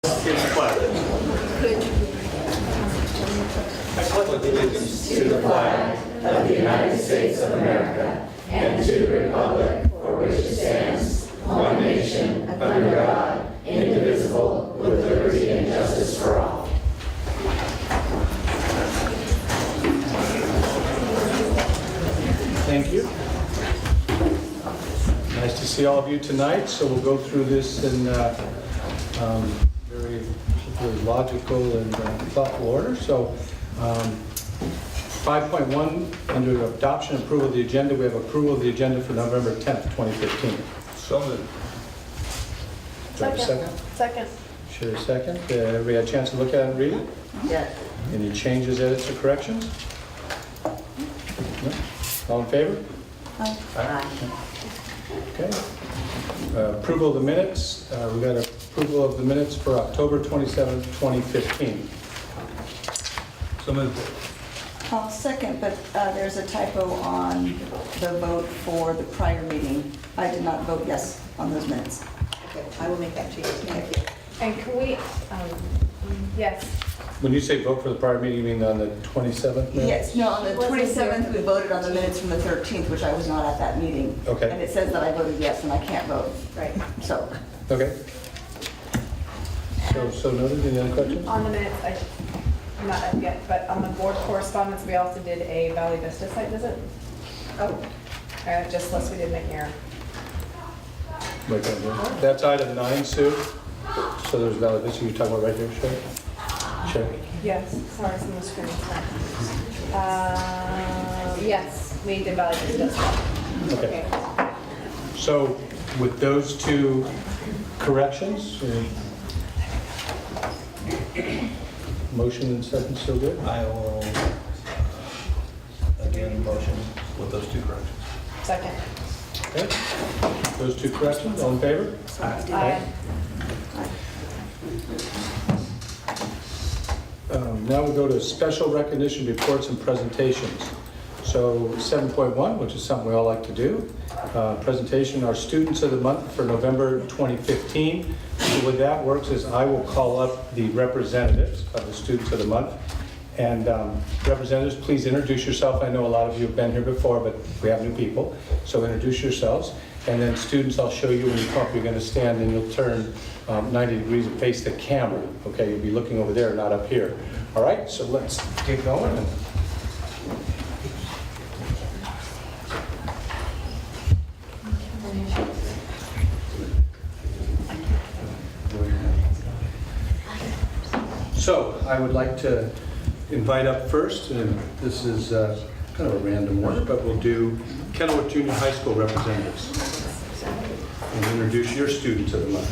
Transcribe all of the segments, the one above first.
Here's the flag. I pledge allegiance to the flag of the United States of America and to the republic for which it stands, one nation, under God, indivisible, with liberty and justice for all. Thank you. Nice to see all of you tonight. So we'll go through this in very logical and thoughtful order. So 5.1, under adoption and approval of the agenda, we have approval of the agenda for November 10th, 2015. So moved. Do I have a second? Second. Sure, second. Everybody had a chance to look at it and read it? Yes. Any changes, edits, or corrections? No? All in favor? Aye. Okay. Approval of the minutes. We got approval of the minutes for October 27th, 2015. So moved. I'll second, but there's a typo on the vote for the prior meeting. I did not vote yes on those minutes. Okay, I will make that change. Thank you. And can we, yes. When you say vote for the prior meeting, you mean on the 27th? minutes? Yes, no, on the She wasn't 27th, here. we voted on the minutes from the 13th, which I was not at that meeting. Okay. And it says that I voted yes, and I can't vote, Right. so. Okay. So noted. Any other questions? On the minutes, I'm not up yet, but on the board correspondence, we also did a Valley Vista site visit. Oh. Just less we did make an error. Wait, that's item 9, Sue. So there's Valley Vista you're talking about right here, Sherry? Sherry? Yes, sorry, it's on the screen. Yes, we did Valley Vista. Okay. So with those two corrections, motion and second still good? I will, again, motion with those two corrections. Second. Okay. Those two corrections, all in favor? Aye. Now we go to special recognition reports and presentations. So 7.1, which is something we all like to do. Presentation, our students of the month for November 2015. So the way that works is I will call up the representatives of the students of the month. And representatives, please introduce yourself. I know a lot of you have been here before, but we have new people. So introduce yourselves. And then students, I'll show you when you come up, you're going to stand and you'll turn 90 degrees and face the camera. Okay, you'll be looking over there, not up here. All right, so let's get going. So I would like to invite up first, and this is kind of a random order, but we'll do Kenilworth Junior High School representatives. And introduce your students of the month.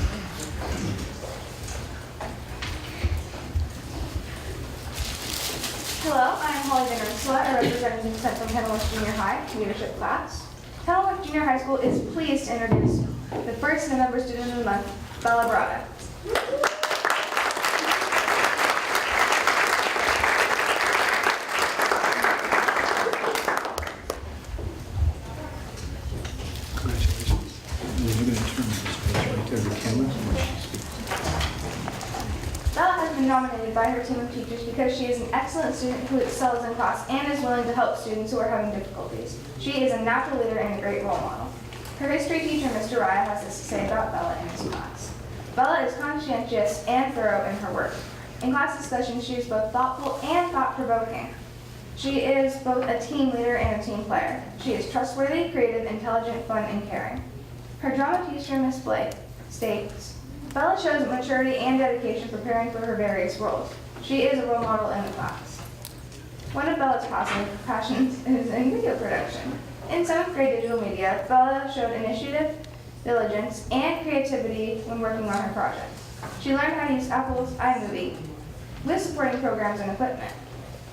Hello, I'm Holly Vandersla, a representative sent from Kenilworth Junior High leadership class. Kenilworth Junior High School is pleased to introduce the first November student of the month, Bella Brada. Congratulations. You're going to turn this page right there to the camera. Bella has been nominated by her team of teachers because she is an excellent student who excels in class and is willing to help students who are having difficulties. She is a natural leader and a great role model. Her history teacher, Mr. Raya, has this to say about Bella in his class. Bella is conscientious and thorough in her work. In class discussions, she is both thoughtful and thought-provoking. She is both a team leader and a team player. She is trustworthy, creative, intelligent, fun, and caring. Her drama teacher, Miss Blake, states, Bella shows maturity and dedication preparing for her various roles. She is a role model in the class. One of Bella's passions is in video production. In 7th grade digital media, Bella showed initiative, diligence, and creativity when working on her project. She learned how to use Apple's iMovie with supporting programs and equipment.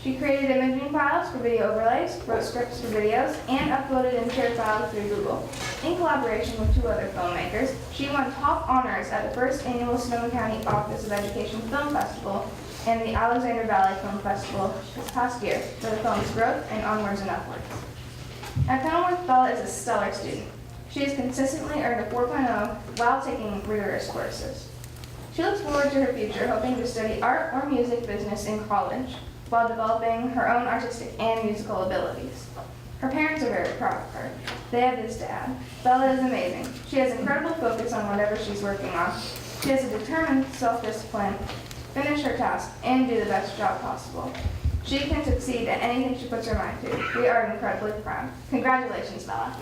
She created imaging files for video overlays, wrote scripts for videos, and uploaded and shared files through Google. In collaboration with 2 other filmmakers, she won top honors at the first annual Sonoma County Office of Education Film Festival and the Alexander Valley Film Festival this past year for the film's Growth and Onwards and Upwards. At Kenilworth, Bella is a stellar student. She has consistently earned a 4.0 while taking rigorous courses. She looks forward to her future, hoping to study art or music business in college, while developing her own artistic and musical abilities. Her parents are very proud of her. They have this to add. Bella is amazing. She has incredible focus on whatever she's working on. She has a determined self-discipline, finish her task, and do the best job possible. She can succeed at anything she puts her mind to. We are incredibly proud. Congratulations, Bella.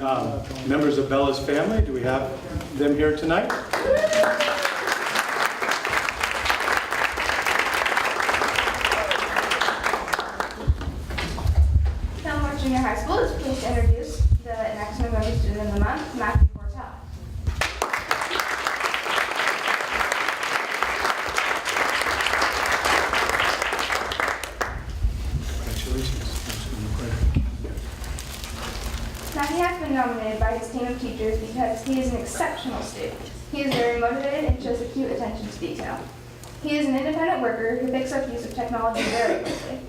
And, members of Bella's family, do we have them here tonight? Petaluma Junior High School is pleased to introduce the next November Student of the Month, Matthew Portell. Matthew has been nominated by his team of teachers because he is an exceptional student. He is very motivated and shows acute attention to detail. He is an independent worker who picks up use of technology very quickly.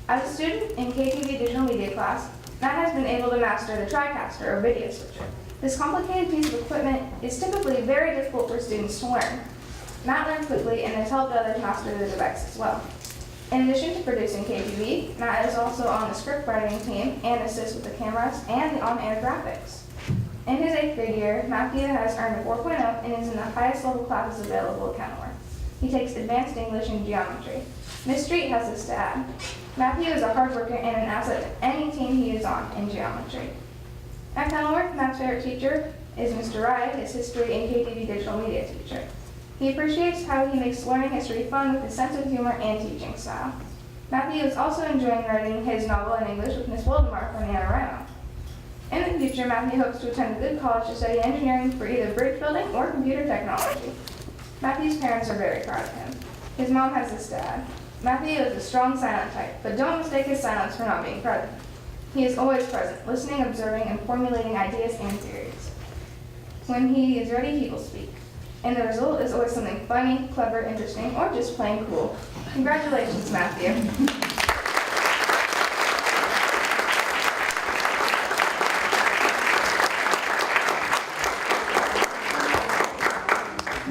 As a student in KTV digital media class, Matt has been able to master the TriCaster or video switcher. This complicated piece of equipment is typically very difficult for students to learn. Matt learned quickly and has helped others master the device as well. In addition to producing KTV, Matt is also on the script writing team and assists with the cameras and the on-air graphics. In his 8th grade year, Matthew has earned a 4.0 and is in the highest level classes available at Kenilworth. He takes advanced English and geometry. Miss Street has this to add. Matthew is a hard worker and an asset to any team he is on in geometry. At Kenilworth, Matt's favorite teacher is Mr. Rye, his history and KTV digital media teacher. He appreciates how he makes learning history fun with his sense of humor and teaching style. Matthew is also enjoying writing his novel in English with Miss Waldemar from NaNoWriMo. In the future, Matthew hopes to attend a good college to study engineering for either bridge building or computer technology. Matthew's parents are very proud of him. His mom has this to add. Matthew is a strong silent type, but don't mistake his silence for not being present. He is always present, listening, observing, and formulating ideas and theories. When he is ready, he will speak. And the result is always something funny, clever, interesting, or just plain cool. Congratulations, Matthew.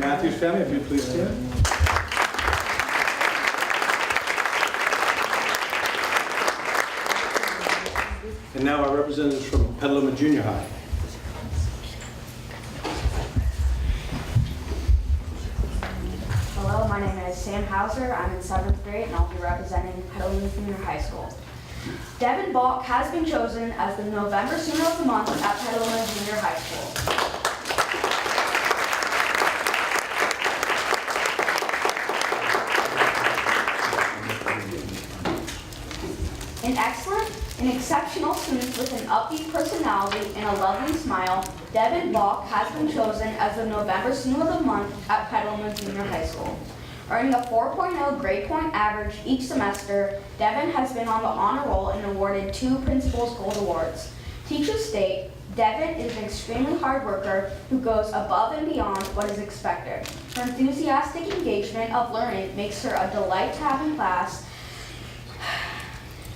Matthew's family, if you'd please stand. And now our representatives from Petaluma Junior High. Hello, my name is Sam Hauser. I'm in 7th grade and I'll be representing Petaluma Junior High School. Devin Balk has been chosen as the November Student of the Month at Petaluma Junior High School. An excellent and exceptional student with an upbeat personality and a lovely smile, Devin Balk has been chosen as the November Student of the Month at Petaluma Junior High School. Earning a 4.0 grade point average each semester, Devin has been on the honor roll and awarded 2 Principal's Gold Awards. Teachers state, Devin is an extremely hard worker who goes above and beyond what is expected. Her enthusiastic engagement of learning makes her a delight to have in class,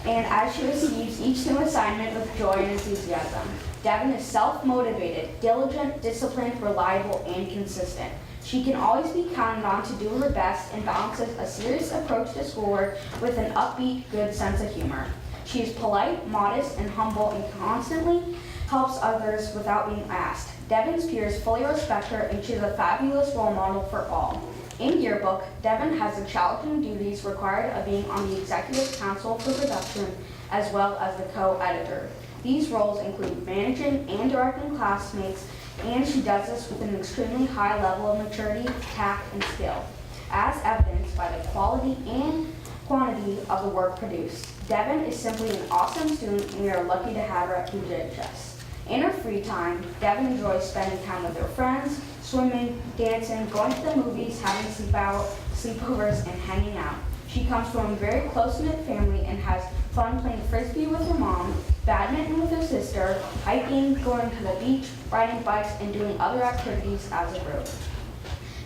and as she receives each new assignment with joy and enthusiasm. Devin is self-motivated, diligent, disciplined, reliable, and consistent. She can always be counted on to do her best and balances a serious approach to schoolwork with an upbeat, good sense of humor. She is polite, modest, and humble and constantly helps others without being asked. Devin's peers fully respect her and she is a fabulous role model for all. In yearbook, Devin has the challenging duties required of being on the Executive Council for Production as well as the co-editor. These roles include managing and directing classmates, and she does this with an extremely high level of maturity, tact, and skill, as evidenced by the quality and quantity of the work produced. Devin is simply an awesome student, and we are lucky to have her at PJHS. In her free time, Devin enjoys spending time with her friends, swimming, dancing, going to the movies, having sleepovers, and hanging out. She comes from a very close-knit family and has fun playing frisbee with her mom, badminton with her sister, hiking, going to the beach, riding bikes, and doing other activities as a group.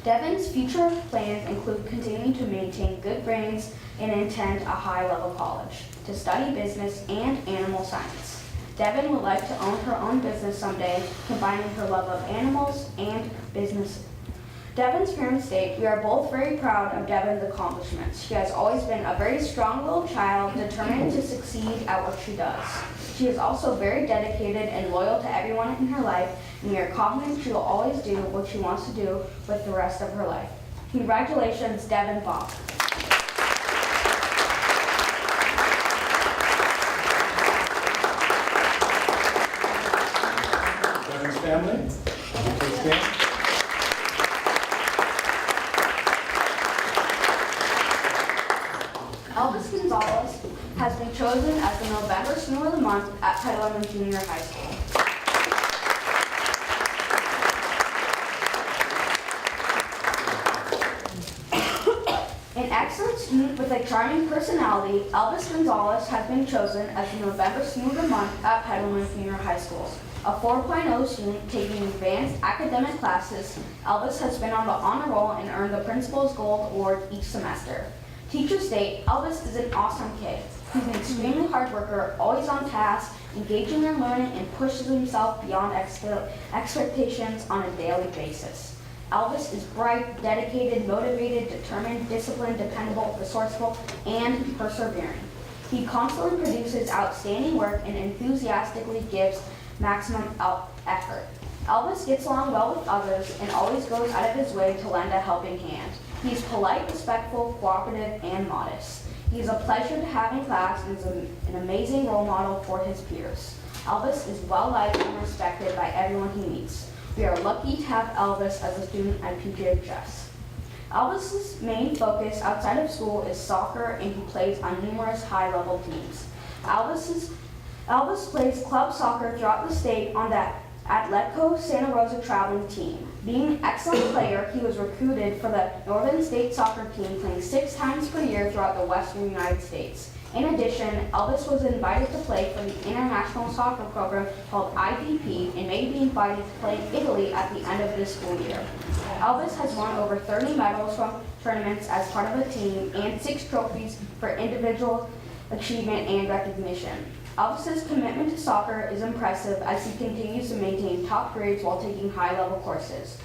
Devin's future plans include continuing to maintain good grades, and attend a high-level college to study business and animal science. Devin would like to own her own business someday, combining her love of animals and business. Devin's parents state, "We are both very proud of Devin's accomplishments. She has always been a very strong little child, determined to succeed at what she does. She is also very dedicated and loyal to everyone in her life, and we are confident she will always do what she wants to do with the rest of her life." Congratulations, Devin Bob. Devin's family, would you please stand? Elvis Gonzalez has been chosen as the November Snow of the Month at Petaluma Junior High School. An excellent student with a charming personality, Elvis Gonzalez has been chosen as the November Snow of the Month at Petaluma Junior High School. A 4.0 student taking advanced academic classes, Elvis has been on the honor roll and earned the Principal's Gold Award each semester. Teachers state Elvis is an awesome kid. He's an extremely hard worker, always on task, engaging in learning, and pushes himself beyond expectations on a daily basis. Elvis is bright, dedicated, motivated, determined, disciplined, dependable, resourceful, and persevering. He constantly produces outstanding work and enthusiastically gives maximum effort. Elvis gets along well with others and always goes out of his way to lend a helping hand. He is polite, respectful, cooperative, and modest. He is a pleasure to have in class and is an amazing role model for his peers. Elvis is well-liked and respected by everyone he meets. We are lucky to have Elvis as a student at PGHS. Elvis's main focus outside of school is soccer, and he plays on numerous high-level teams. Elvis plays club soccer throughout the state on the Atletico Santa Rosa traveling team. Being an excellent player, he was recruited for the Northern State soccer team, playing 6 times per year throughout the Western United States. In addition, Elvis was invited to play for the international soccer program called IPP and may be invited to play in Italy at the end of this school year. Elvis has won over 30 medals from tournaments as part of a team and 6 trophies for individual achievement and recognition. Elvis's commitment to soccer is impressive as he continues to maintain top grades while taking high-level courses.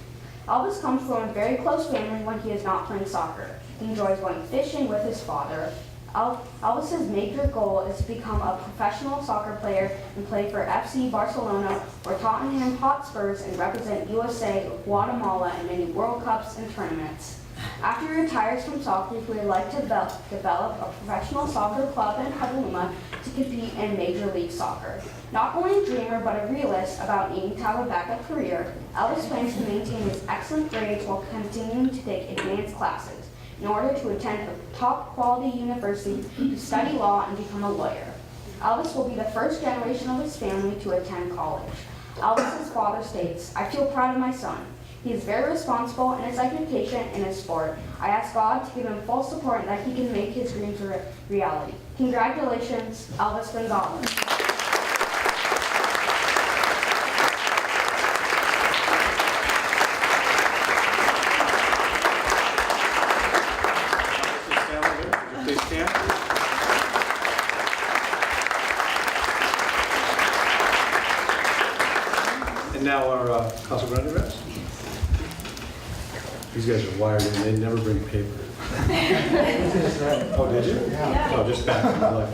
Elvis comes from a very close family when he is not playing soccer. He enjoys going fishing with his father. Elvis's major goal is to become a professional soccer player and play for FC Barcelona or Tottenham Hotspurs and represent USA, Guatemala in many World Cups and tournaments. After he retires from soccer, he would like to develop a professional soccer club in Petaluma to compete in Major League Soccer. Not only a dreamer, but a realist about needing to have a backup career, Elvis plans to maintain his excellent grades while continuing to take advanced classes in order to attend a top-quality university to study law and become a lawyer. Elvis will be the first generation of his family to attend college. Elvis's father states, "I feel proud of my son. He is very responsible in his education and his sport. I ask God to give him full support and that he can make his dreams a reality." Congratulations, Elvis Gonzalez. Please stand. And now our Casa Grande reps. These guys are wired in, they never bring paper. Oh, did you? Yeah. Oh, just back to like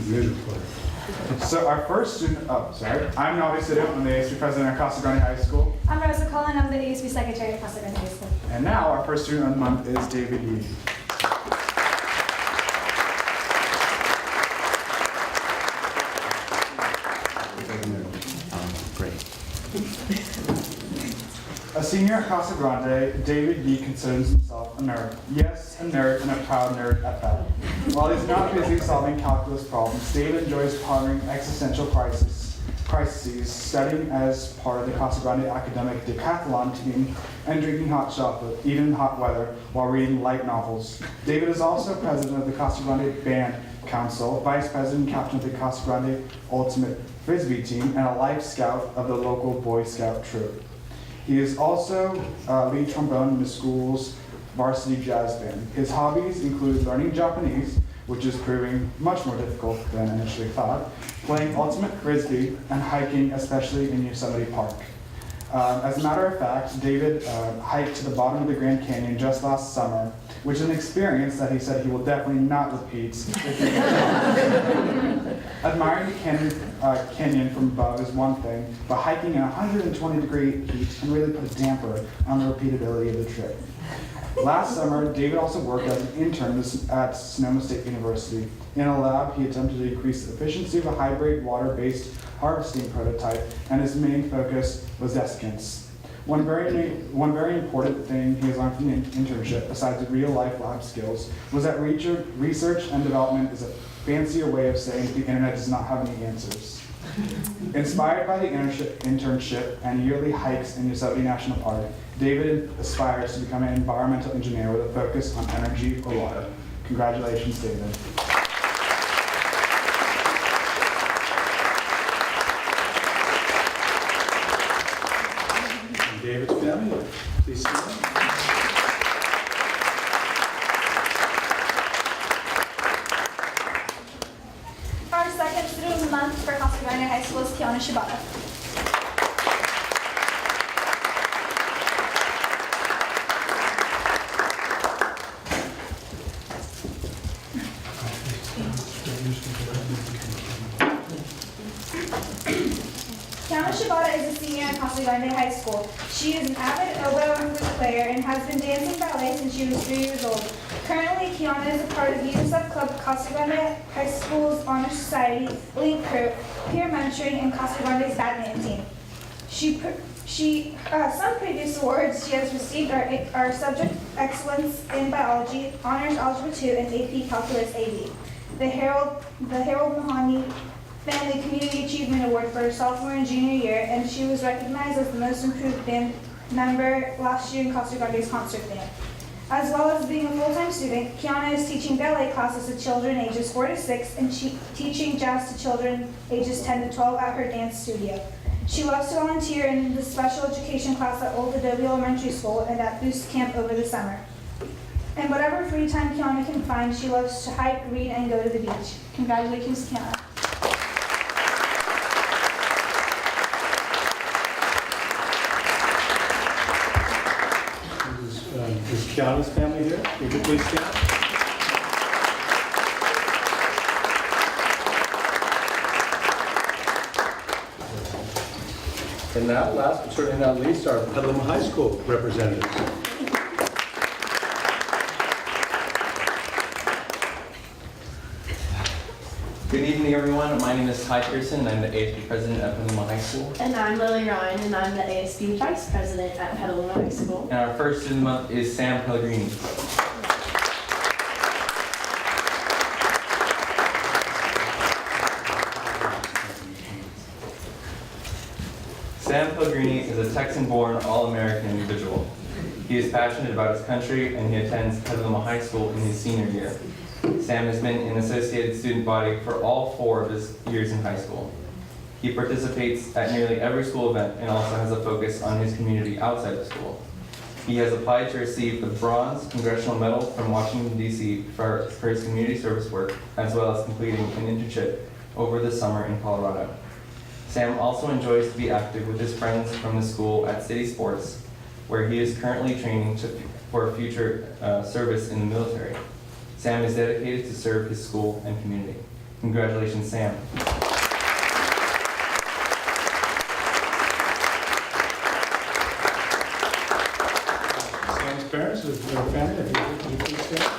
music player. So our first student, I'm Navi Sidhu, I'm the ASB president at Casa Grande High School. I'm Rosa Cullen, I'm the ASB secretary at Casa Grande High School. And now our first student of the month is David Yee. A senior at Casa Grande, David Yee considers himself a nerd. Yes, a nerd and a proud nerd at that. While he's not busy solving calculus problems, David enjoys pondering existential crises, studying as part of the Casa Grande academic decathlon team, and drinking hot chocolate, even in hot weather, while reading light novels. David is also president of the Casa Grande Band Council, vice president and captain of the Casa Grande Ultimate Frisbee team, and a life scout of the local Boy Scout troop. He is also lead trombone in the school's varsity jazz band. His hobbies include learning Japanese, which is proving much more difficult than initially thought, playing ultimate frisbee, and hiking, especially in Yosemite Park. As a matter of fact, David hiked to the bottom of the Grand Canyon just last summer, which is an experience that he said he will definitely not repeat. Admiring the canyon from above is one thing, but hiking in 120-degree heat can really put a damper on the repeatability of the trip. Last summer, David also worked as an intern at Sonoma State University. In a lab, he attempted to increase the efficiency of a hybrid water-based harvesting prototype, and his main focus was desiccants. One very important thing he has learned from the internship, besides the real-life lab skills, was that research and development is a fancier way of saying the internet does not have any answers. Inspired by the internship and yearly hikes in Yosemite National Park, David aspires to become an environmental engineer with a focus on energy or water. Congratulations, David. David's family, please stand. Our second student of the month for Casa Grande High School is Kiana Shibata. Kiana Shibata is a senior at Casa Grande High School. She is an avid oboe and flute player and has been dancing ballet since she was 3 years old. Currently, Kiana is a part of the UNICEF Club, Casa Grande High School's Honor Society, Link Crew, peer mentoring, and Casa Grande's badminton team. Some previous awards she has received are Subject Excellence in Biology, Honors Algebra 2, and AP Calculus AB. The Harold Mahoney Family Community Achievement Award for her sophomore and junior year, and she was recognized as the most improved band member last year in Casa Grande's concert band. As well as being a full-time student, Kiana is teaching ballet classes to children ages 4 to 6 and teaching jazz to children ages 10 to 12 at her dance studio. She loves to volunteer in the special education class at Old Adobe Elementary School and at Boost Camp over the summer. And whatever free time Kiana can find, she loves to hike, read, and go to the beach. Congratulations, Kiana. Is Kiana's family here? Would you please stand? And now, last but certainly not least, our Petaluma High School representatives. Good evening, everyone. My name is Ty Pearson, and I'm the ASB president at Petaluma High School. And I'm Lily Ryan, and I'm the ASB vice president at Petaluma High School. And our first student of the month is Sam Pellegrini. Sam Pellegrini is a Texan-born All-American individual. He is passionate about his country, and he attends Petaluma High School in his senior year. Sam has been in associated student body for all 4 of his years in high school. He participates at nearly every school event and also has a focus on his community outside of school. He has applied to receive the Bronze Congressional Medal from Washington, D.C. for his community service work, as well as completing an internship over the summer in Colorado. Sam also enjoys to be active with his friends from the school at City Sports, where he is currently training for future service in the military. Sam is dedicated to serve his school and community. Congratulations, Sam. Sam's parents, their family, if you please stand.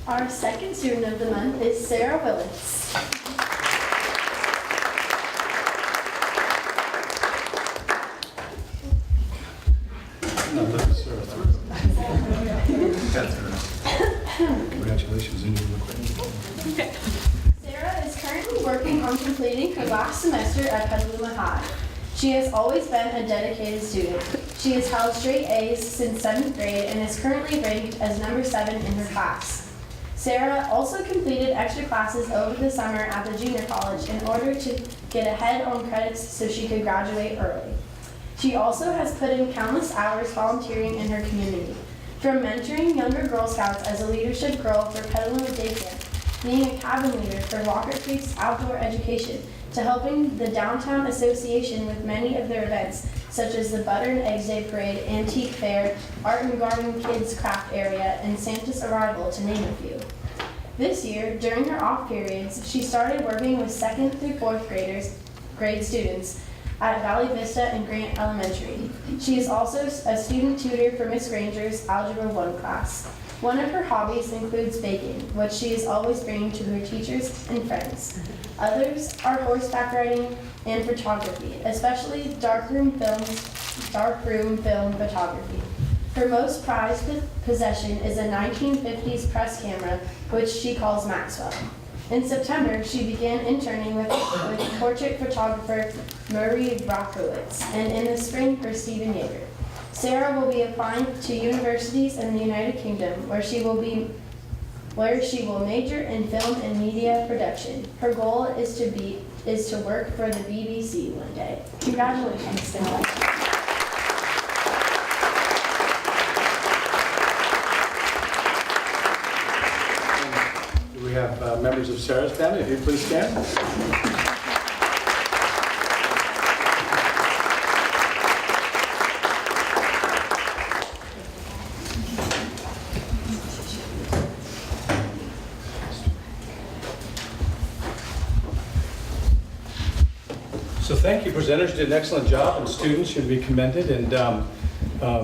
Our second student of the month is Sarah Willis. Congratulations, and you look great. Sarah is currently working on completing her last semester at Petaluma High. She has always been a dedicated student. She has held straight A's since 7th grade and is currently ranked as number 7 in her class. Sarah also completed extra classes over the summer at the junior college in order to get ahead on credits so she could graduate early. She also has put in countless hours volunteering in her community. From mentoring younger Girl Scouts as a leadership girl for Petaluma Day Camp, being a cabin leader for Walker Creek's outdoor education, to helping the Downtown Association with many of their events, such as the Butter and Eggs Day Parade, Antique Fair, Art and Garden Kids Craft Area, and Santa's Arrival, to name a few. This year, during her off periods, she started working with 2nd through 4th grade students at Valley Vista and Grant Elementary. She is also a student tutor for Miss Granger's Algebra 1 class. One of her hobbies includes baking, which she is always bringing to her teachers and friends. Others are horseback riding and photography, especially darkroom film photography. Her most prized possession is a 1950s press camera, which she calls Maxwell. In September, she began interning with portrait photographer Murray Rockowitz, and in the spring for Stephen Yeager. Sarah will be applying to universities in the United Kingdom, where she will major in film and media production. Her goal is to work for the BBC one day. Congratulations, Sarah. We have members of Sarah's family. If you please stand. So thank you, presenters. You did an excellent job, and students should be commended. And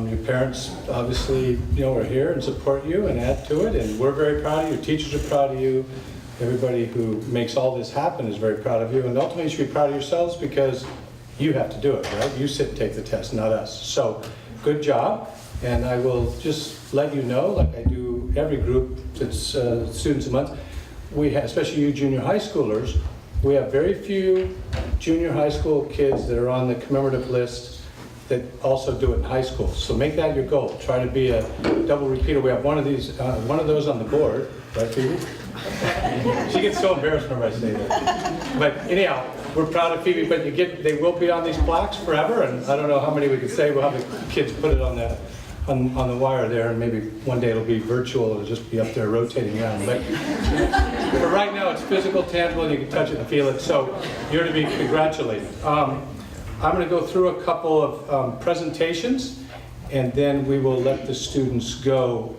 your parents obviously, are here and support you and add to it. And we're very proud of you. Teachers are proud of you. Everybody who makes all this happen is very proud of you. And ultimately, you should be proud of yourselves because you have to do it, right? You sit and take the test, not us. So good job. And I will just let you know, like I do every group that's students a month, we have, especially you junior high schoolers, we have very few junior high school kids that are on the commemorative list that also do it in high school. So make that your goal. Try to be a double repeater. We have one of those on the board, right, Phoebe? She gets so embarrassed whenever I say that. But anyhow, we're proud of Phoebe, but they will be on these plaques forever, and I don't know how many we could say. We'll have the kids put it on the wire there, and maybe one day it'll be virtual. It'll just be up there rotating around. But for right now, it's physical, tangible, and you can touch it and feel it. So you're to be congratulated. I'm going to go through a couple of presentations, and then we will let the students go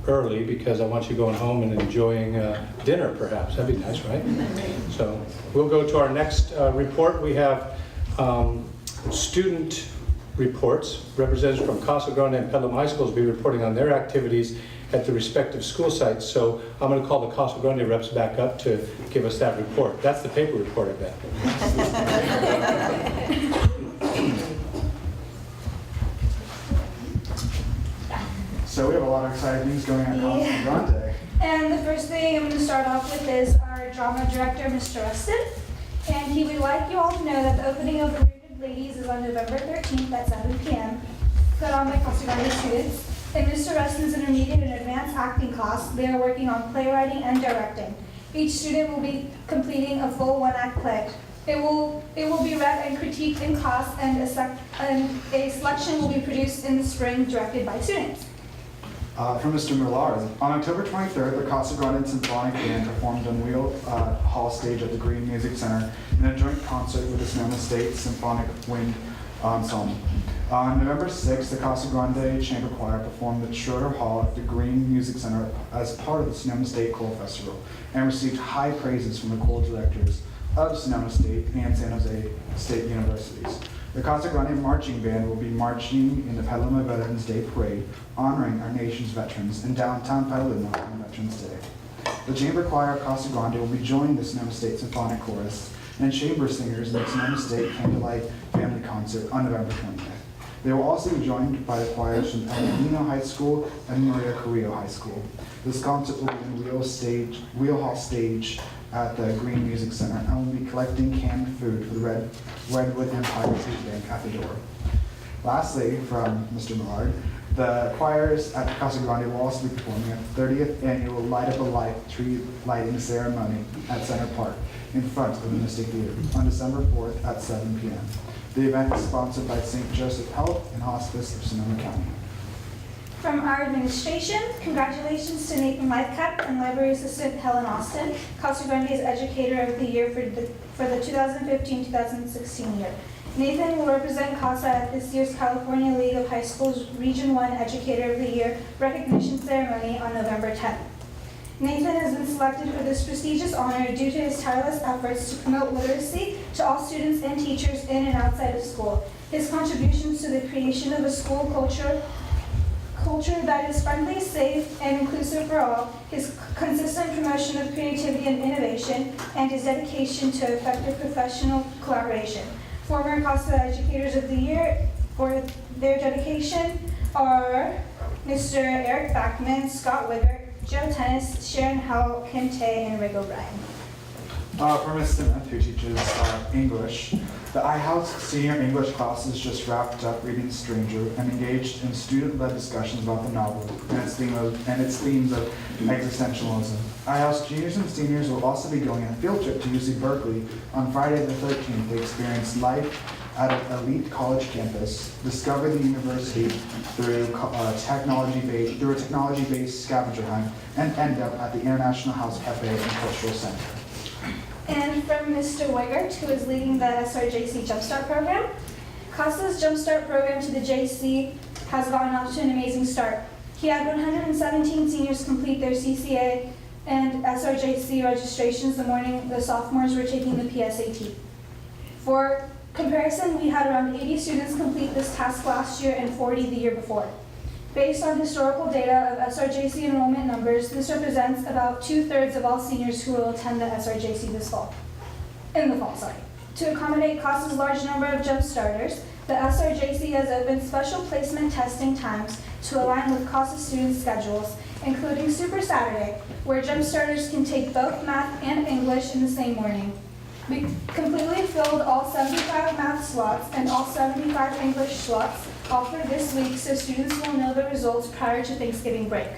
early because I want you going home and enjoying dinner, perhaps. That'd be nice, right? So we'll go to our next report. We have student reports. Representatives from Casa Grande and Petaluma High Schools will be reporting on their activities at the respective school sites. So I'm going to call the Casa Grande reps back up to give us that report. That's the paper report, I bet. So we have a lot of exciting things going on at Casa Grande. And the first thing I'm going to start off with is our drama director, Mr. Rustin. And he would like you all to know that the opening of the Bearded Ladies is on November 13th at 7 p.m. put on by Casa Grande students. In Mr. Rustin's intermediate and advanced acting class, they are working on playwriting and directing. Each student will be completing a full one-act play. It will be read and critiqued in class, and a selection will be produced in the spring directed by students. From Mr. Millard, on October 23rd, the Casa Grande Symphonic Band performed on Wheel Hall stage at the Green Music Center in a joint concert with the Sonoma State Symphonic Wind Ensemble. On November 6th, the Casa Grande Chamber Choir performed at Schroeder Hall at the Green Music Center as part of the Sonoma State Choral Festival and received high praises from the choral directors of Sonoma State and San Jose State Universities. The Casa Grande Marching Band will be marching in the Petaluma Veterans Day Parade, honoring our nation's veterans in downtown Petaluma on Veterans Day. The Chamber Choir of Casa Grande will be joining the Sonoma State Symphonic Chorus and chamber singers in the Sonoma State Candlelight Family Concert on November 20th. They will also be joined by the choirs from El Camino High School and Maria Carrillo High School. This concert will be in Wheel Hall stage at the Green Music Center and will be collecting canned food for the Redwood Empire Food Bank at the door. Lastly, from Mr. Millard, the choirs at the Casa Grande will also be performing at the 30th annual Light Up a Life tree lighting ceremony at Center Park in front of the Mystic Theater on December 4th at 7 p.m. The event is sponsored by St. Joseph Health and Hospice of Sonoma County. From our administration, congratulations to Nathan Lightcap and Library Assistant Helen Austin, Casa Grande's Educator of the Year for the 2015-2016 year. Nathan will represent CASA at this year's California League of High Schools Region 1 Educator of the Year recognition ceremony on November 10th. Nathan has been selected for this prestigious honor due to his tireless efforts to promote literacy to all students and teachers in and outside of school. His contributions to the creation of a school culture that is friendly, safe, and inclusive for all, his consistent promotion of creativity and innovation, and his dedication to effective professional collaboration. Former CASA Educators of the Year for their dedication are Mr. Eric Backman, Scott Wiggert, Joe Tennis, Sharon Howell, Kim Tay, and Rick O'Brien. For Ms. Smith, who teaches English, the iHouse Senior English class has just wrapped up reading Stranger and engaged in student-led discussions about the novel and its themes of existentialism. iHouse juniors and seniors will also be going on a field trip to UC Berkeley on Friday the 13th to experience life at an elite college campus, discover the university through a technology-based scavenger hunt, and end up at the International House Cafe and Cultural Center. And from Mr. Wiggert, who is leading the SRJC Jumpstart program. CASA's Jumpstart program to the JC has gotten off to an amazing start. He had 117 seniors complete their CCA and SRJC registrations the morning the sophomores were taking the PSAT. For comparison, we had around 80 students complete this task last year and 40 the year before. Based on historical data of SRJC enrollment numbers, this represents about 2/3 of all seniors who will attend the SRJC in the fall. To accommodate CASA's large number of jump starters, the SRJC has opened special placement testing times to align with CASA students' schedules, including Super Saturday, where jump starters can take both math and English in the same morning. We completely filled all 75 math slots and all 75 English slots offered this week, so students will know the results prior to Thanksgiving break.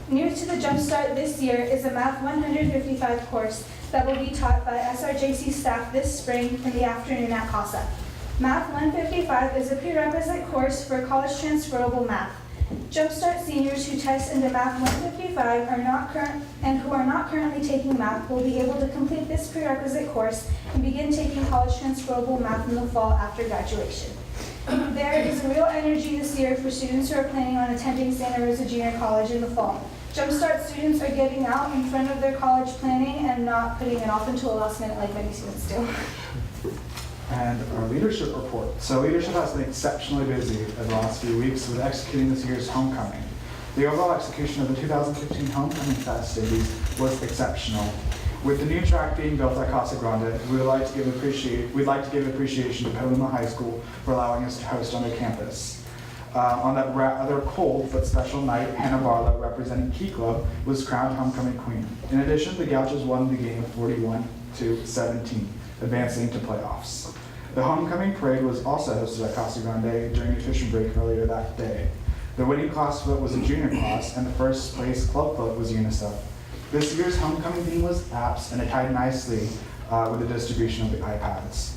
New to the Jumpstart this year is a Math 155 course that will be taught by SRJC staff this spring in the afternoon at CASA. Math 155 is a prerequisite course for college transferable math. Jumpstart seniors who test into Math 155 who are not currently taking math will be able to complete this prerequisite course and begin taking college transferable math in the fall after graduation. There is a real energy this year for students who are planning on attending Santa Rosa Junior College in the fall. Jumpstart students are getting out in front of their college planning and not putting it off until the last minute like many students do. And our leadership report. So leadership has been exceptionally busy in the last few weeks with executing this year's homecoming. The overall execution of the 2015 Homecoming festivities was exceptional. With the new track being built at Casa Grande, we'd like to give appreciation to Petaluma High School for allowing us to host on their campus. On that rather cold but special night, Hannah Barlow, representing Key Club, was crowned homecoming queen. In addition, the Gauchos won the game 41-17, advancing to playoffs. The homecoming parade was also hosted at Casa Grande during nutrition break earlier that day. The winning class float was a junior class, and the first place club float was UNICEF. This year's homecoming theme was apps, and it tied nicely with the distribution of the iPads.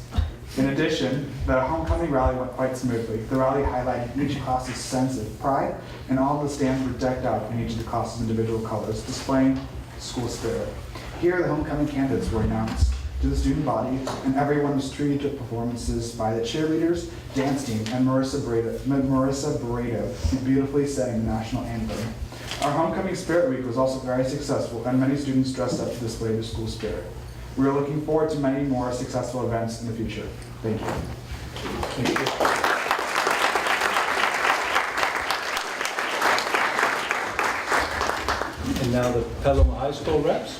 In addition, the homecoming rally went quite smoothly. The rally highlighted each class's sense of pride, and all of the stands were decked out in each of the class's individual colors, displaying school spirit. Here, the homecoming candidates were announced to the student body, and everyone was treated to performances by the cheerleaders, dance team, and Marissa Barreto, who beautifully sang the national anthem. Our Homecoming Spirit Week was also very successful, and many students dressed up to display their school spirit. We are looking forward to many more successful events in the future. Thank you. Thank you. And now the Petaluma High School reps.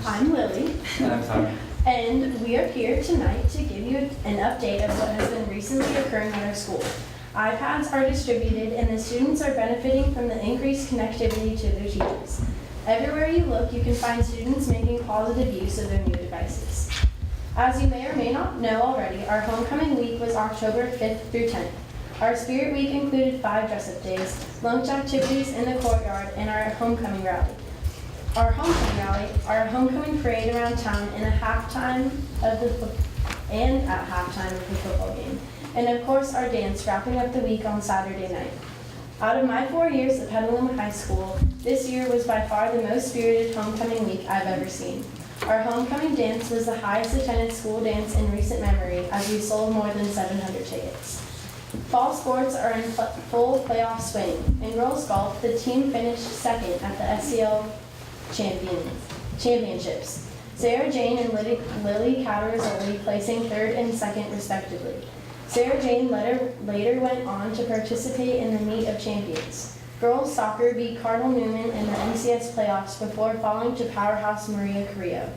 I'm Lily. And I'm Tyler. And we are here tonight to give you an update of what has been recently occurring at our school. iPads are distributed and the students are benefiting from the increased connectivity to their teachers. Everywhere you look, you can find students making positive use of their new devices. As you may or may not know already, our homecoming week was October 5th through 10th. Our Spirit Week included 5 dress-up days, lunch activities in the courtyard, and our homecoming rally. Our homecoming parade around town, and at halftime of the football game. And of course, our dance wrapping up the week on Saturday night. Out of my 4 years at Petaluma High School, this year was by far the most spirited homecoming week I've ever seen. Our homecoming dance was the highest attended school dance in recent memory, as we sold more than 700 tickets. Fall sports are in full playoff swing. In girls golf, the team finished second at the SCL championships. Sarah Jane and Lily Cowdersoli placing third and second respectively. Sarah Jane later went on to participate in the Meet of Champions. Girls soccer beat Cardinal Newman in the NCS playoffs before falling to powerhouse Maria Carrillo.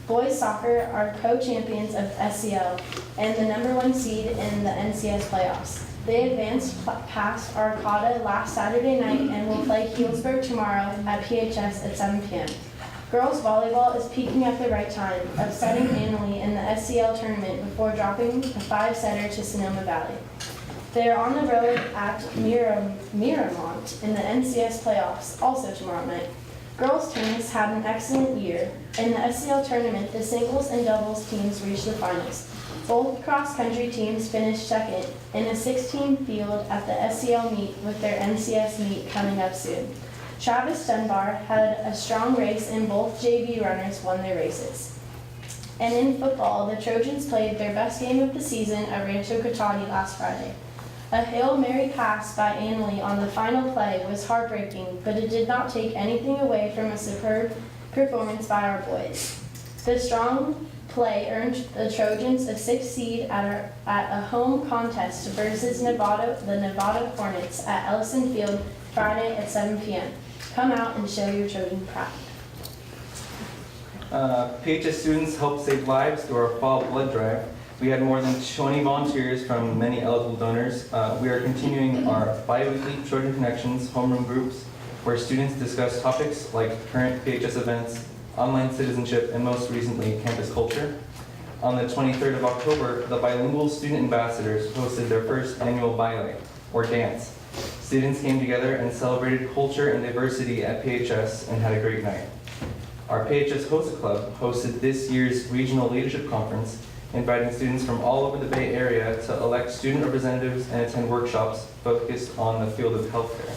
Boys soccer are co-champions of SCL and the #1 seed in the NCS playoffs. They advanced past Arcata last Saturday night and will play Healdsburg tomorrow at PHS at 7 p.m. Girls volleyball is peaking at the right time, upsetting annually in the SCL tournament before dropping a 5-setter to Sonoma Valley. They are on the road at Miramont in the NCS playoffs, also tomorrow night. Girls tennis had an excellent year. In the SCL tournament, the singles and doubles teams reached the finals. Both cross-country teams finished second in a 16 field at the SCL meet with their NCS meet coming up soon. Travis Dunbar had a strong race and both JV runners won their races. And in football, the Trojans played their best game of the season at Rancho Cotati last Friday. A Hail Mary pass by Annalie on the final play was heartbreaking, but it did not take anything away from a superb performance by our boys. The strong play earned the Trojans a 6th seed at a home contest versus the Nevada Hornets at Ellison Field Friday at 7 p.m. Come out and show your Trojan pride. PHS students helped save lives through our fall blood drive. We had more than 20 volunteers from many eligible donors. We are continuing our bi-weekly Trojan Connections homeroom groups where students discuss topics like current PHS events, online citizenship, and most recently, campus culture. On the 23rd of October, the bilingual student ambassadors hosted their first annual baile, or dance. Students came together and celebrated culture and diversity at PHS and had a great night. Our PHS Host Club hosted this year's Regional Leadership Conference, inviting students from all over the Bay Area to elect student representatives and attend workshops focused on the field of healthcare.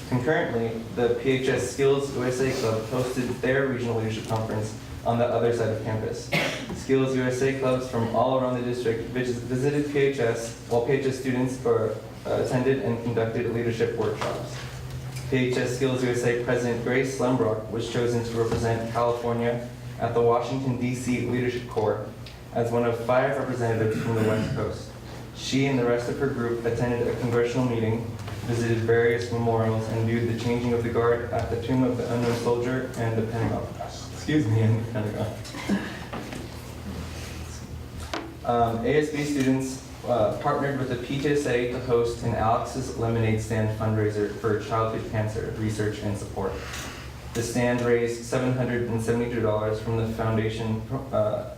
Concurrently, the PHS Skills USA Club hosted their Regional Leadership Conference on the other side of campus. Skills USA clubs from all around the district visited PHS, while PHS students attended and conducted leadership workshops. PHS Skills USA President Grace Lembrock was chosen to represent California at the Washington, D.C. Leadership Corps as one of 5 representatives from the West Coast. She and the rest of her group attended a congressional meeting, visited various memorials, and viewed the changing of the guard at the Tomb of the Unknown Soldier and the Pentagon. And the Pentagon. ASB students partnered with the PTSA to host an Alex's Lemonade Stand fundraiser for childhood cancer research and support. The stand raised $772 from the foundation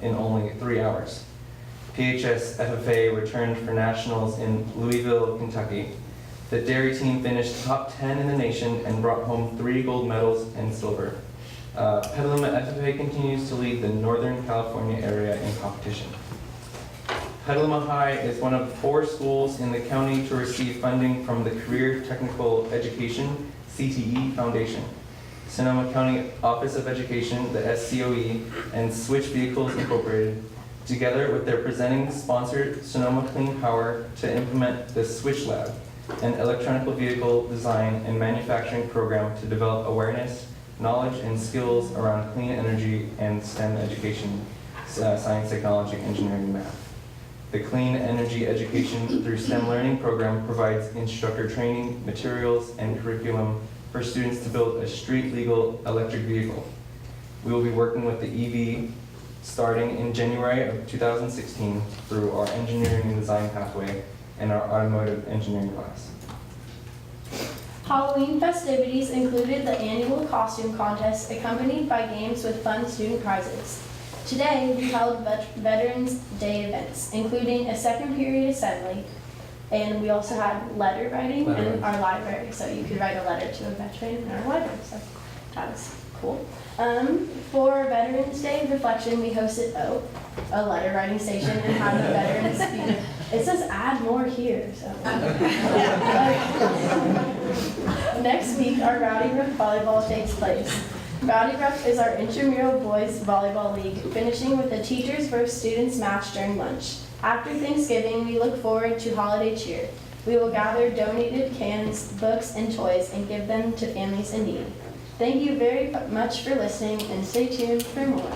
in only 3 hours. PHS FFA returned for nationals in Louisville, Kentucky. The dairy team finished top 10 in the nation and brought home 3 gold medals and silver. Petaluma FFA continues to lead the Northern California area in competition. Petaluma High is one of 4 schools in the county to receive funding from the Career Technical Education CTE Foundation. Sonoma County Office of Education, the SCOE, and Switch Vehicles Incorporated, together with their presenting sponsor, Sonoma Clean Power, to implement the Switch Lab, an electronic vehicle design and manufacturing program to develop awareness, knowledge, and skills around clean energy and STEM education, science, technology, engineering, and math. The Clean Energy Education through STEM Learning program provides instructor training, materials, and curriculum for students to build a street-legal electric vehicle. We will be working with the EV starting in January of 2016 through our engineering and design pathway and our automotive engineering class. Halloween festivities included the annual costume contest accompanied by games with fun student prizes. Today, we held Veterans Day events, including a second period assembly, And we also had letter writing in our library, so you could write a letter to a veteran in our library, so that was cool. For Veterans Day reflection, we hosted a letter writing station and had the veterans speak. It says add more here, so. Next week, our Rowdy Brook volleyball takes place. Rowdy Brook is our intramural boys volleyball league, finishing with a teachers versus students match during lunch. After Thanksgiving, we look forward to holiday cheer. We will gather donated cans, books, and toys and give them to families in need. Thank you very much for listening, and stay tuned for more.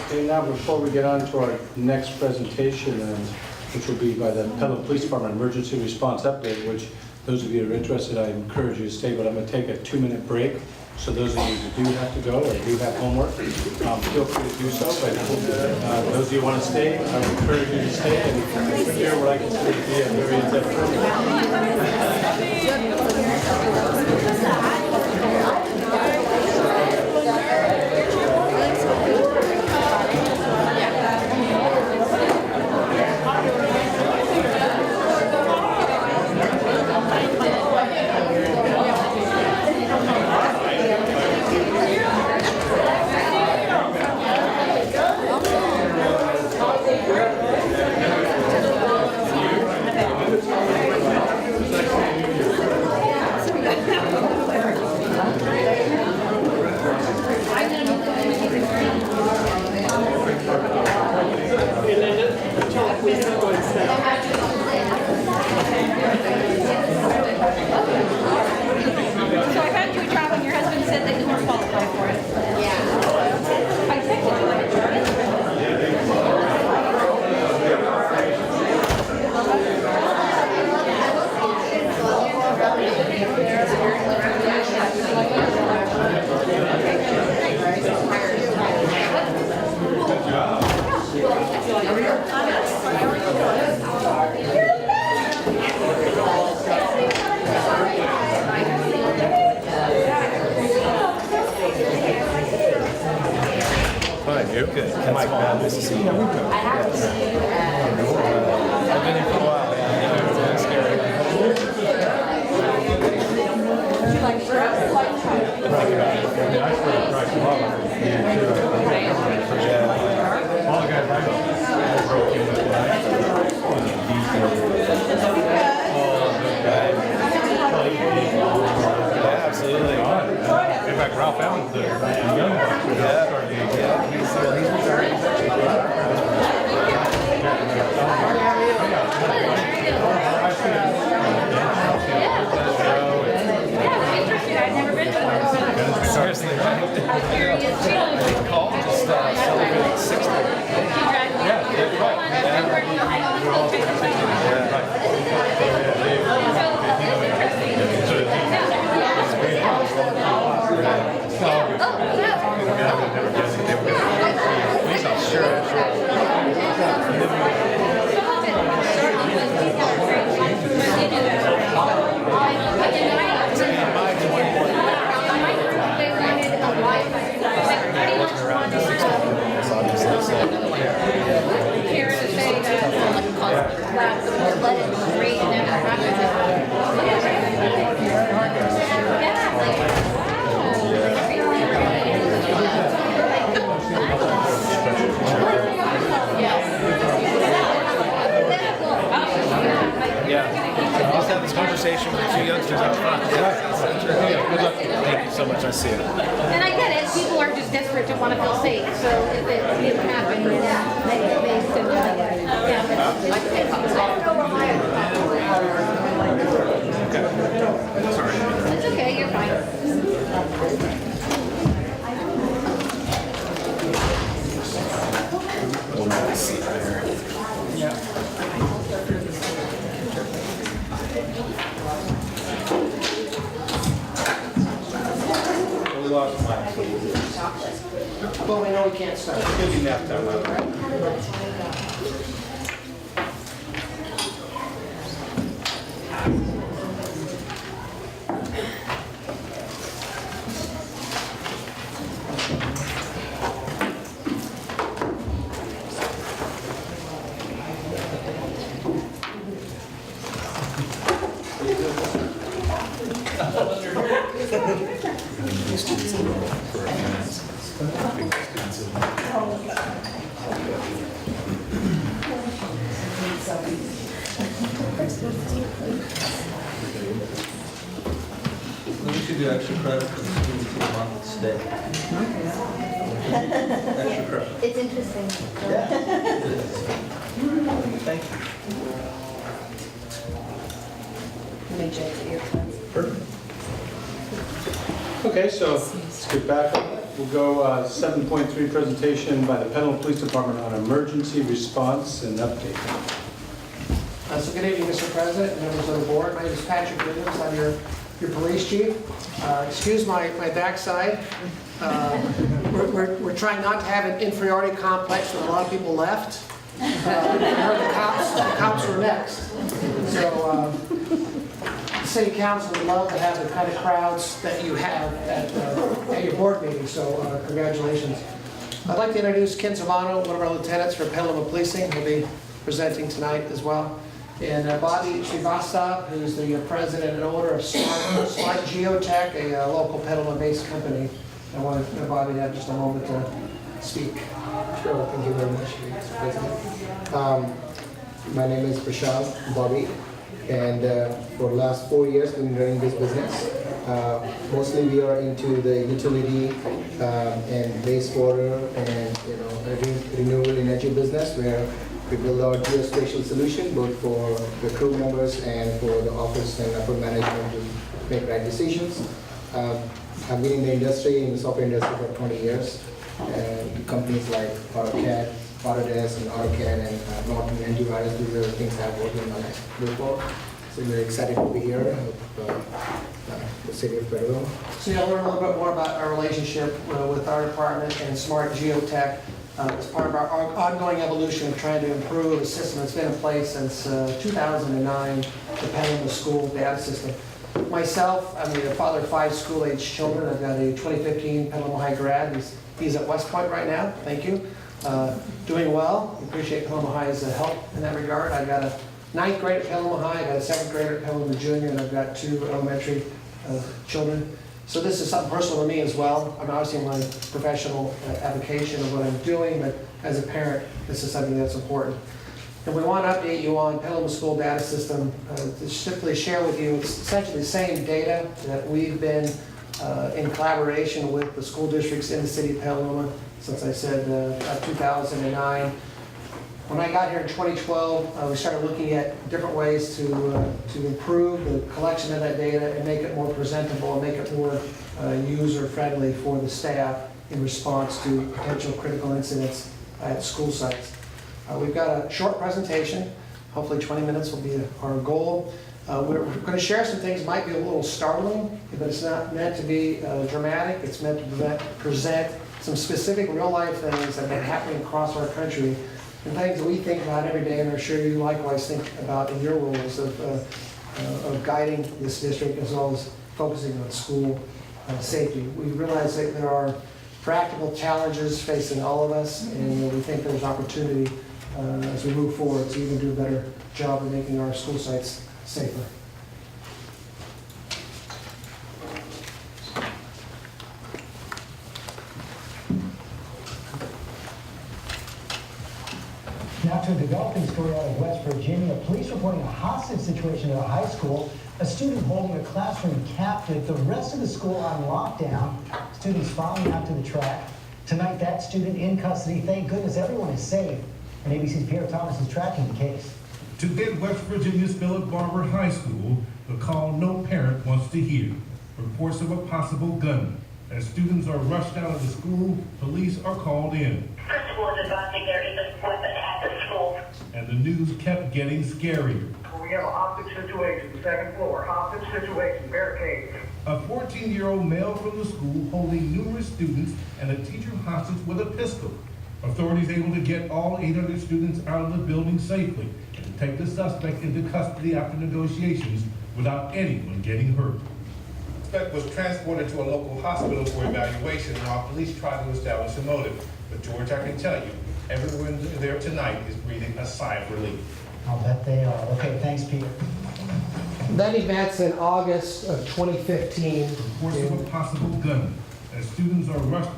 Okay, now before we get on to our next presentation, which will be by the Petaluma Police Department Emergency Response Update, which those of you who are interested, I encourage you to stay, but I'm going to take a 2-minute break. So those of you who do have to go or do have homework, feel free to do so. But those of you who want to stay, I would encourage you to stay and hear what I consider to be a very in-depth Well, we know we can't start. It's gonna be nap time, by the way. the students involved for our parents. Bring the students We should do extra credit for the students who want to stay. Extra credit. It's interesting. Thank you. Let me check the earphones. Perfect. Okay, so let's get back. We'll go 7.3 presentation by the Petaluma Police Department on emergency response and update. So good evening, Mr. President, and members of the board. My name is Patrick Williams. I'm your police chief. Excuse my backside. We're trying not to have an inferiority complex when a lot of people left. I heard the cops were next. So the city council would love to have the kind of crowds that you have at your board meeting, so congratulations. I'd like to introduce Ken Savano, one of our lieutenants for Petaluma Policing. He'll be presenting tonight as well. And Bobby Srivastava, who's the president and owner of Smart Geotech, a local Petaluma-based company. I want Bobby to have just a moment to speak. Sure, thank you very much, Mr. President. My name is Prashant Bobby, and for the last 4 years we've been running this business. Mostly we are into the utility and wastewater and renewable energy business, where we build our geospatial solution both for the crew members and for the office and upper management to make right decisions. I've been in the industry, in the software industry for 20 years. Companies like AutoCAD, Autodesk, and AutoCAD, and Norton Antivirus, these are the things I've worked on before. So we're excited to be here with the city of Petaluma. So you'll learn a little bit more about our relationship with our department and Smart Geotech. It's part of our ongoing evolution of trying to improve a system that's been in place since 2009, the Petaluma School Data System. Myself, I'm the father of 5 school-age children. I've got a 2015 Petaluma High grad. He's at West Point right now. Thank you. Doing well. Appreciate Petaluma High's help in that regard. I've got a 9th grade at Petaluma High. I've got a 7th grader at Petaluma Junior, and I've got 2 elementary children. So this is something personal to me as well. I'm obviously in my professional application of what I'm doing, but as a parent, this is something that's important. And we want to update you on Petaluma School Data System to simply share with you essentially the same data that we've been in collaboration with the school districts in the city of Petaluma since I said 2009. When I got here in 2012, we started looking at different ways to improve the collection of that data and make it more presentable and make it more user-friendly for the staff in response to potential critical incidents at school sites. We've got a short presentation. Hopefully 20 minutes will be our goal. We're going to share some things that might be a little startling, but it's not meant to be dramatic. It's meant to present some specific real-life things that have been happening across our country and things that we think about every day, and I'm sure you likewise think about in your roles of guiding this district as well as focusing on school safety. We realize that there are practical challenges facing all of us, and we think there's opportunity as we move forward to even do a better job of making our school sites safer. Now to a developing story out of West Virginia. Police reporting a hostage situation at a high school. A student holding a classroom captive. The rest of the school on lockdown. Students following out to the track. Tonight, that student in custody. Thank goodness everyone is safe. And ABC's Pierre Thomas is tracking the case. To get West Virginia's Philip Barber High School, the call no parent wants to hear. Reports of a possible gunman. As students are rushed out of the school, police are called in. Principal is advising there is a weapon at the school. And the news kept getting scarier. We have a hostage situation, the second floor, hostage situation, barricades. A 14-year-old male from the school holding numerous students and a teacher hostage with a pistol. Authorities able to get all 800 students out of the building safely and take the suspect into custody after negotiations without anyone getting hurt. The suspect was transported to a local hospital for evaluation while police tried to establish a motive. But George, I can tell you, everyone there tonight is breathing a sigh of relief. I'll bet they are. Okay, thanks, Peter. That event's in August of 2015. Reports of a possible gunman. as students are arrested.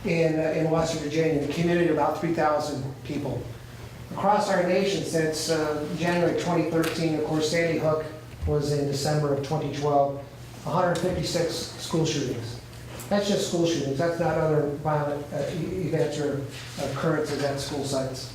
In Western Virginia, the community of about 3,000 people. Across our nation since January 2013, of course, Sandy Hook was in December of 2012, 156 school shootings. That's just school shootings. That's not other violent events or occurrences at school sites.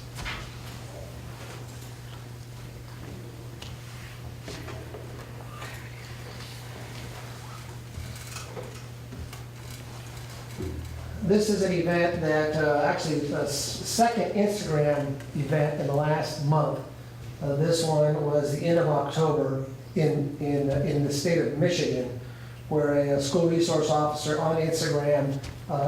This is an event that, actually, the second Instagram event in the last month. This one was the end of October in the state of Michigan, where a school resource officer on Instagram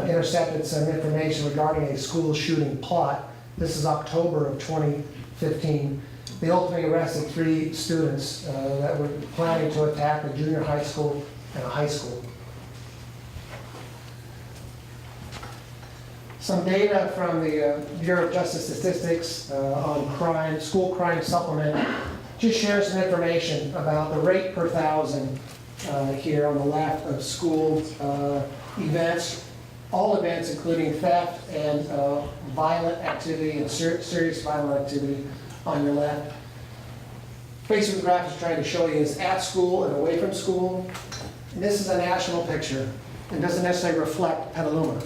intercepted some information regarding a school shooting plot. This is October of 2015. They ultimately arrested 3 students that were planning to attack a junior high school and a high school. Some data from the Bureau of Justice Statistics on crime, school crime supplement, just shares some information about the rate per thousand here on the left of school events, all events including theft and violent activity and serious violent activity on your left. Basically, the graph is trying to show you is at school and away from school. And this is a national picture. It doesn't necessarily reflect Petaluma.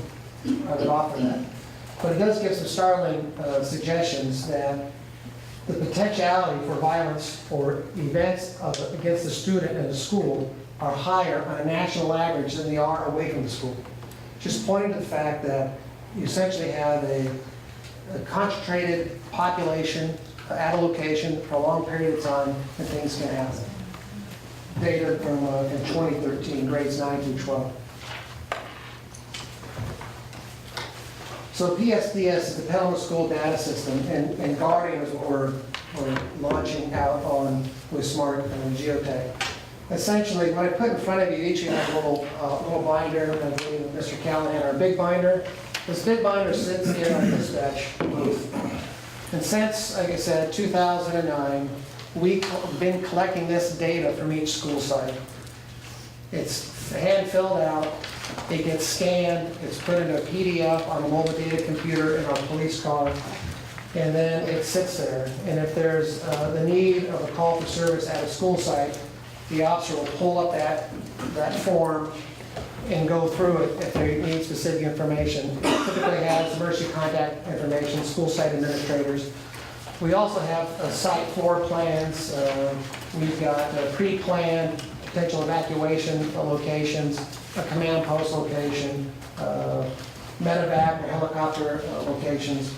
I would offer that. But it does give some startling suggestions that the potentiality for violence or events against the student in the school are higher on a national average than they are away from the school. Just pointing to the fact that you essentially have a concentrated population at a location for a long period of time and things can happen. Data from 2013, grades 9 through 12. So PSDS is the Petaluma School Data System, and Guardian is what we're launching out on with Smart and Geotech. Essentially, what I put in front of you, each of you have a little binder, I believe Mr. Callahan, our big binder. This big binder sits here on this dispatch booth. And since, like I said, 2009, we've been collecting this data from each school site. It's hand filled out. It gets scanned, it's put into a PDF on a mobile data computer in our police car, and then it sits there. And if there's the need of a call for service at a school site, the officer will pull up that form and go through it if they need specific information. It typically has emergency contact information, school site administrators. We also have site floor plans. We've got pre-planned potential evacuation locations, a command post location, medevac or helicopter locations.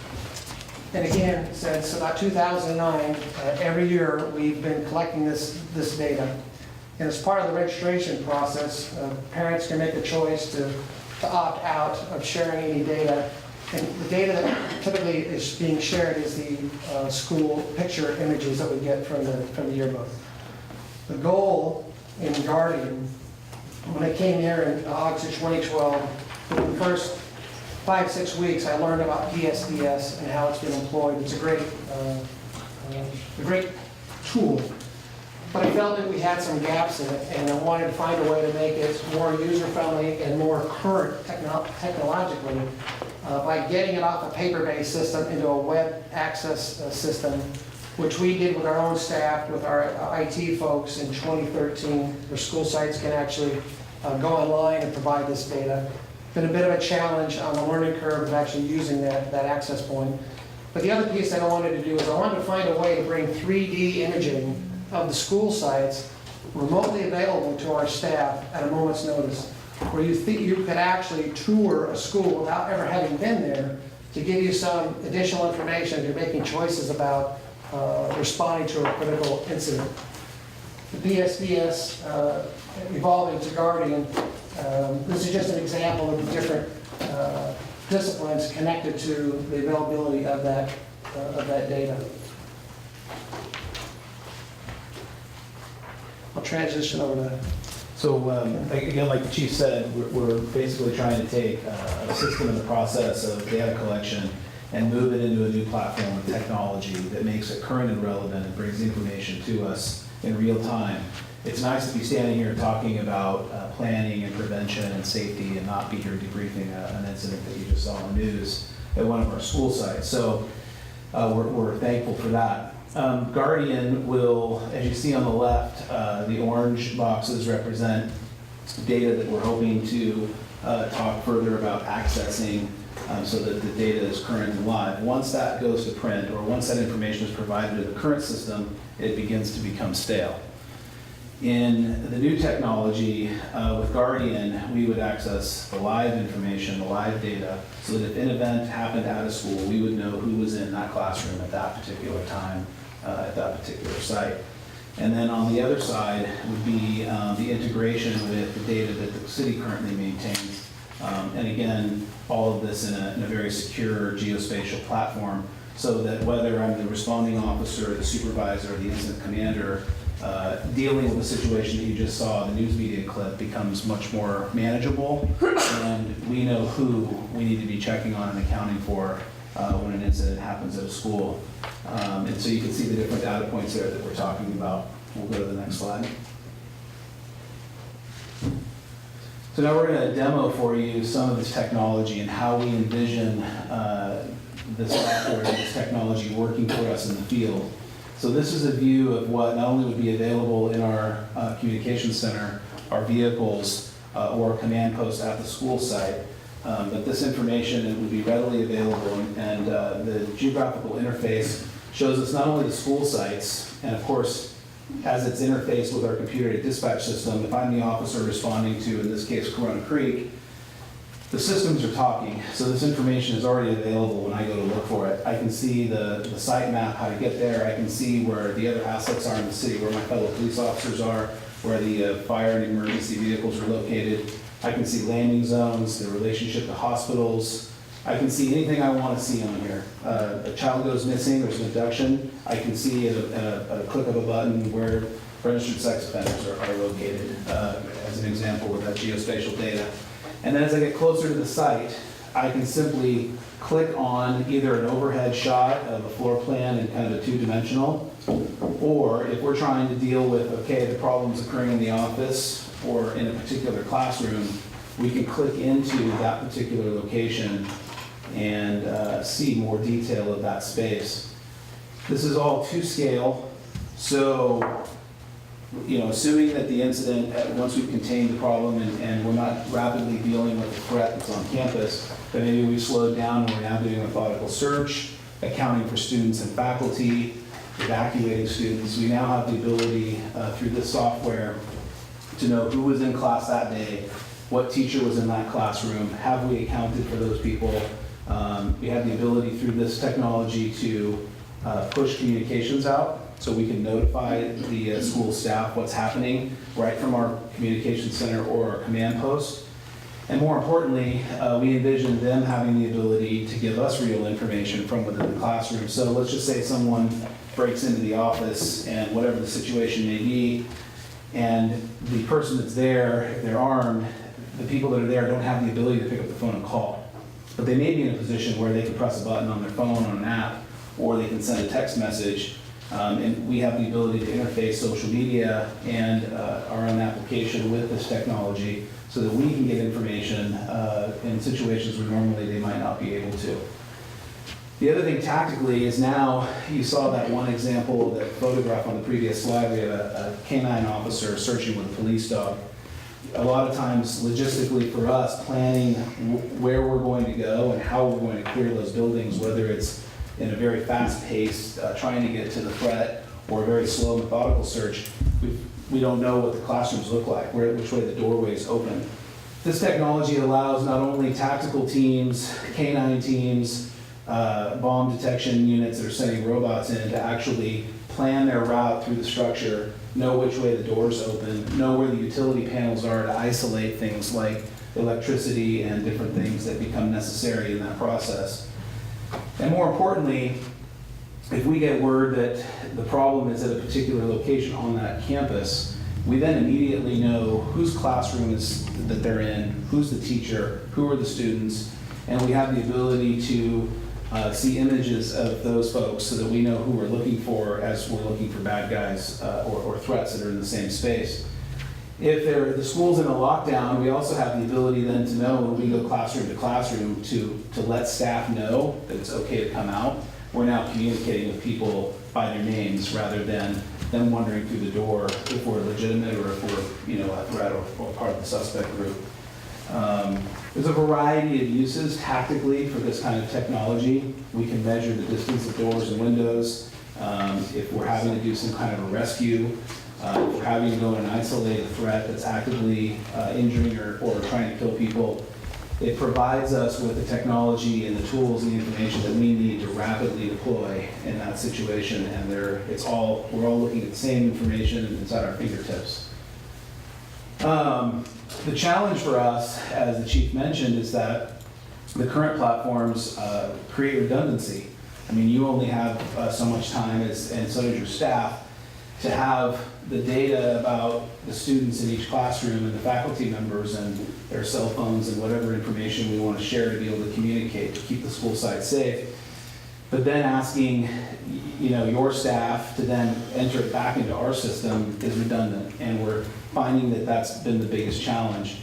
And again, since about 2009, every year we've been collecting this data. And as part of the registration process, parents can make a choice to opt out of sharing any data. And the data that typically is being shared is the school picture images that we get from the yearbook. The goal in Guardian, when I came here in August of 2012, for the first 5-6 weeks, I learned about PSDS and how it's been employed. It's a great tool. But I felt that we had some gaps in it, and I wanted to find a way to make it more user-friendly and more current technologically by getting it off a paper-based system into a web access system, which we did with our own staff, with our IT folks in 2013, where school sites can actually go online and provide this data. Been a bit of a challenge on the learning curve of actually using that access point. But the other piece that I wanted to do is I wanted to find a way to bring 3D imaging of the school sites remotely available to our staff at a moment's notice, where you think you could actually tour a school without ever having been there to give you some additional information if you're making choices about responding to a critical incident. The PSDS evolving to Guardian, this is just an example of the different disciplines connected to the availability of that data. I'll transition over to. So again, like the chief said, we're basically trying to take a system in the process of data collection and move it into a new platform of technology that makes it current and relevant and brings information to us in real time. it's nice to be standing here talking about planning and prevention and safety and not be here debriefing an incident that you just saw on the news at one of our school sites. So we're thankful for that. Guardian will, as you see on the left, the orange boxes represent data that we're hoping to talk further about accessing so that the data is current and live. Once that goes to print, or once that information is provided to the current system, it begins to become stale. In the new technology, with Guardian, we would access the live information, the live data, so that if an event happened at a school, we would know who was in that classroom at that particular time, at that particular site. And then on the other side would be the integration with the data that the city currently maintains. And again, all of this in a very secure geospatial platform, so that whether I'm the responding officer, the supervisor, or the incident commander, dealing with the situation that you just saw, the news media clip, becomes much more manageable, and we know who we need to be checking on and accounting for when an incident happens at a school. And so you can see the different data points there that we're talking about. We'll go to the next slide. So now we're going to demo for you some of this technology and how we envision this software and this technology working for us in the field. So this is a view of what not only would be available in our communications center, our vehicles, or a command post at the school site, but this information would be readily available, and the geographical interface shows us not only the school sites, and of course, as it's interfaced with our computer dispatch system, if I'm the officer responding to, in this case, Corona Creek, the systems are talking, so this information is already available when I go to look for it. I can see the site map, how to get there. I can see where the other assets are in the city, where my fellow police officers are, where the fire and emergency vehicles are located. I can see landing zones, the relationship to hospitals. I can see anything I want to see on here. A child goes missing, there's an abduction. I can see at a click of a button where registered sex offenders are located, as an example with that geospatial data. And then as I get closer to the site, I can simply click on either an overhead shot of a floor plan in kind of a two-dimensional, or if we're trying to deal with, okay, the problem's occurring in the office or in a particular classroom, we can click into that particular location and see more detail of that space. This is all to scale, so assuming that the incident, once we've contained the problem and we're not rapidly dealing with the threat that's on campus, then maybe we've slowed down and we're now doing a methodical search, accounting for students and faculty, evacuating students. We now have the ability through this software to know who was in class that day, what teacher was in that classroom, have we accounted for those people. We have the ability through this technology to push communications out, so we can notify the school staff what's happening right from our communication center or our command post. And more importantly, we envision them having the ability to give us real information from within the classroom. So let's just say someone breaks into the office and whatever the situation may be, and the person that's there, if they're armed, the people that are there don't have the ability to pick up the phone and call. But they may be in a position where they can press a button on their phone on an app, or they can send a text message. And we have the ability to interface social media and our own application with this technology so that we can get information in situations where normally they might not be able to. The other thing tactically is now, you saw that one example, that photograph on the previous slide, we have a canine officer searching with a police dog. A lot of times, logistically for us, planning where we're going to go and how we're going to clear those buildings, whether it's in a very fast pace, trying to get to the threat, or a very slow methodical search, we don't know what the classrooms look like, which way the doorways open. This technology allows not only tactical teams, canine teams, bomb detection units that are sending robots in to actually plan their route through the structure, know which way the doors open, know where the utility panels are to isolate things like electricity and different things that become necessary in that process. And more importantly, if we get word that the problem is at a particular location on that campus, we then immediately know whose classroom is that they're in, who's the teacher, who are the students, and we have the ability to see images of those folks so that we know who we're looking for as we're looking for bad guys or threats that are in the same space. If the school's in a lockdown, we also have the ability then to know when we go classroom to classroom to let staff know that it's okay to come out. We're now communicating with people by their names rather than them wandering through the door if we're legitimate or if we're a threat or part of the suspect group. There's a variety of uses tactically for this kind of technology. We can measure the distance of doors and windows. If we're having to do some kind of a rescue, if we're having to go and isolate a threat that's actively injuring or trying to kill people, it provides us with the technology and the tools and the information that we need to rapidly deploy in that situation. And we're all looking at the same information and it's at our fingertips. The challenge for us, as the chief mentioned, is that the current platforms create redundancy. I mean, you only have so much time, and so does your staff, to have the data about the students in each classroom and the faculty members and their cell phones and whatever information we want to share to be able to communicate to keep the school site safe. But then asking, your staff to then enter it back into our system is redundant, and we're finding that that's been the biggest challenge.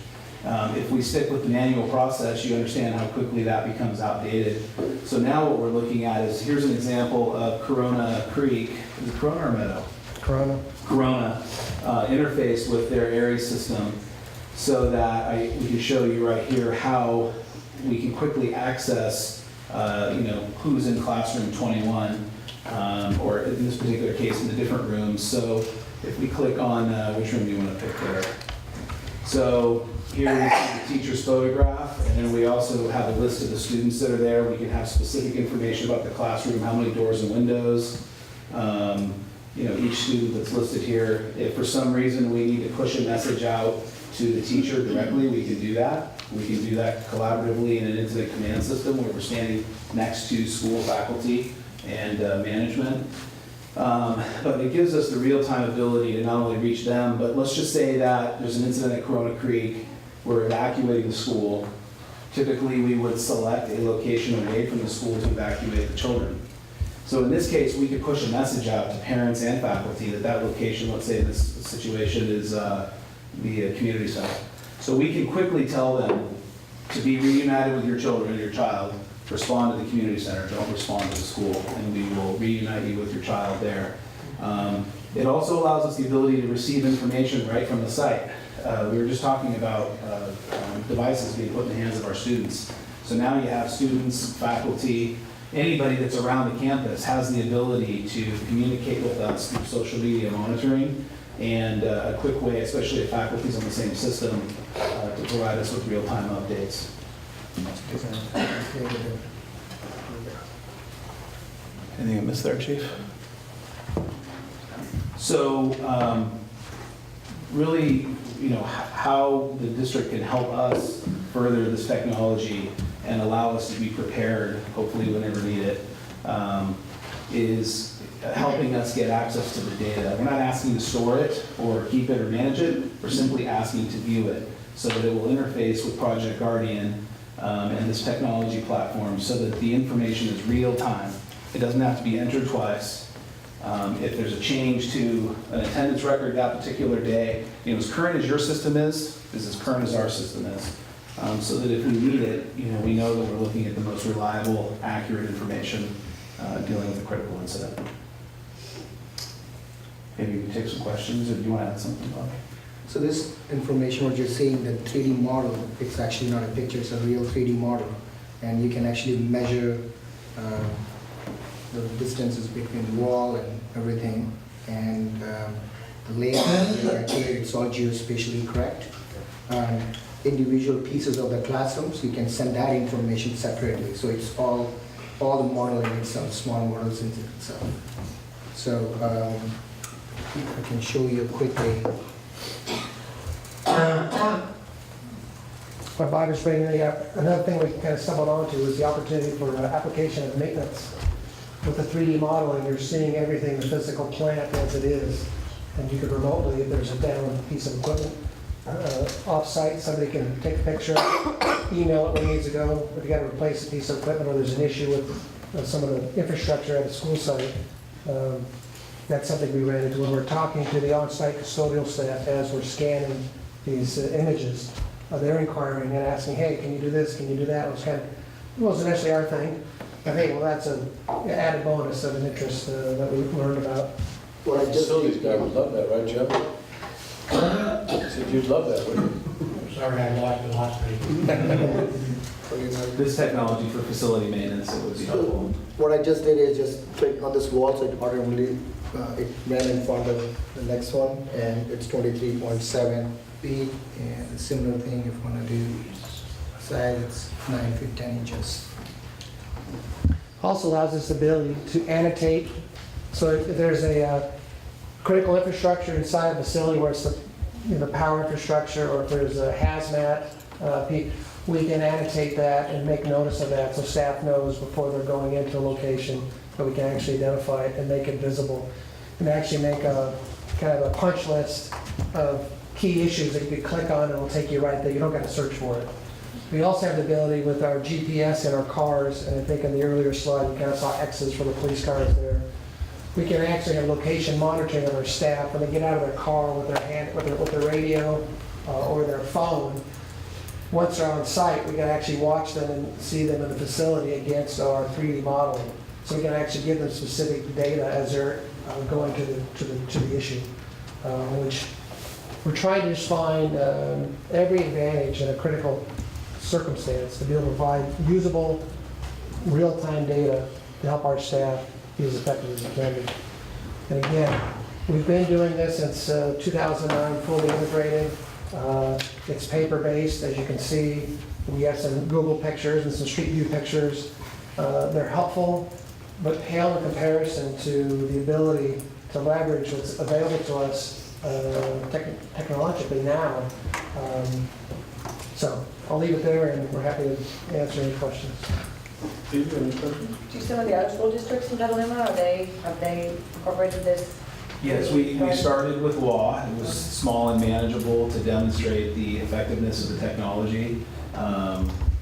If we stick with the manual process, you understand how quickly that becomes outdated. So now what we're looking at is, here's an example of Corona Creek. Is it Corona or Meadow? Corona. Corona interface with their area system, so that we can show you right here how we can quickly access, who's in classroom 21, or in this particular case, in the different rooms. So if we click on, which room do you want to pick there? So here we see the teacher's photograph, and then we also have a list of the students that are there. We can have specific information about the classroom, how many doors and windows, each student that's listed here. If for some reason we need to push a message out to the teacher directly, we can do that. We can do that collaboratively in an incident command system where we're standing next to school faculty and management. But it gives us the real-time ability to not only reach them, but let's just say that there's an incident at Corona Creek. We're evacuating the school. Typically, we would select a location away from the school to evacuate the children. So in this case, we could push a message out to parents and faculty that location, let's say this situation is the community center. So we can quickly tell them to be reunited with your children, your child, respond to the community center, don't respond to the school, and we will reunite you with your child there. It also allows us the ability to receive information right from the site. We were just talking about devices being put in the hands of our students. So now you have students, faculty, anybody that's around the campus has the ability to communicate with us through social media monitoring and a quick way, especially if faculty's on the same system, to provide us with real-time updates. Anything I missed there, Chief? So really, how the district can help us further this technology and allow us to be prepared, hopefully whenever needed, is helping us get access to the data. We're not asking to store it or keep it or manage it. We're simply asking to view it so that it will interface with Project Guardian and this technology platform so that the information is real time. It doesn't have to be entered twice. If there's a change to an attendance record that particular day, as current as your system is as current as our system is. So that if we need it, we know that we're looking at the most reliable, accurate information dealing with a critical incident. Maybe we can take some questions, or do you want to add something, Bob? So this information, what you're saying, the 3D model, it's actually not a picture, it's a real 3D model. And you can actually measure the distances between the wall and everything. And the layout, actually it's all geospatially correct. Individual pieces of the classrooms, you can send that information separately. So it's all the model in itself, small models in itself. So I can show you quickly. What Bob is bringing, another thing we kind of stumbled onto is the opportunity for application of maintenance. With the 3D modeling, you're seeing everything, the physical plant as it is. And you could remotely, if there's a down piece of equipment, off-site, somebody can take a picture, email it where it needs to go. If you got to replace a piece of equipment or there's an issue with some of the infrastructure at the school site. That's something we ran into when we were talking to the on-site custodial staff as we're scanning these images. They're inquiring and asking, hey, can you do this, can you do that? It wasn't necessarily our thing, but hey, well, that's an added bonus of an interest that we learned about. Well, I just facilities guy would love that, right, Jim? I said you'd love that, wouldn't you? Sorry, I lost the last meeting. This technology for facility maintenance, it would be helpful. What I just did is just click on this wall, so it automatically it ran in front of the next one, and it's 23.7 feet, and a similar thing if you want to do size, it's 9 feet 10 inches. Also allows us the ability to annotate. So if there's a critical infrastructure inside a facility where it's the power infrastructure, or if there's a hazmat, we can annotate that and make notice of that so staff knows before they're going into a location that we can actually identify it and make it visible. And actually make a kind of a punch list of key issues that you could click on and it'll take you right there. You don't got to search for it. We also have the ability with our GPS in our cars, and I think in the earlier slide you kind of saw X's for the police cars there. We can actually have location monitoring of our staff when they get out of their car with their radio or their phone. Once they're on site, we can actually watch them and see them in the facility against our 3D modeling. So we can actually give them specific data as they're going to the issue, which we're trying to just find every advantage in a critical circumstance to be able to provide usable, real-time data to help our staff be as effective as it can be. And again, we've been doing this since 2009, fully integrated. It's paper-based, as you can see. We have some Google pictures and some Street View pictures. They're helpful, but pale in comparison to the ability to leverage what's available to us technologically now. So I'll leave it there, and we're happy to answer any questions. Do you have any questions? Do some of the other school districts in Petaluma, have they incorporated this? Yes, we started with law. It was small and manageable to demonstrate the effectiveness of the technology.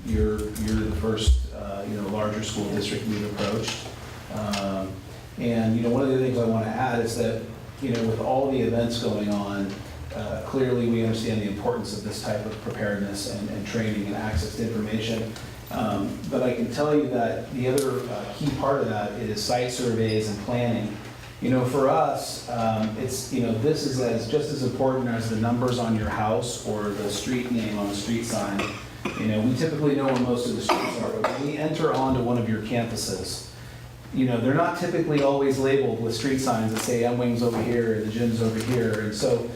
You're the first larger school district we've approached. And one of the things I want to add is that with all the events going on, clearly we understand the importance of this type of preparedness and training and access to information. But I can tell you that the other key part of that is site surveys and planning. For us, it's this is just as important as the numbers on your house or the street name on the street sign. We typically know where most of the streets are, but when we enter onto one of your campuses, they're not typically always labeled with street signs that say M-Wing's over here, the gym's over here, and so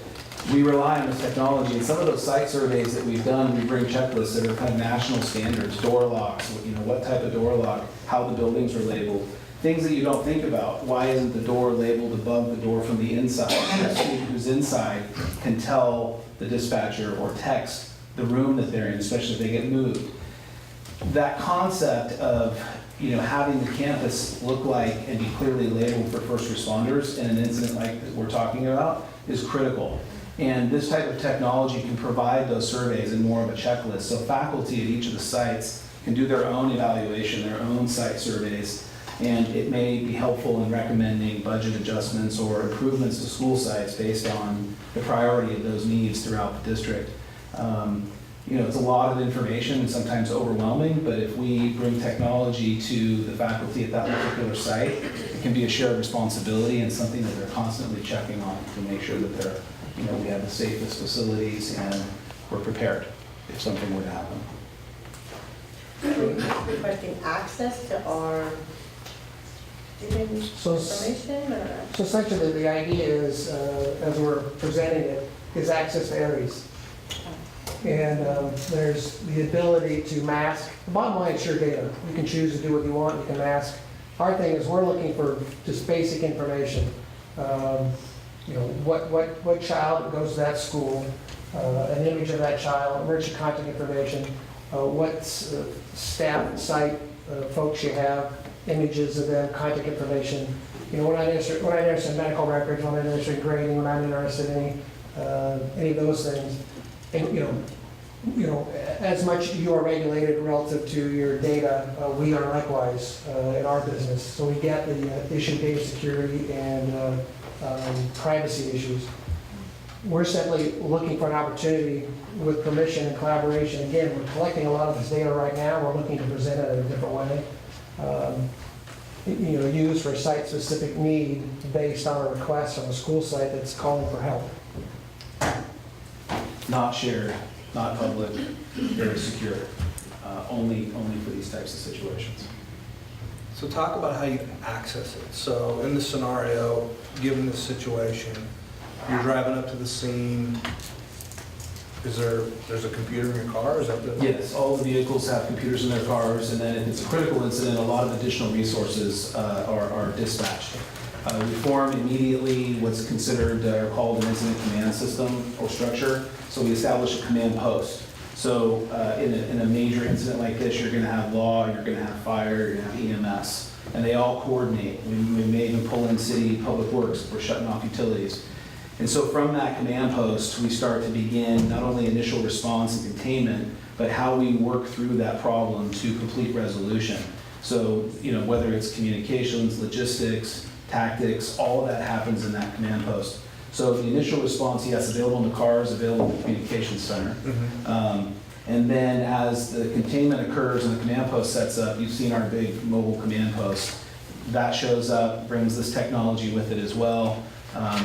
we rely on this technology. And some of those site surveys that we've done, we bring checklists that are kind of national standards, door locks, what type of door lock, how the buildings are labeled, things that you don't think about. Why isn't the door labeled above the door from the inside? The student who's inside can tell the dispatcher or text the room that they're in, especially if they get moved. That concept of having the campus look like and be clearly labeled for first responders in an incident like that we're talking about is critical. And this type of technology can provide those surveys in more of a checklist. So faculty at each of the sites can do their own evaluation, their own site surveys, and it may be helpful in recommending budget adjustments or improvements to school sites based on the priority of those needs throughout the district. It's a lot of information and sometimes overwhelming, but if we bring technology to the faculty at that particular site, it can be a shared responsibility and something that they're constantly checking on to make sure that they're, we have the safest facilities and we're prepared if something were to happen. Requesting access to our student information? So essentially the idea is, as we're presenting it, is access to Aries. And there's the ability to mask. The bottom line is your data. You can choose to do what you want, you can mask. Our thing is we're looking for just basic information. What child goes to that school, an image of that child, emergency contact information, what staff site folks you have, images of them, contact information. We're not interested in medical records, we're not interested in grading, we're not interested in any of those things. And you know, as much you are regulated relative to your data, we are likewise in our business. So we get the issue of data security and privacy issues. We're simply looking for an opportunity with permission and collaboration. Again, we're collecting a lot of this data right now. We're looking to present it in a different way. You know, used for a site-specific need based on a request from a school site that's calling for help. Not shared, not public, very secure, only for these types of situations. So talk about how you access it. So in the scenario, given the situation, you're driving up to the scene. There's a computer in your car? Is that the? Yes, all the vehicles have computers in their cars, and then if it's a critical incident, a lot of additional resources are dispatched. We form immediately what's considered or called an incident command system or structure. So we establish a command post. So in a major incident like this, you're going to have law, you're going to have fire, you're going to have EMS, and they all coordinate. We may even pull in city public works if we're shutting off utilities. And so from that command post, we start to begin not only initial response and containment, but how we work through that problem to complete resolution. So, you know, whether it's communications, logistics, tactics, all of that happens in that command post. So the initial response, yes, available in the cars, available in the communications center. Mm-hmm. And then as the containment occurs and the command post sets up, you've seen our big mobile command post. That shows up, brings this technology with it as well.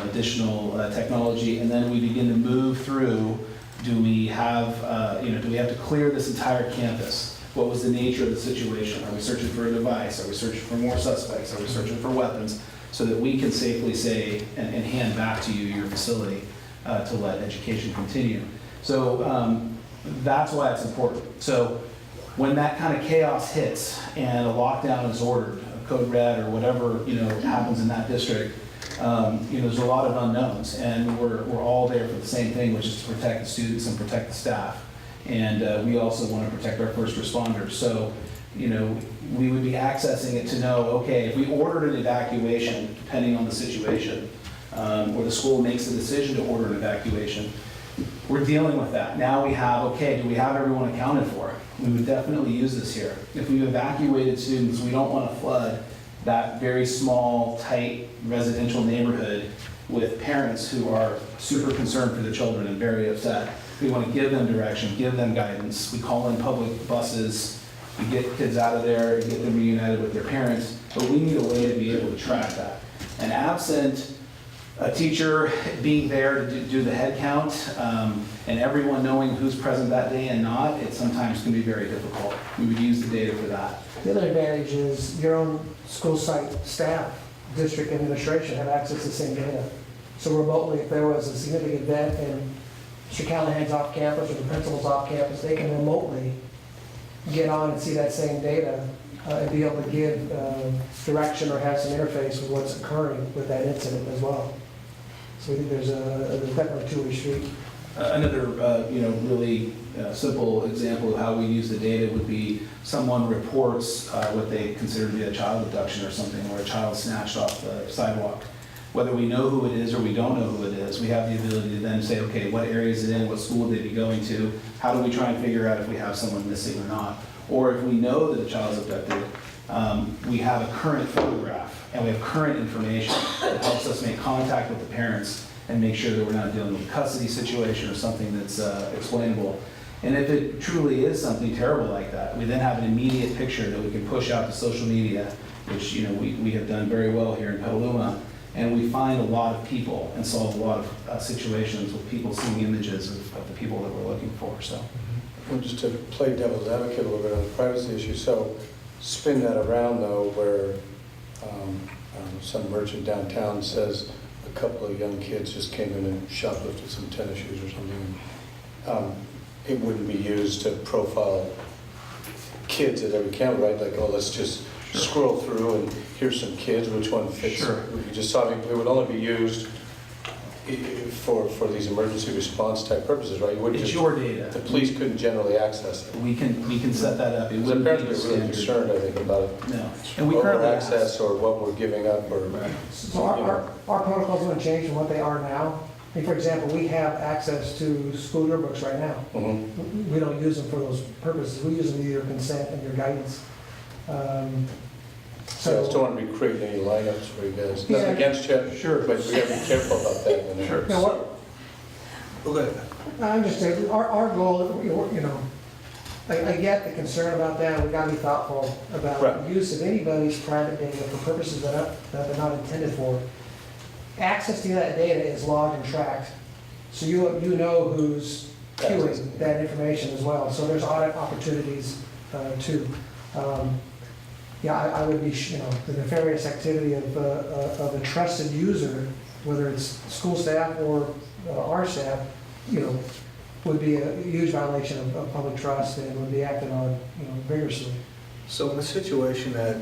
Additional technology, and then we begin to move through. Do we have, do we have to clear this entire campus? What was the nature of the situation? Are we searching for a device? Are we searching for more suspects? Are we searching for weapons? So that we can safely say and hand back to you your facility to let education continue. So that's why it's important. So when that kind of chaos hits and a lockdown is ordered, a code red or whatever happens in that district. There's a lot of unknowns, and we're all there for the same thing, which is to protect the students and protect the staff. And we also want to protect our first responders. So, we would be accessing it to know, okay, if we ordered an evacuation, depending on the situation, or the school makes the decision to order an evacuation, we're dealing with that. Now we have, okay, do we have everyone accounted for? We would definitely use this here. If we've evacuated students, we don't want to flood that very small, tight residential neighborhood with parents who are super concerned for the children and very upset. We want to give them direction, give them guidance. We call in public buses, we get kids out of there, get them reunited with their parents, but we need a way to be able to track that. And absent a teacher being there to do the head count and everyone knowing who's present that day and not, it sometimes can be very difficult. We would use the data for that. The other advantage is your own school site staff, district administration have access to the same data. So remotely, if there was a significant event and Mr. Callahan's off campus or the principal's off campus, they can remotely get on and see that same data and be able to give direction or have some interface with what's occurring with that incident as well. So I think there's definitely a two-way street. Another, really simple example of how we use the data would be someone reports what they consider to be a child abduction or something, or a child snatched off the sidewalk. Whether we know who it is or we don't know who it is, we have the ability to then say, okay, what area is it in? What school would they be going to? How do we try and figure out if we have someone missing or not? Or if we know that a child is abducted, we have a current photograph and we have current information that helps us make contact with the parents and make sure that we're not dealing with a custody situation or something that's explainable. And if it truly is something terrible like that, we then have an immediate picture that we can push out to social media, which we have done very well here in Petaluma, and we find a lot of people and solve a lot of situations with people seeing images of the people that we're looking for. So, well, just to play devil's advocate a little bit on the privacy issue, so spin that around though, where some merchant downtown says a couple of young kids just came in and shoplifted some tennis shoes or something. It wouldn't be used to profile kids at every camera, right? Like, oh, let's just scroll through and here's some kids, which one fits? Sure. We just saw it would only be used for these emergency response type purposes, right? You wouldn't it's just, your data. The police couldn't generally access it. We can set that up. It Because wouldn't parents be get really concerned, I think, about it. No. And we what currently we're access or what we're giving up, or So our protocols going to change from what they are now. I mean, for example, we have access to school yearbooks right now. Mm-hmm. we don't use them for those purposes. We use them to your consent and your guidance. So I just don't want to be creating any lineups for you guys. Yeah. Nothing against you, Sure. but we got to be careful about that. Sure. Now, what, Okay. I'm just saying, our goal, you know, I get the concern about that, we gotta be thoughtful about Right. the use of anybody's private data for purposes that they're not intended for. Access to that data is logged and tracked, so you know who's queuing that information as well, so there's audit opportunities too. Yeah, I would be, you know, the nefarious activity of a trusted user, whether it's school staff or our staff, you know, would be a huge violation of public trust and would be acted on, you know, vigorously. So in a situation at,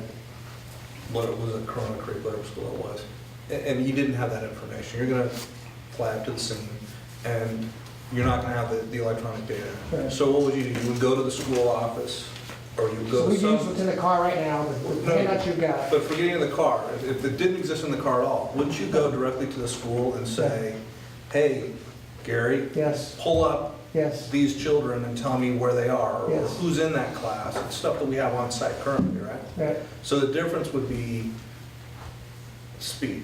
what it was at Corona Creek, whatever school it was, and you didn't have that information, you're gonna fly up to the scene, and you're not gonna have the electronic data. Right. So what would you do? You would go to the school office, or you would go So to we some... use what's in the car right now, but the handout you've got. But forgetting the car, if it didn't exist in the car at all, wouldn't you go directly to the school and say, hey, Gary, Yes, pull up yes, these children and tell me where they are, or Yes. who's in that class, it's stuff that we have on site currently, right? right. So the difference would be speed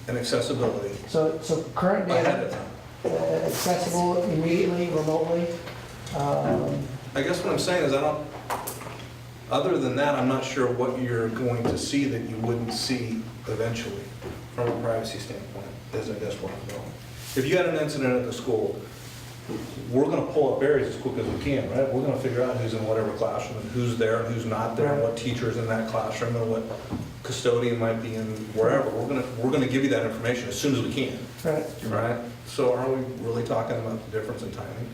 and accessibility So current ahead of data, time. accessible immediately, remotely. I guess what I'm saying is other than that, I'm not sure what you're going to see that you wouldn't see eventually from a privacy standpoint, is I guess where I'm going. If you had an incident at the school, we're gonna pull up areas of school because we can, right? We're gonna figure out who's in whatever classroom and who's there and who's not there, and what teacher's in that classroom and what custodian might be in wherever. We're gonna give you that information as soon as we can, Right. right? So are we really talking about the difference in timing?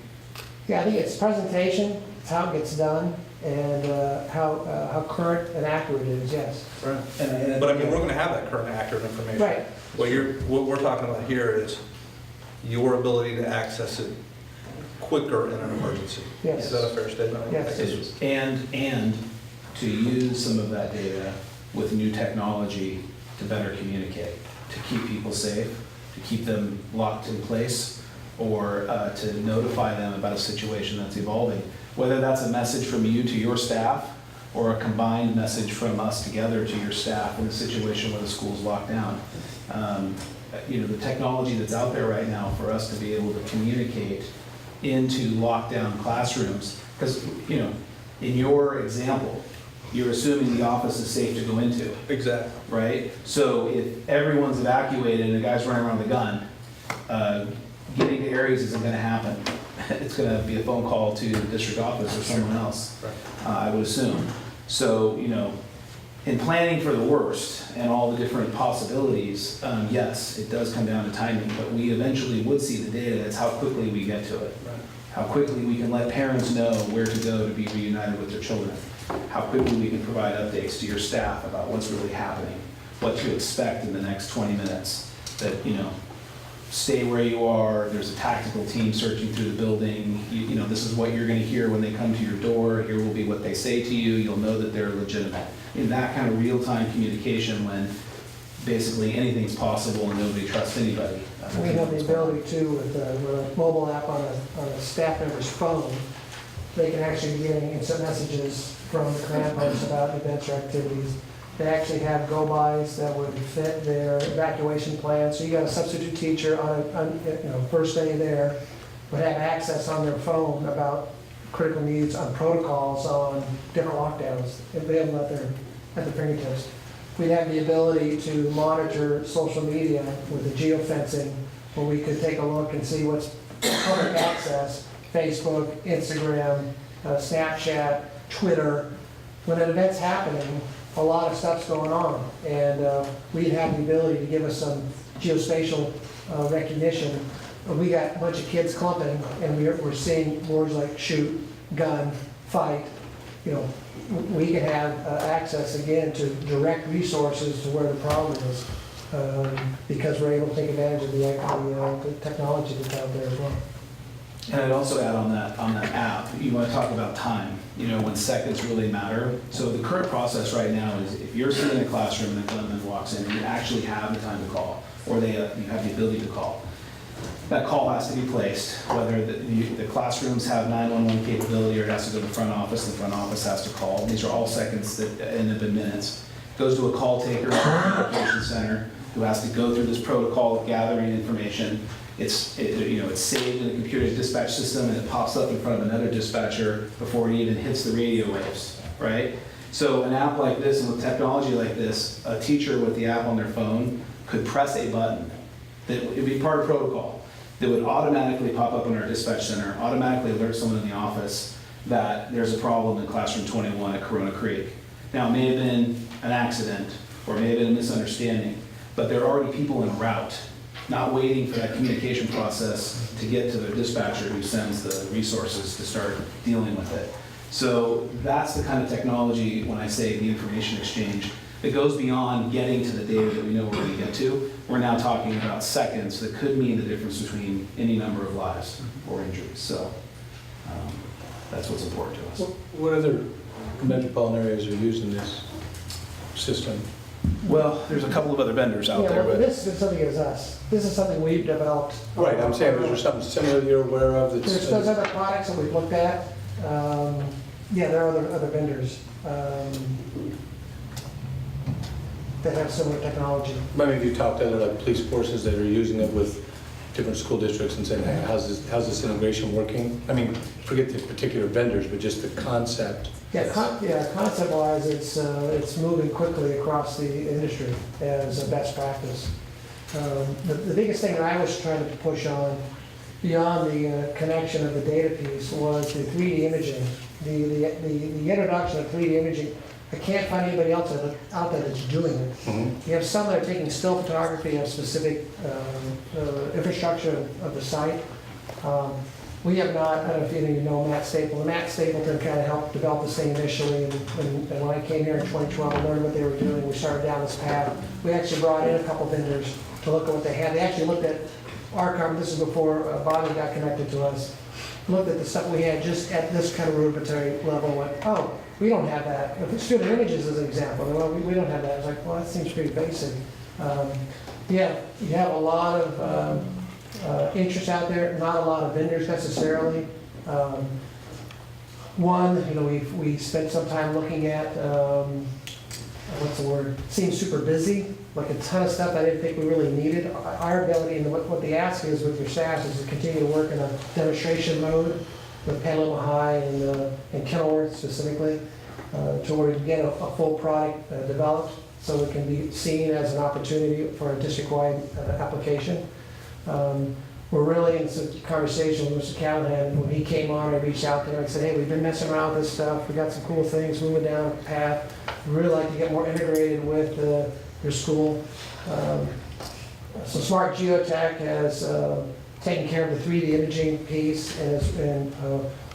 Yeah, I think it's presentation, it's how it gets done, and how current and accurate it is, yes. Right. But I mean, we're gonna have that current accurate information. Right. What we're talking about here is your ability to access it quicker in an emergency. Yes. Is that a fair statement? Yes. It is. And to use some of that data with new technology to better communicate, to keep people safe, to keep them locked in place, or to notify them about a situation that's evolving. Whether that's a message from you to your staff, or a combined message from us together to your staff in a situation where the school's locked down. You know, the technology that's out there right now for us to be able to communicate into lockdown classrooms, because, you know, in your example, you're assuming the office is safe to go into. Exactly. Right? So if everyone's evacuated and the guy's running around the gun, getting to areas isn't gonna happen. It's gonna be a phone call to the district office or someone else, I would assume. So, you know, in planning for the worst and all the different possibilities, yes, it does come down to timing, but we eventually would see the data. It's how quickly we get to it. How quickly we can let parents know where to go to be reunited with their children. How quickly we can provide updates to your staff about what's really happening, what to expect in the next 20 minutes. That, you know, stay where you are, there's a tactical team searching through the building, you know, this is what you're gonna hear when they come to your door, here will be what they say to you, you'll know that they're legitimate. In that kind of real-time communication when basically anything's possible and nobody trusts anybody. We have the ability to, with a mobile app on a staff member's phone, they can actually be getting instant messages from the command post about events or activities. They actually have go-bys that would fit their evacuation plan. So you got a substitute teacher on you know, first day there, would have access on their phone about critical needs on protocols on different lockdowns, available at their fingertips. We'd have the ability to monitor social media with the geofencing, where we could take a look and see what's public access, Facebook, Instagram, Snapchat, Twitter. When an event's happening, a lot of stuff's going on, and we'd have the ability to give us some geospatial recognition. We got a bunch of kids clumping, and we're seeing words like shoot, gun, fight. You know, we can have access again to direct resources to where the problem is, because we're able to take advantage of the technology that's out there as well. And I'd also add on that app, you want to talk about time, you know, when seconds really matter. So the current process right now is if you're sitting in a classroom and a gunman walks in, you actually have the time to call, or you have the ability to call. that call has to be placed, whether the classrooms have 911 capability or it has to go to the front office has to call. These are all seconds that end up in minutes. Goes to a call taker, communication center, who has to go through this protocol of gathering information. It's saved in a computer dispatch system and it pops up in front of another dispatcher before it even hits the radio waves, right? So an app like this and with technology like this, a teacher with the app on their phone could press a button that would be part of protocol that would automatically pop up in our dispatch center, automatically alert someone in the office that there's a problem in classroom 21 at Corona Creek. Now, it may have been an accident or it may have been a misunderstanding, but there are already people en route, not waiting for that communication process to get to the dispatcher who sends the resources to start dealing with it. So that's the kind of technology, when I say the information exchange, that goes beyond getting to the data that we know we're going to get to. We're now talking about seconds that could mean the difference between any number of lives or injuries. So that's what's important to us. What other metropolitan areas are using this system? Well, there's a couple of other vendors out there, but This is something as us. This is something we've developed. right. I'm saying, is there something similar you're aware of? There's those other products that we've looked at. Yeah, there are other vendors that have similar technology. Maybe if you talk to other like police forces that are using it with different school districts and saying, hey, how's this integration working? I mean, forget the particular vendors, but just the concept. Yeah, concept-wise, it's moving quickly across the industry as a best practice. The biggest thing that I was trying to push on, beyond the connection of the data piece, was the 3D imaging. The introduction of 3D imaging. I can't find anybody else out there that's doing it. Mm-hmm. You have some that are taking still photography of specific infrastructure of the site. We have not. I don't know if you know Matt Stapleton. Matt Stapleton kind of helped develop this thing initially, and when I came here in 2012 and learned what they were doing, we started down this path. We actually brought in a couple vendors to look at what they had. They actually looked at our company. This is before Bobby got connected to us. Looked at the stuff we had just at this kind of rudimentary level and went, oh, we don't have that. If it's student images as an example, well, we don't have that. I was like, well, that seems pretty basic. Yeah, you have a lot of interest out there, not a lot of vendors necessarily. One, we spent some time looking at, what's the word? Seems super busy, like a ton of stuff I didn't think we really needed. Our ability, and what the ask is with your staff is to continue to work in a demonstration mode with Petaluma High and Kenilworth specifically, to where we get a full product developed so it can be seen as an opportunity for a district-wide application. We're really in some conversation with Mr. Callahan. When he came on, I reached out to him and said, hey, we've been messing around with this stuff. We got some cool things moving down a path. We'd really like to get more integrated with your school. So Smart Geotech has taken care of the 3D imaging piece, and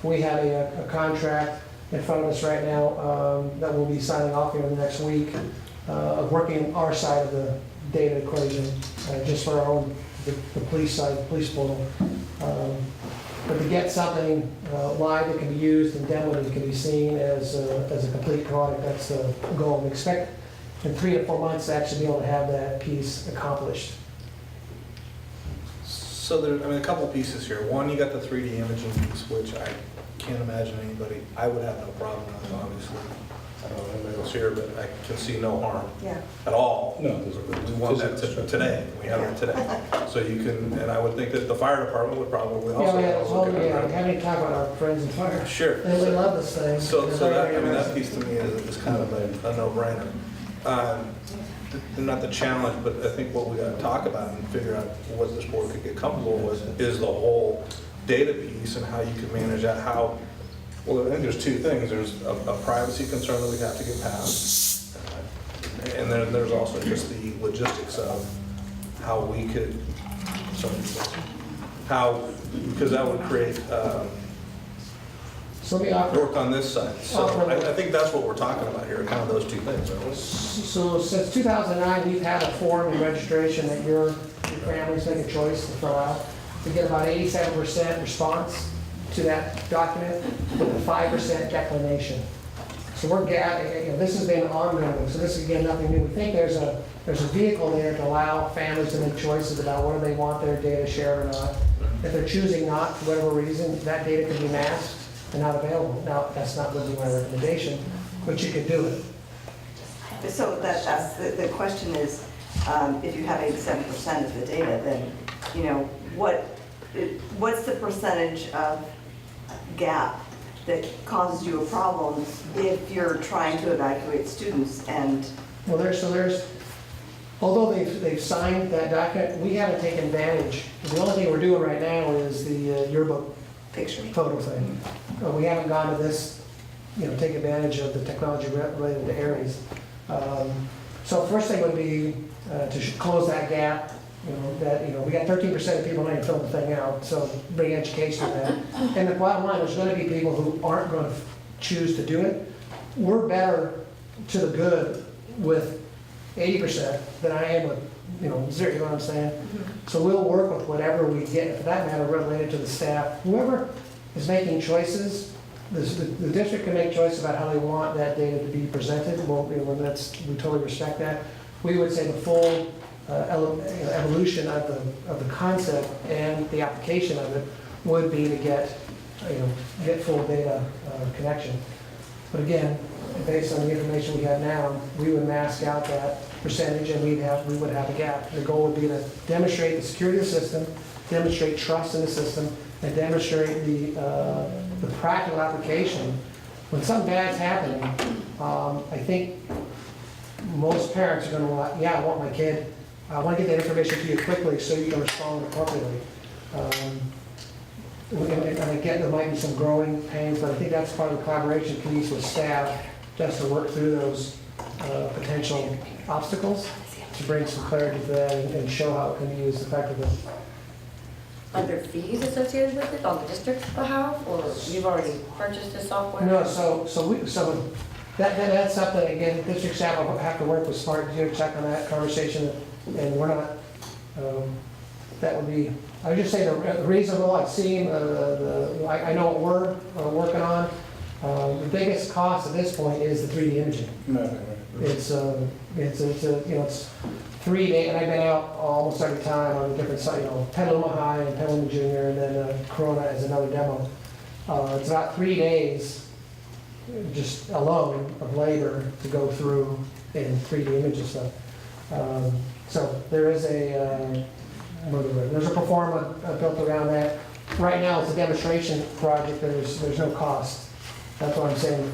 we have a contract in front of us right now that we'll be signing off here in the next week of working our side of the data equation just for our own, the police side, the police portal. But to get something live that can be used and demoed and can be seen as a complete product, that's the goal. We expect in 3 to 4 months to actually be able to have that piece accomplished. So there, I mean, a couple pieces here. One, you got the 3D imaging piece, which I can't imagine I would have no problem with, obviously. I don't know anybody else here, but I can see no harm at all. No, we want that today. We have it today. So you can, and I would think that the fire department would probably also. Having to talk about our friends in fire. Sure. They really love this thing. So that, I mean, that piece to me is kind of a no-brainer. Not the challenge, but I think what we got to talk about and figure out what this board could get comfortable with is the whole data piece and how you can manage that. Well, I think there's two things. There's a privacy concern that we have to get past, and then there's also just the logistics of how we could, because that would create work on this side. So I think that's what we're talking about here, kind of those two things, aren't we? So since 2009, we've had a form and registration that your families make a choice to fill out. We get about 87% response to that document with a 5% declination. So we're this has been ongoing, so this is again nothing new. We think there's a vehicle there to allow families to make choices about whether they want their data shared or not. If they're choosing not, for whatever reason, that data can be masked and not available. Now, that's not going to be my recommendation, but you could do it. So that's the question is, if you have 87% of the data, then, you know, what's the percentage of gap that causes you a problem if you're trying to evacuate students and... Well, although they've signed that document, we haven't taken advantage. The only thing we're doing right now is the yearbook picture photo thing. We haven't gone to this, take advantage of the technology related to Aries. So first thing would be to close that gap. We got 13% of people not even filling the thing out, so bring education to that. And the bottom line, there's going to be people who aren't going to choose to do it. We're better to the good with 80% than I am with, 0, you know what I'm saying? So we'll work with whatever we get, for that matter, related to the staff. Whoever is making choices, the district can make choices about how they want that data to be presented. Well, we totally respect that. We would say the full evolution of the concept and the application of it would be to get full data connection. But again, based on the information we have now, we would mask out that percentage and we would have a gap. The goal would be to demonstrate the security of the system, demonstrate trust in the system, and demonstrate the practical application. When something bad's happening, I think most parents are going to want, I want my kid, I want to get that information to you quickly so you can respond appropriately. And again, there might be some growing pains, but I think that's part of the collaboration piece with staff, just to work through those potential obstacles, to bring some clarity to that and show how it can be used effectively. Are there fees associated with it on the district's behalf, or you've already purchased the software? No, so that's something, again, district staff will have to work with Smart Geotech on that conversation, and we're not, that would be, I would just say the reasonable. I've seen, I know what we're working on. The biggest cost at this point is the 3D imaging. It's 3 days, and I've been out almost every time on a different site, Petaluma High and Petaluma Junior, and then Corona as another demo. It's about 3 days just alone of labor to go through and 3D image and stuff. So there is there's a performance built around that. Right now it's a demonstration project. There's no cost. That's what I'm saying.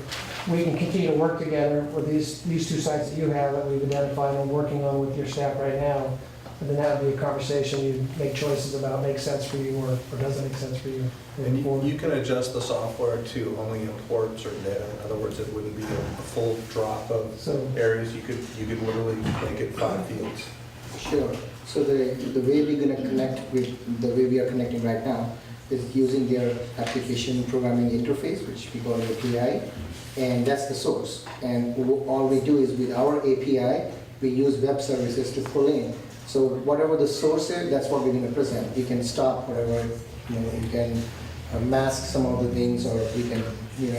We can continue to work together with these two sites that you have that we've identified and working on with your staff right now. And then that would be a conversation you make choices about, makes sense for you or doesn't make sense for you. And you can adjust the software to only import certain data. In other words, it wouldn't be a full drop of areas. You could literally make it 5 fields. Sure. So the way we're going to connect with the way we are connecting right now is using their application programming interface, which we call API, and that's the source. And all we do is with our API, we use web services to pull in. So whatever the source is, that's what we're going to present. We can stop whatever, we can mask some of the things, or we can,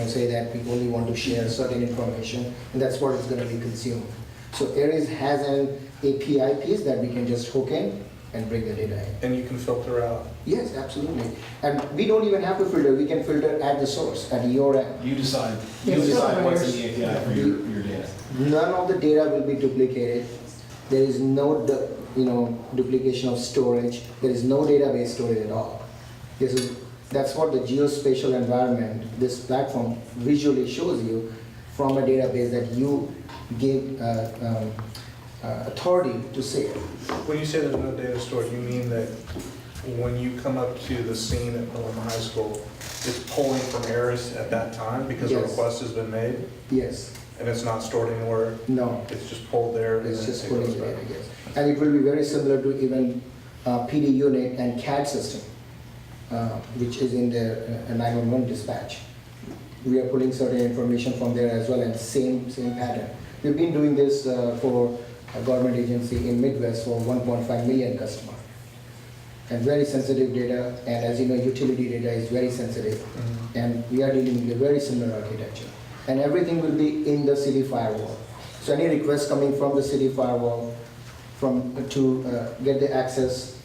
say that we only want to share certain information, and that's what is going to be consumed. So Aries has an API piece that we can just hook in and bring the data in. And you can filter out. Yes, absolutely. And we don't even have to filter. We can filter at the source, at your end. You decide what's in the API for your data. None of the data will be duplicated. There is no duplication of storage. There is no database storage at all. That's what the geospatial environment, this platform visually shows you from a database that you give authority to save. When you say there's no data stored, you mean that when you come up to the scene at Petaluma High School, it's pulling from Aries at that time because a request has been made? Yes. And it's not stored anywhere? No. It's just pulled there? It's just pulled in there, yes. And it will be very similar to even PD unit and CAD system, which is in the 911 dispatch. We are pulling certain information from there as well, and same pattern. We've been doing this for a government agency in Midwest for 1.5 million customers. And very sensitive data, and as you know, utility data is very sensitive. And we are dealing with a very similar architecture. and everything will be in the city firewall. So any request coming from the city firewall to get the access,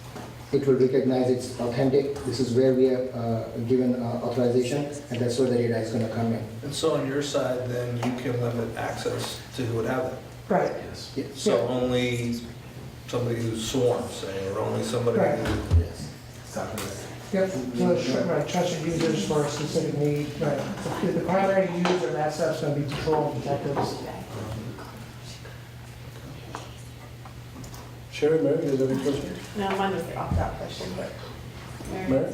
it will recognize it's authentic. This is where we are given authorization, and that's where the data is going to come in. And so on your side, then you can limit access to who would have that. Right. Yes. So only somebody who's sworn, say, or only somebody Right. who. Yes. Yep, so, right, trusted users for a specific need, right. The primary user of that stuff's gonna be patrol detectives. Sherry, Mary, is there any questions? No, mine was the opt-out question, but. Mary?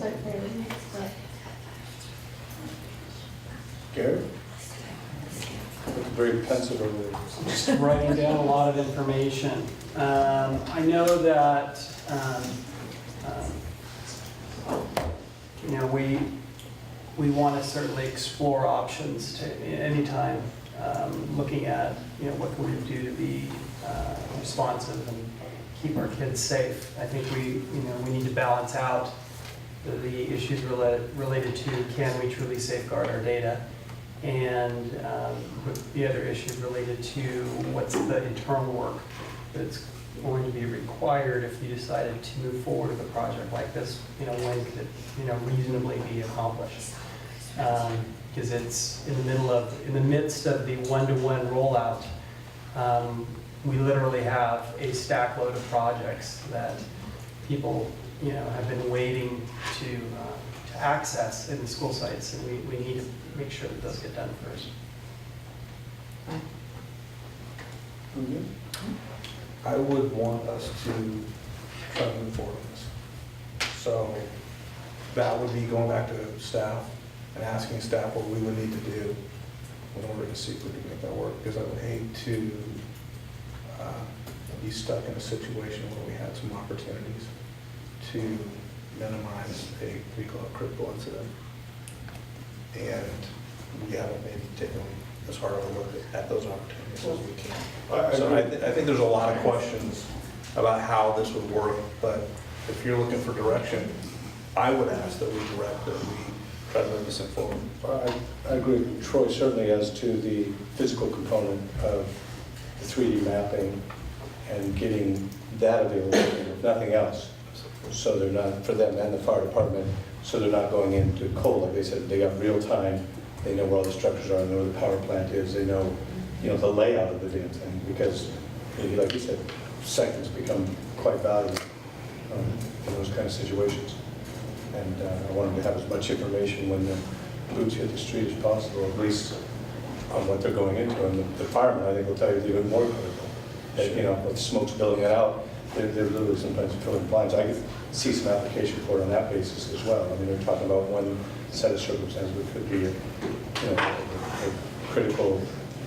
Gary? Looking very pensive over there. Just writing down a lot of information. I know that, you know, we want to certainly explore options to anytime looking at, you know, what can we do to be responsive and keep our kids safe. I think we need to balance out the issues related to can we truly safeguard our data, and the other issues related to what's the internal work that's going to be required if you decided to move forward with a project like this. You know, when could it, you know, reasonably be accomplished? Because it's in the midst of the one-to-one rollout. We literally have a stack load of projects that people, you know, have been waiting to access in the school sites, and we need to make sure that those get done first. I would want us to try to move forward on this. So that would be going back to staff and asking staff what we would need to do in order to see if we can make that work. Because I would hate to be stuck in a situation where we had some opportunities to minimize a critical incident. And we haven't maybe taken as hard of a look at those opportunities as we can. So I think there's a lot of questions about how this would work, but if you're looking for direction, I would ask that we direct that we try to move this forward. I agree with Troy, certainly as to the physical component of the 3D mapping and getting that available, if nothing else. So they're not, for them and the fire department, so they're not going into cold, like they said, they got real time, they know where all the structures are, they know where the power plant is, they know, you know, the layout of the damn thing, because, like you said, seconds become quite valuable in those kind of situations. And I want them to have as much information when the boots hit the street as possible, at least on what they're going into. And the firemen, I think, will tell you even more critical. That, you know, if smoke's building it out, they're literally sometimes filling blinds. I could see some application for it on that basis as well. I mean, they're talking about one set of circumstances, which could be a critical,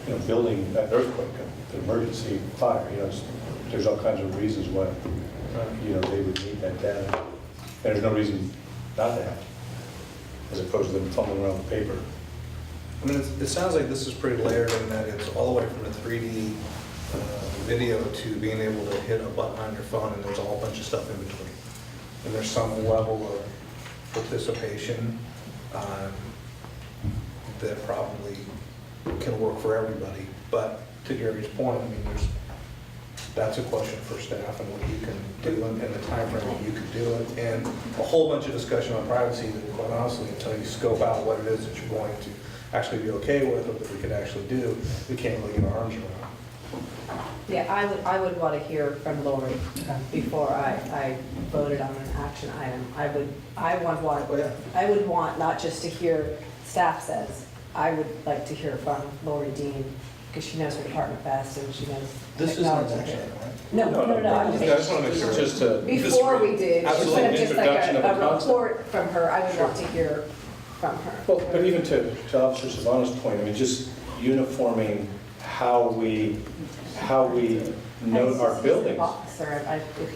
you know, building, an earthquake, an emergency fire. You know, there's all kinds of reasons why, you know, they would need that data. And there's no reason not to have it, as opposed to them fumbling around with paper. I mean, it sounds like this is pretty layered in that it's all the way from the 3D video to being able to hit a button on your phone, and there's a whole bunch of stuff in between. And there's some level of participation that probably can work for everybody. But to Gary's point, I mean, that's a question for staff and what you can do and the time frame that you can do it, and a whole bunch of discussion on privacy that, quite honestly, until you scope out what it is that you're going to actually be okay with or that we could actually do, we can't really get our arms around. Yeah, I would want to hear from Lori before I voted on an action item. I would want not just to hear staff says, I would like to hear from Lori Dean, because she knows her department best and she knows This is an technology. action item, right? No. I just want to make sure, just to. Before we did, Absolutely, instead of just like introduction of a the concept. report from her, I would want to hear from her. Well, but even to Officer Savano's point, I mean, just uniforming how we note our buildings. Officer, I did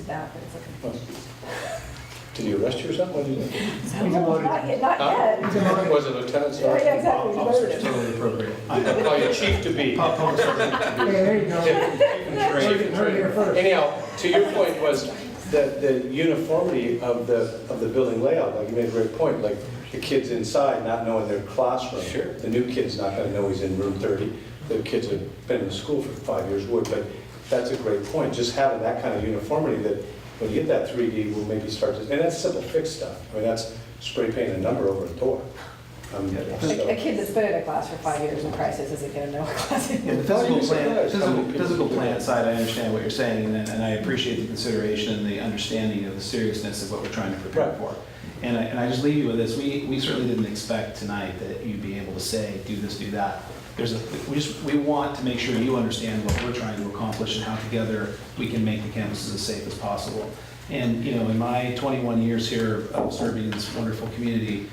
that, but it's okay. Did he arrest you or something? What did he do? Not yet. Was it Lieutenant Sergeant? Yeah, exactly. Officer's totally appropriate. I call you Chief to be. There you go. Anyhow, to your point was the uniformity of the building layout. Like you made a great point. Like the kid's inside not knowing their classroom. Sure. The new kid's not gonna know he's in room 30. The kids that have been in the school for 5 years would, but that's a great point. Just having that kind of uniformity that when you get that 3D, we'll maybe start to, and that's simple fix stuff. I mean, that's spray paint a number over a door. A kid that's been in a class for 5 years in crisis isn't gonna know what class it Yeah, the is. physical plant side, I understand what you're saying, and I appreciate the consideration and the understanding of the seriousness of what we're trying to prepare for. And I just leave you with this. We certainly didn't expect tonight that you'd be able to say, do this, do that. We want to make sure you understand what we're trying to accomplish and how together we can make the campuses as safe as possible. And, you know, in my 21 years here of serving in this wonderful community,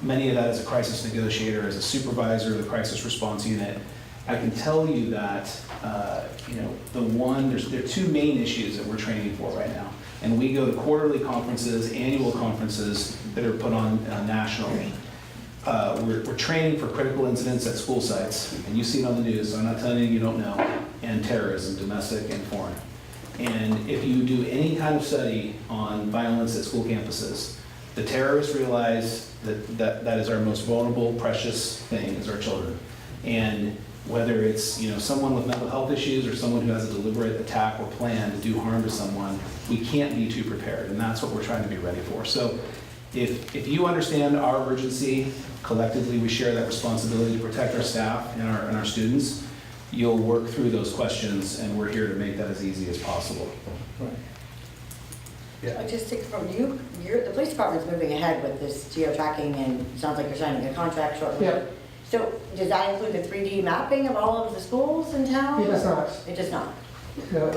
many of that as a crisis negotiator, as a supervisor of the crisis response unit, I can tell you that, you know, there are two main issues that we're training for right now. And we go to quarterly conferences, annual conferences that are put on nationally. We're training for critical incidents at school sites, and you see it on the news, so I'm not telling you you don't know, and terrorism, domestic and foreign. And if you do any kind of study on violence at school campuses, the terrorists realize that is our most vulnerable, precious thing, is our children. And whether it's, you know, someone with mental health issues or someone who has a deliberate attack or plan to do harm to someone, we can't be too prepared, and that's what we're trying to be ready for. So if you understand our urgency, collectively we share that responsibility to protect our staff and our students, you'll work through those questions, and we're here to make that as easy as possible. Right. I just take from you, the police department's moving ahead with this geo-tracking, and it sounds like you're signing a contract shortly. Yeah. So does that include the 3D mapping of all of the schools in town? It does not. It does not? No.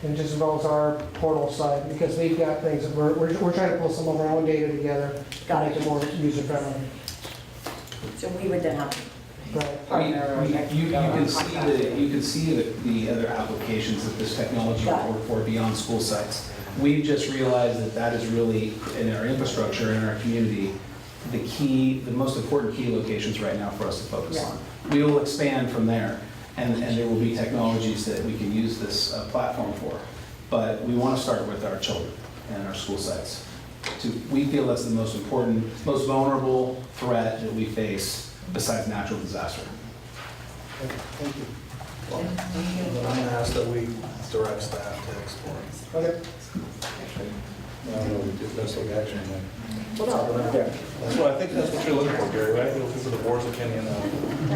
It just involves our portal side, because we've got things, that we're trying to pull some of our own data together to make it more user-friendly. So we would then have to I mean, partner or you can see the other applications that this technology will work for beyond school sites. We've just realized that is really, in our infrastructure, in our community, the most important key locations right now for us to focus on. We will expand from there, and there will be technologies that we can use this platform for. But we want to start with our children and our school sites. We feel that's the most important, most vulnerable threat that we face besides natural disaster. Thank you. Well, I'm going to ask that we direct staff to explore. Okay. I don't know, we did best of action then. So I think that's what you're looking for, Gary, right? You're looking for the board's opinion of,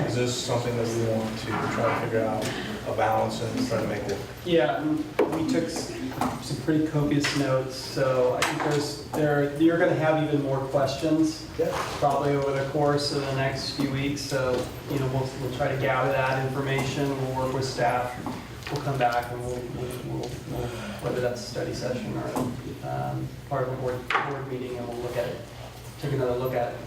is this something that we want to try to figure out a balance and try to make it? Yeah, we took some pretty copious notes, so I think you're going to have even more questions probably over the course of the next few weeks. So, you know, we'll try to gather that information. We'll work with staff. We'll come back and we'll whether that's a study session or part of a board meeting, and we'll take another look at it.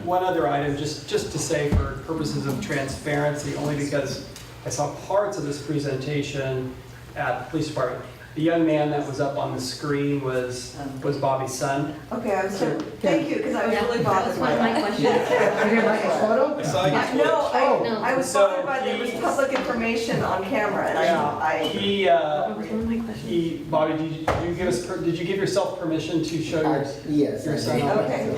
One other item, just to say for purposes of transparency, only because I saw parts of this presentation at the police department. The young man that was up on the screen was Bobby's son. Okay, thank you, because I was really bothered by that. You didn't like his photo? No, I was bothered by there was public information on camera, and Bobby, did you give yourself permission to show Yes, your I son? did. Okay.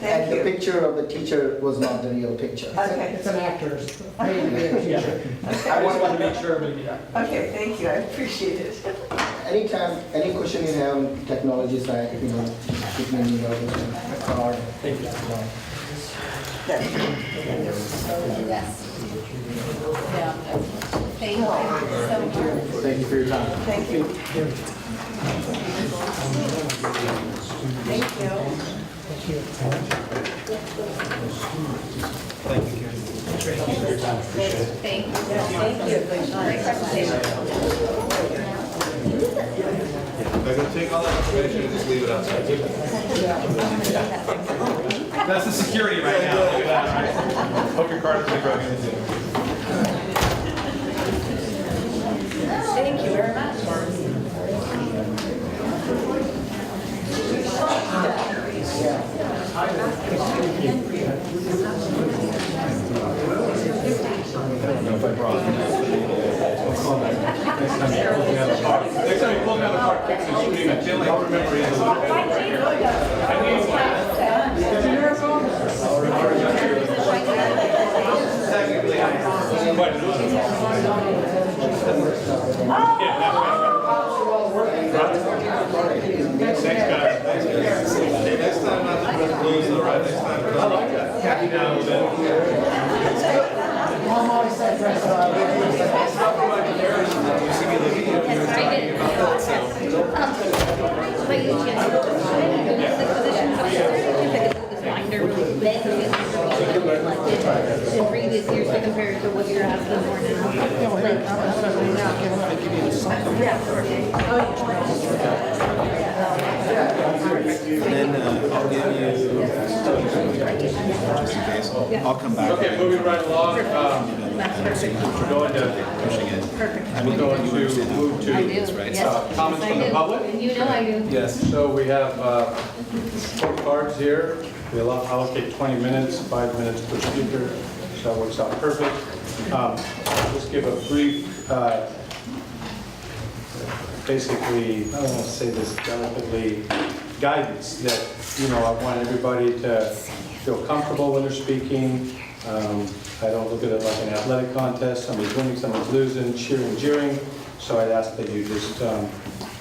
And the picture of the teacher was not the real picture. Okay. It's an actor's. Paid to be a teacher. I just wanted to make sure everybody knew that. Okay, thank you, I appreciate it. Anytime, any question you have on technology side, you know, give me an email, a card. Thank you. Yes. Yeah. Thank you so much. Thank you for your time. Thank you. Thank you. Thank you, Gary. Thank you for your time. Appreciate it. Thank you. Thank you. Great presentation. They're going to take all that information and just leave it outside. That's the security right now. Look at that, right? Hope your card isn't broken into. Thank you very much. I don't know if I brought it. Next time you pull me out of the car. don't remember Thanks, guys. Next time, not the red blues, though, right? Next time. I like that. Khaki down a little bit. Mom always said dress up. In previous years to compare to what you're asking for Then I'll give you, just in case, I'll come back. Okay, moving right along. We're going to move to comments from the public. You know I do. Yes, so we have 4 cards here. We allocate 20 minutes, 5 minutes per speaker, so it works out perfect. I'll just give a brief, basically, I don't want to say this delicately, guidance that, I want everybody to feel comfortable when they're speaking. I don't look at it like an athletic contest. Somebody's winning, somebody's losing, cheering, jeering. So I'd ask that you just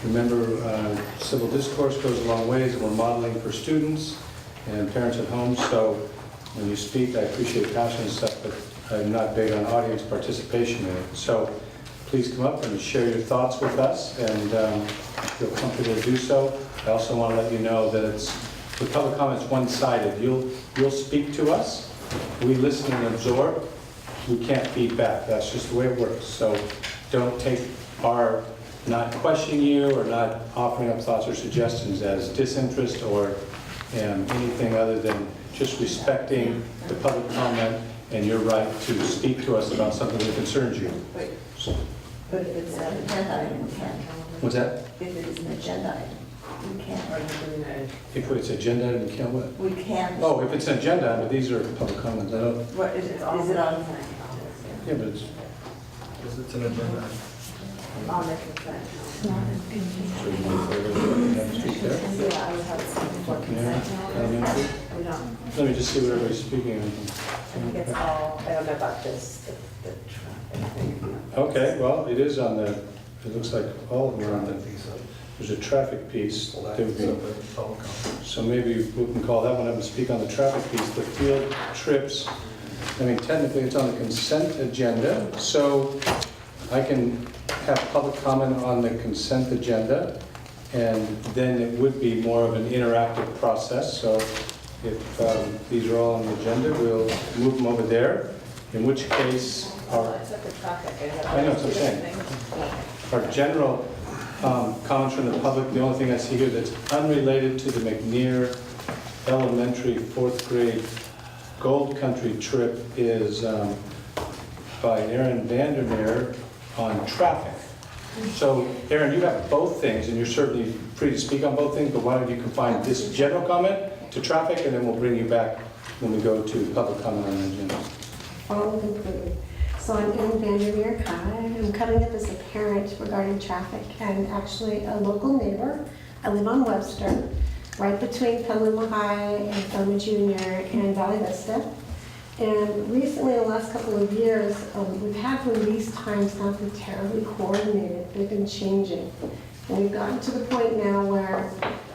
remember civil discourse goes a long ways, and we're modeling for students and parents at home. So when you speak, I appreciate passion and stuff, but I'm not big on audience participation in it. So please come up and share your thoughts with us, and feel comfortable to do so. I also want to let you know that the public comment's one-sided. You'll speak to us, we listen and absorb, we can't feed back. That's just the way it works. So don't take our not questioning you or not offering up thoughts or suggestions as disinterest or anything other than just respecting the public comment and your right to speak to us about something that concerns you. So, But if it's an agenda item, we can't. what's that? If it is an agenda item, we can't. If it's agenda item, you can't what? We can't. Oh, if it's an agenda item, these are public comments. I don't, What, is it on? yeah, but it's, Because it's an agenda. On the consent. so you want to go to speak there? Yeah, I would have something for consent. Elementary? We don't, Let me just see what everybody's speaking on. I think it's all, I don't know about this, the traffic thing. Okay, well, it is on the, it looks like all of them are on the, there's a traffic piece. That would be- So maybe we can call that one up and speak on the traffic piece. The field trips, I mean, technically it's on the consent agenda, so I can have public comment on the consent agenda, and then it would be more of an interactive process. So if these are all on the agenda, we'll move them over there, in which case our, It's like the traffic. I know what I'm saying. Our general comments from the public, the only thing I see here that's unrelated to the McNear Elementary 4th grade Gold Country trip is by Aaron Vandermeer on traffic. So Aaron, you have both things, and you're certainly free to speak on both things, but why don't you confine this general comment to traffic, and then we'll bring you back when we go to public comment on the agenda. Follow completely. So I'm Ellen Vandermeer. Hi. I'm coming up as a parent regarding traffic and actually a local neighbor. I live on Webster, right between Petaluma High and Petaluma Junior and Valley Vista. And recently, in the last couple of years, we've had release times not been terribly coordinated. They've been changing. And we've gotten to the point now where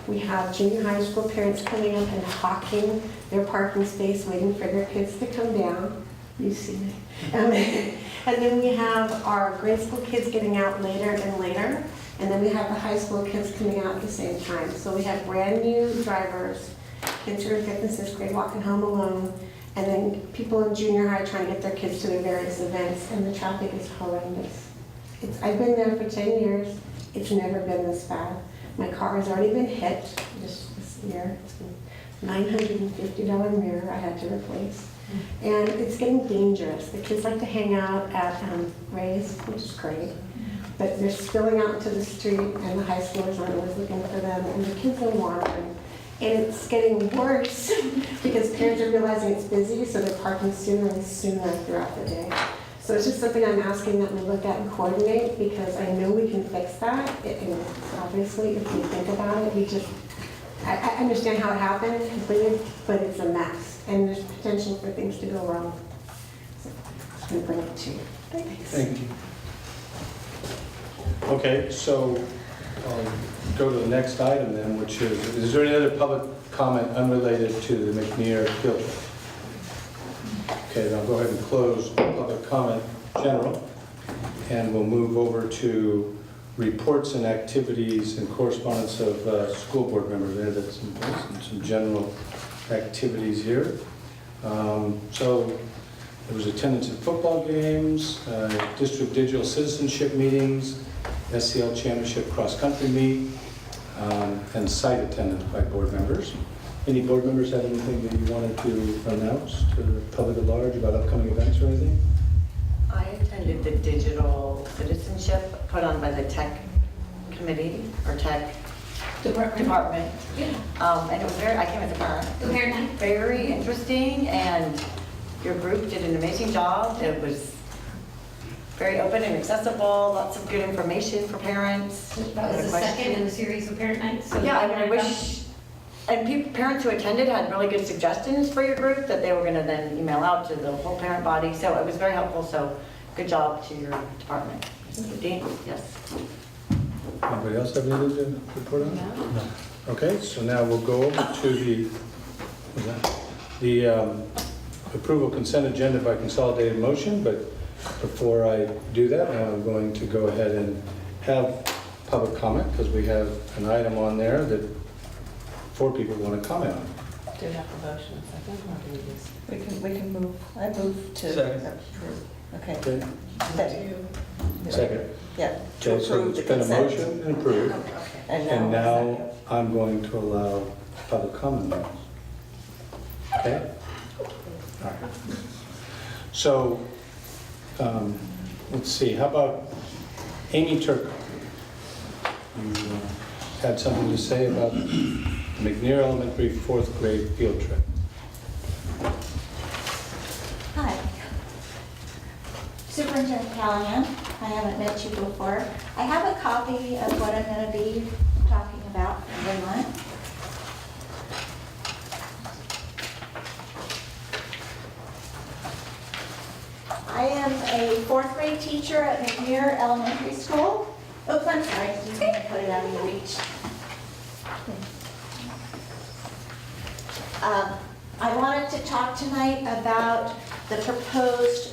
we have junior high school parents coming up and hawking their parking space, waiting for their kids to come down. You see me. And then we have our grade school kids getting out later and later. And then we have the high school kids coming out at the same time. So we have brand new drivers, kids who are in 5th and 6th grade walking home alone, and then people in junior high trying to get their kids to their various events, and the traffic is horrendous. I've been there for 10 years. It's never been this bad. My car has already been hit this year. It's a $950 mirror I had to replace. And it's getting dangerous. The kids like to hang out at Ray's, which is great, but they're spilling out into the street, and the high schoolers aren't always looking for them, and the kids are wandering. And it's getting worse because parents are realizing it's busy, so they're parking sooner and sooner throughout the day. So it's just something I'm asking that we look at and coordinate, because I know we can fix that. And obviously, if we think about it, I understand how it happened completely, but it's a mess. And there's potential for things to go wrong. So I'm going to bring it to you. Thanks. Thank you. Okay, so go to the next item then, which is there any other public comment unrelated to the McNear field trip? Okay, then I'll go ahead and close public comment general, and we'll move over to reports and activities and correspondence of school board members. There's some general activities here. So there was attendance at football games, district digital citizenship meetings, SCL championship cross-country meet, and site attendance by board members. Any board members have anything that you wanted to announce to the public at large about upcoming events or anything? I attended the digital citizenship put on by the tech committee or tech department. And it was I came as a parent. Very interesting, and your group did an amazing job. It was very open and accessible, lots of good information for parents. That was the second in the series of parent nights. So yeah, I mean, I wish, and parents who attended had really good suggestions for your group that they were going to then email out to the whole parent body. So it was very helpful. So good job to your department. Dean, yes. Anybody else have anything to report on? No. Okay, so now we'll go over to the approval consent agenda by consolidated motion. But before I do that, I'm going to go ahead and have public comment, because we have an item on there that 4 people want to comment on. Do we have a motion second, or do we just? We can move. I move to approve. Okay. Second. Yeah. Okay, so it's been a motion and approved. And now I'm going to allow public comment. Okay? All right. So, let's see, how about Amy Turco? You had something to say about McNear Elementary 4th grade field trip. Hi. Superintendent Callahan, I haven't met you before. I have a copy of what I'm going to be talking about in Vermont. I am a 4th grade teacher at McNear Elementary School. Oops, I'm sorry, I didn't mean to put it out of your reach. I wanted to talk tonight about the proposed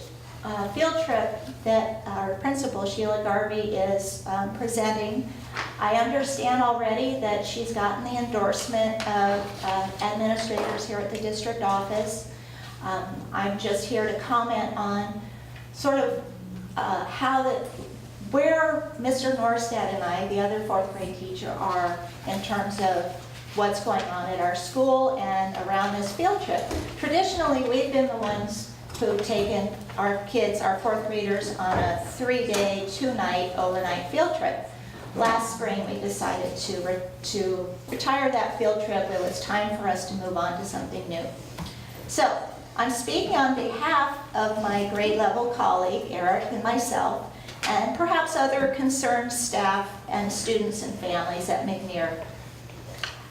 field trip that our principal, Sheila Garvey, is presenting. I understand already that she's gotten the endorsement of administrators here at the district office. I'm just here to comment on sort of where Mr. Norstad and I, the other 4th grade teacher, are in terms of what's going on at our school and around this field trip. Traditionally, we've been the ones who've taken our kids, our 4th graders, on a 3-day, 2-night, overnight field trip. Last spring, we decided to retire that field trip. It was time for us to move on to something new. So, I'm speaking on behalf of my grade level colleague, Eric, and myself, and perhaps other concerned staff and students and families at McNear.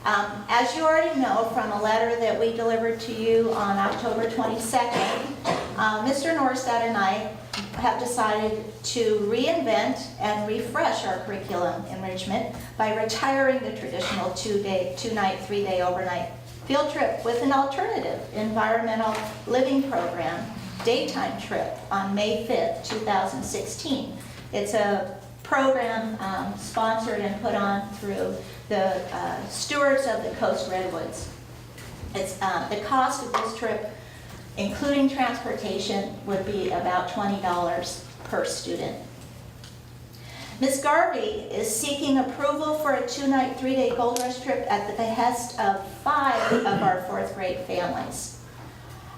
As you already know from a letter that we delivered to you on October 22nd, Mr. Norstad and I have decided to reinvent and refresh our curriculum enrichment by retiring the traditional 2-night, 3-day overnight field trip with an alternative environmental living program daytime trip on May 5th, 2016. It's a program sponsored and put on through the stewards of the Coast Redwoods. It's the cost of this trip, including transportation, would be about $20 per student. Ms. Garvey is seeking approval for a 2-night, 3-day Gold Rush trip at the behest of 5 of our 4th grade families.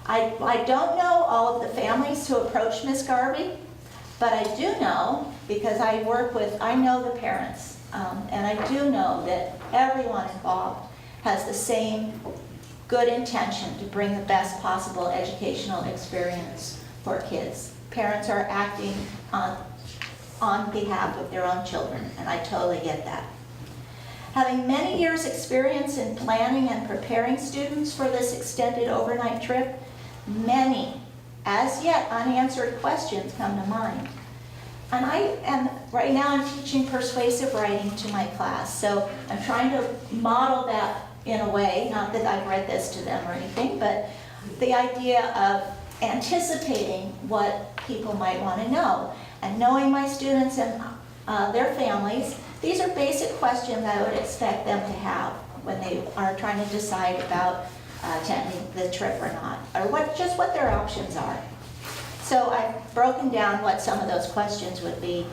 I don't know all of the families who approached Ms. Garvey, but I do know, because I know the parents, and I do know that everyone involved has the same good intention to bring the best possible educational experience for kids. parents are acting on behalf of their own children, and I totally get that. Having many years' experience in planning and preparing students for this extended overnight trip, many as yet unanswered questions come to mind. And right now I'm teaching persuasive writing to my class, so I'm trying to model that in a way, not that I've read this to them or anything, but the idea of anticipating what people might want to know. And knowing my students and their families, these are basic questions I would expect them to have when they are trying to decide about attending the trip or not, or just what their options are. So I've broken down what some of those questions would be.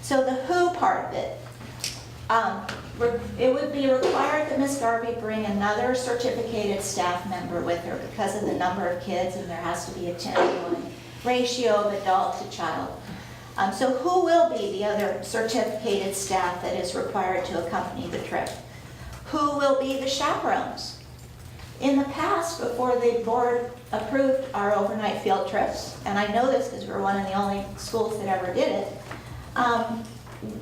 So the who part of it. It would be required that Ms. Garvey bring another certificated staff member with her because of the number of kids, and there has to be a 10-to-1 ratio of adult to child. So who will be the other certificated staff that is required to accompany the trip? Who will be the chaperones? In the past, before the board approved our overnight field trips, and I know this because we're one of the only schools that ever did it,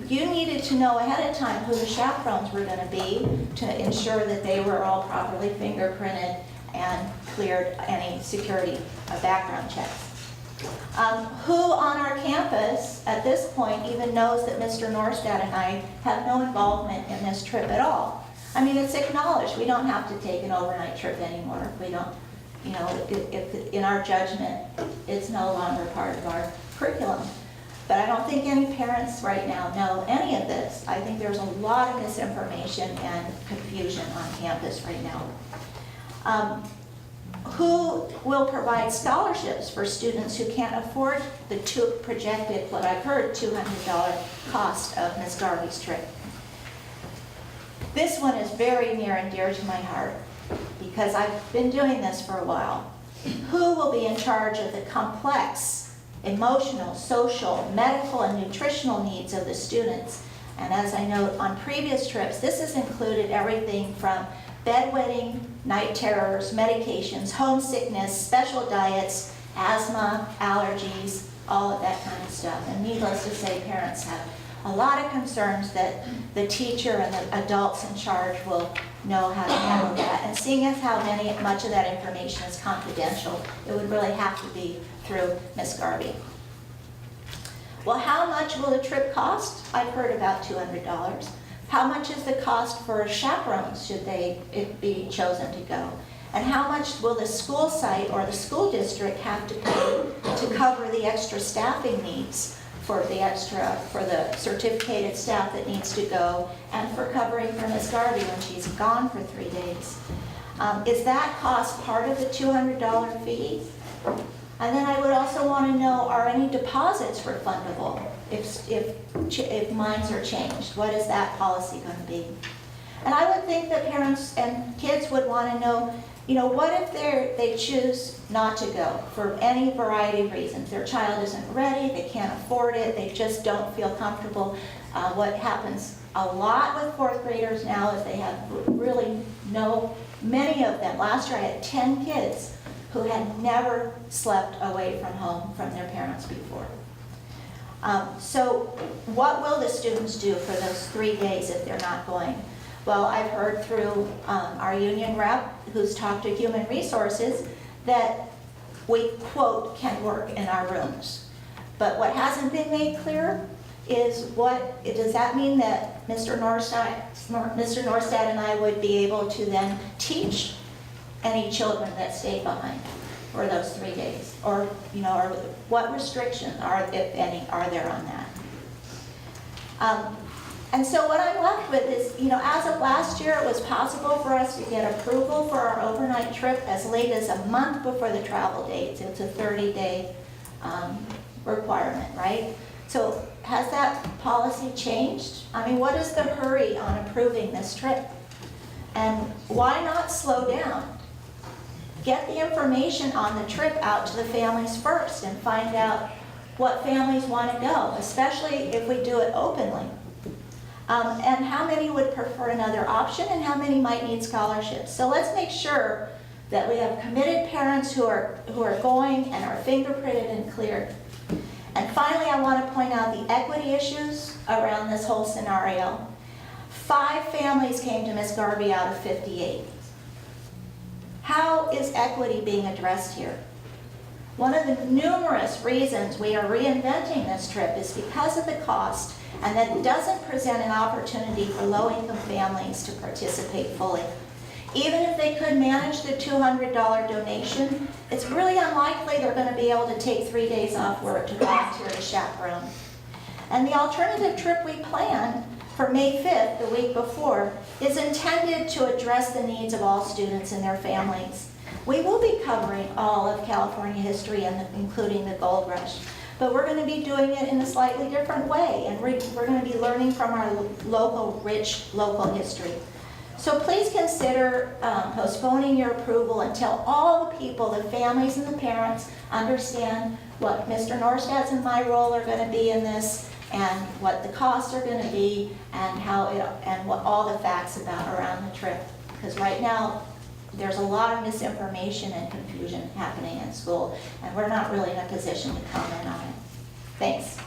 you needed to know ahead of time who the chaperones were going to be to ensure that they were all properly fingerprinted and cleared any security background checks. Who on our campus at this point even knows that Mr. Norstad and I have no involvement in this trip at all? I mean, it's acknowledged. We don't have to take an overnight trip anymore if we don't, you know, if in our judgment, it's no longer part of our curriculum. But I don't think any parents right now know any of this. I think there's a lot of misinformation and confusion on campus right now. Who will provide scholarships for students who can't afford the projected, what I've heard, $200 cost of Ms. Garvey's trip? This one is very near and dear to my heart because I've been doing this for a while. Who will be in charge of the complex emotional, social, medical, and nutritional needs of the students? And as I note on previous trips, this has included everything from bedwetting, night terrors, medications, homesickness, special diets, asthma, allergies, all of that kind of stuff. And needless to say, parents have a lot of concerns that the teacher and the adults in charge will know how to handle that. And seeing as how much of that information is confidential, it would really have to be through Ms. Garvey. Well, how much will the trip cost? I've heard about $200. How much is the cost for chaperones should they be chosen to go? And how much will the school site or the school district have to pay to cover the extra staffing needs for the certificated staff that needs to go and for covering for Ms. Garvey when she's gone for 3 days? Is that cost part of the $200 fee? And then I would also want to know, are any deposits refundable if minds are changed? What is that policy going to be? And I would think that parents and kids would want to know, you know, what if they choose not to go for any variety of reasons? Their child isn't ready, they can't afford it, they just don't feel comfortable. What happens a lot with fourth graders now is they have really many of them. Last year I had 10 kids who had never slept away from home from their parents before. So what will the students do for those 3 days if they're not going? Well, I've heard through our union rep who's talked to Human Resources that we, quote, can work in our rooms. But what hasn't been made clear is does that mean that Mr. Norstad and I would be able to then teach any children that stay behind for those 3 days? Or, you know, or what restrictions if any, are there on that? And so what I'm left with is, you know, as of last year, it was possible for us to get approval for our overnight trip as late as a month before the travel dates. It's a 30-day requirement, right? So has that policy changed? I mean, what is the hurry on approving this trip? And why not slow down? Get the information on the trip out to the families first and find out what families want to go, especially if we do it openly. And how many would prefer another option and how many might need scholarships. So let's make sure that we have committed parents who are going and are fingerprinted and cleared. And finally, I want to point out the equity issues around this whole scenario. 5 families came to Ms. Garvey out of 58. How is equity being addressed here? One of the numerous reasons we are reinventing this trip is because of the cost, and that it doesn't present an opportunity for low-income families to participate fully. Even if they could manage the $200 donation, it's really unlikely they're going to be able to take 3 days off work to volunteer to chaperone. And the alternative trip we planned for May 5th, the week before, is intended to address the needs of all students and their families. We will be covering all of California history, including the Gold Rush, but we're going to be doing it in a slightly different way, and we're going to be learning from our rich local history. So please consider postponing your approval until all the people, the families and the parents, understand what Mr. Norstadt's and my role are going to be in this, and what the costs are going to be, and what all the facts around the trip. Because right now, there's a lot of misinformation and confusion happening in school, and we're not really in a position to comment on it. Thanks.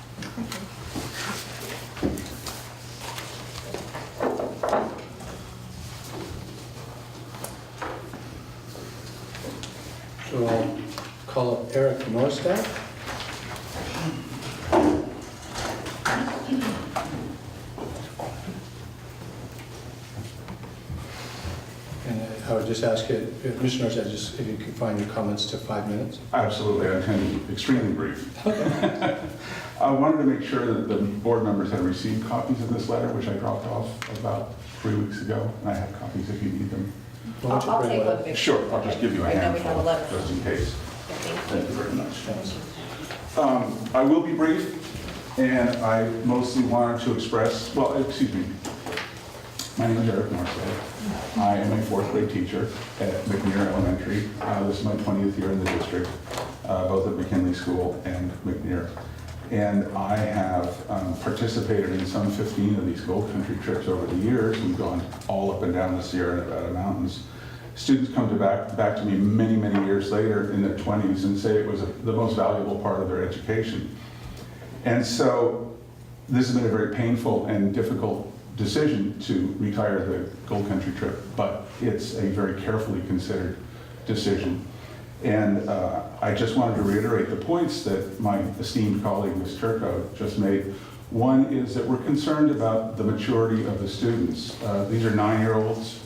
So I'll call up Eric Norstadt. And I would just ask you, Mr. Norstadt, just if you could find your comments to 5 minutes. Absolutely, I intend to be extremely brief. I wanted to make sure that the board members had received copies of this letter, which I dropped off about 3 weeks ago, and I have copies if you need them. I'll take one. Sure, I'll just give you a handful, just in case. Thank you very much. I will be brief, and I mostly wanted to express, well, excuse me. My name is Eric Norstadt. I am a 4th grade teacher at McNair Elementary. This is my 20th year in the district, both at McKinley School and McNair. And I have participated in some 15 of these Gold Country trips over the years. We've gone all up and down the Sierra Nevada mountains. Students come back to me many, many years later in their 20s and say it was the most valuable part of their education. And so this has been a very painful and difficult decision to retire the Gold Country trip, but it's a very carefully considered decision. And I just wanted to reiterate the points that my esteemed colleague, Ms. Turco, just made. One is that we're concerned about the maturity of the students. These are 9-year-olds.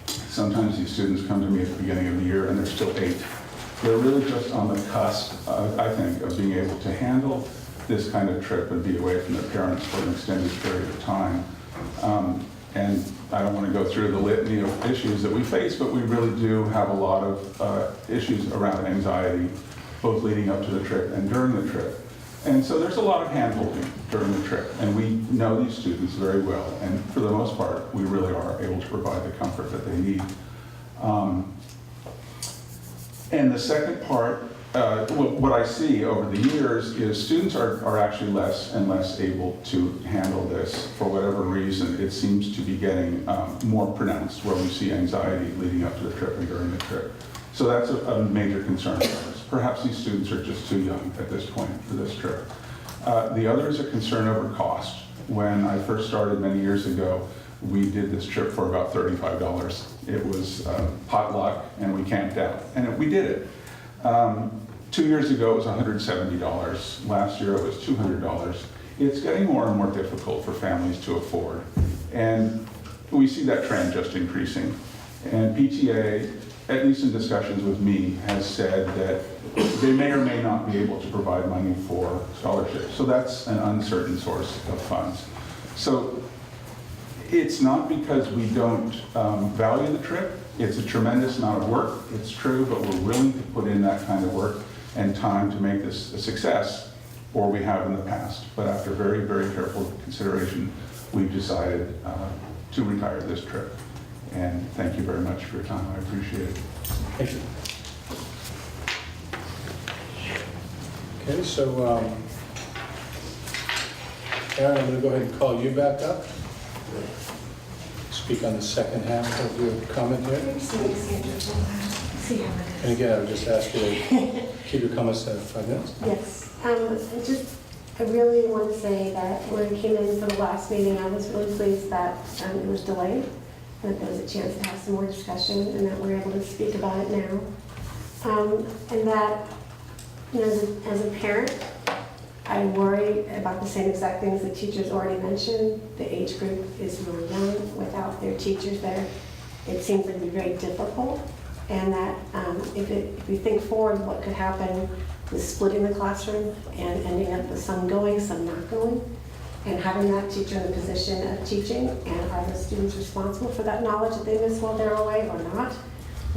Sometimes these students come to me at the beginning of the year and they're still 8. They're really just on the cusp, I think, of being able to handle this kind of trip and be away from their parents for an extended period of time. And I don't want to go through the litany of issues that we face, but we really do have a lot of issues around anxiety, both leading up to the trip and during the trip. And so there's a lot of hand-holding during the trip, and we know these students very well, and for the most part, we really are able to provide the comfort that they need. And the second part, what I see over the years is students are actually less and less able to handle this for whatever reason. It seems to be getting more pronounced, where we see anxiety leading up to the trip and during the trip. So that's a major concern for us. Perhaps these students are just too young at this point for this trip. The other is a concern over cost. When I first started many years ago, we did this trip for about $35. It was potluck, and we camped out, and we did it. 2 years ago, it was $170. Last year, it was $200. It's getting more and more difficult for families to afford. And we see that trend just increasing. And PTA, at least in discussions with me, has said that they may or may not be able to provide money for scholarships. So that's an uncertain source of funds. So it's not because we don't value the trip. It's a tremendous amount of work, it's true, but we're willing to put in that kind of work and time to make this a success, or we have in the past. But after very, very careful consideration, we've decided to retire this trip. And thank you very much for your time. I appreciate it. Thank you. Okay, so Aaron, I'm going to go ahead and call you back up. Speak on the second half of your comment here. see how it is. And again, I would just ask you to keep your comments to 5 minutes. Yes, I really want to say that when I came in for the last meeting, I was really pleased that it was delayed, that there was a chance to have some more discussion, and that we're able to speak about it now. And that, you know, as a parent, I worry about the same exact things the teachers already mentioned. The age group is really young. Without their teachers there, it seems to be very difficult. And that if we think forward, what could happen with splitting the classroom and ending up with some going, some not going, and having that teacher in the position of teaching, and are the students responsible for that knowledge that they miss while they're away or not?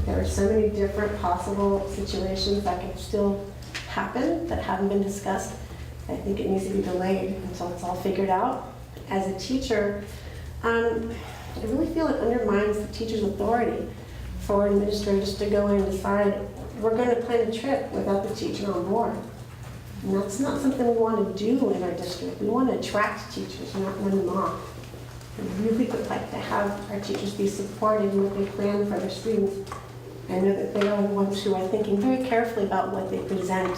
There are so many different possible situations that can still happen that haven't been discussed. I think it needs to be delayed until it's all figured out. As a teacher, I really feel it undermines the teacher's authority for administrators to go in and decide, we're going to plan a trip without the teacher on board. And that's not something we want to do in our district. We want to attract teachers, not run them off. We really would like to have our teachers be supported in what they plan for their students, and know that they are the ones who are thinking very carefully about what they present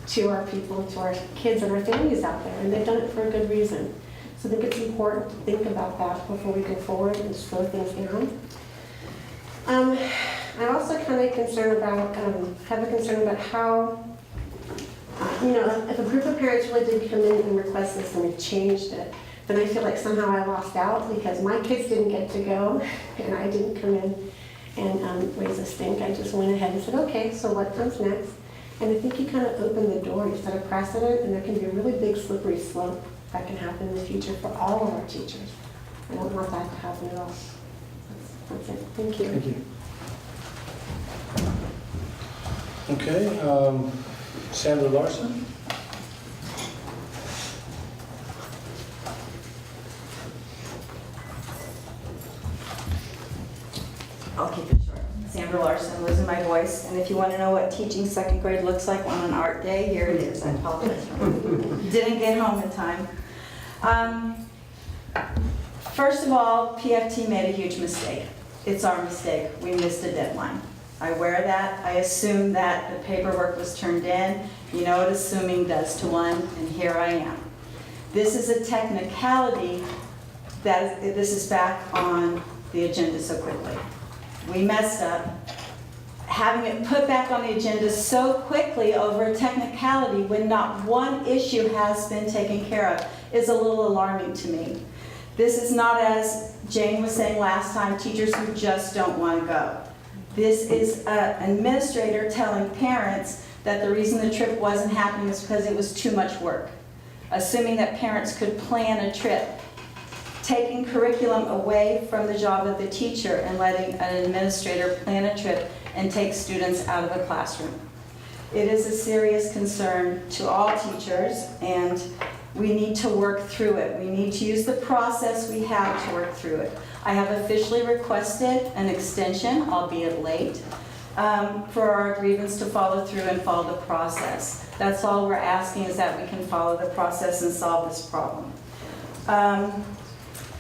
to our people, to our kids and our families out there, and they've done it for a good reason. So I think it's important to think about that before we go forward and slow things down. I'm also kind of concerned about, have a concern about how, you know, if a group of parents really did come in and request this and we changed it, then I feel like somehow I lost out because my kids didn't get to go and I didn't come in and raise a stink. I just went ahead and said, okay, so what comes next? And I think you kind of open the door, you set a precedent, and there can be a really big slippery slope that can happen in the future for all of our teachers. I don't want that to happen at all. That's it. Thank you. Thank you. Okay, Sandra Larson. I'll keep it short. Sandra Larson, losing my voice. And if you want to know what teaching second grade looks like on an art day, here it is. I apologize. Didn't get home in time. First of all, PFT made a huge mistake. It's our mistake. We missed a deadline. I wear that. I assume that the paperwork was turned in. You know what assuming does to one, and here I am. This is a technicality that this is back on the agenda so quickly. We messed up. Having it put back on the agenda so quickly over a technicality when not one issue has been taken care of is a little alarming to me. This is not, as Jane was saying last time, teachers who just don't want to go. This is an administrator telling parents that the reason the trip wasn't happening is because it was too much work. Assuming that parents could plan a trip. Taking curriculum away from the job of the teacher and letting an administrator plan a trip and take students out of a classroom. It is a serious concern to all teachers, and we need to work through it. We need to use the process we have to work through it. I have officially requested an extension, albeit late, for our grievance to follow through and follow the process. That's all we're asking, is that we can follow the process and solve this problem.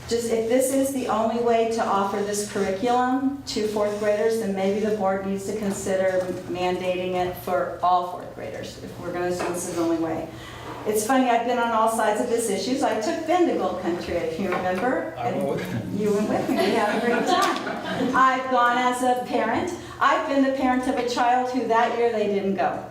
Just if this is the only way to offer this curriculum to fourth graders, then maybe the board needs to consider mandating it for all fourth graders, if we're going to assume this is the only way. It's funny, I've been on all sides of this issue. So I took Ben to Gold Country, if you remember. I went with you. You went with me, we had a great time. I've gone as a parent. I've been the parent of a child who that year they didn't go.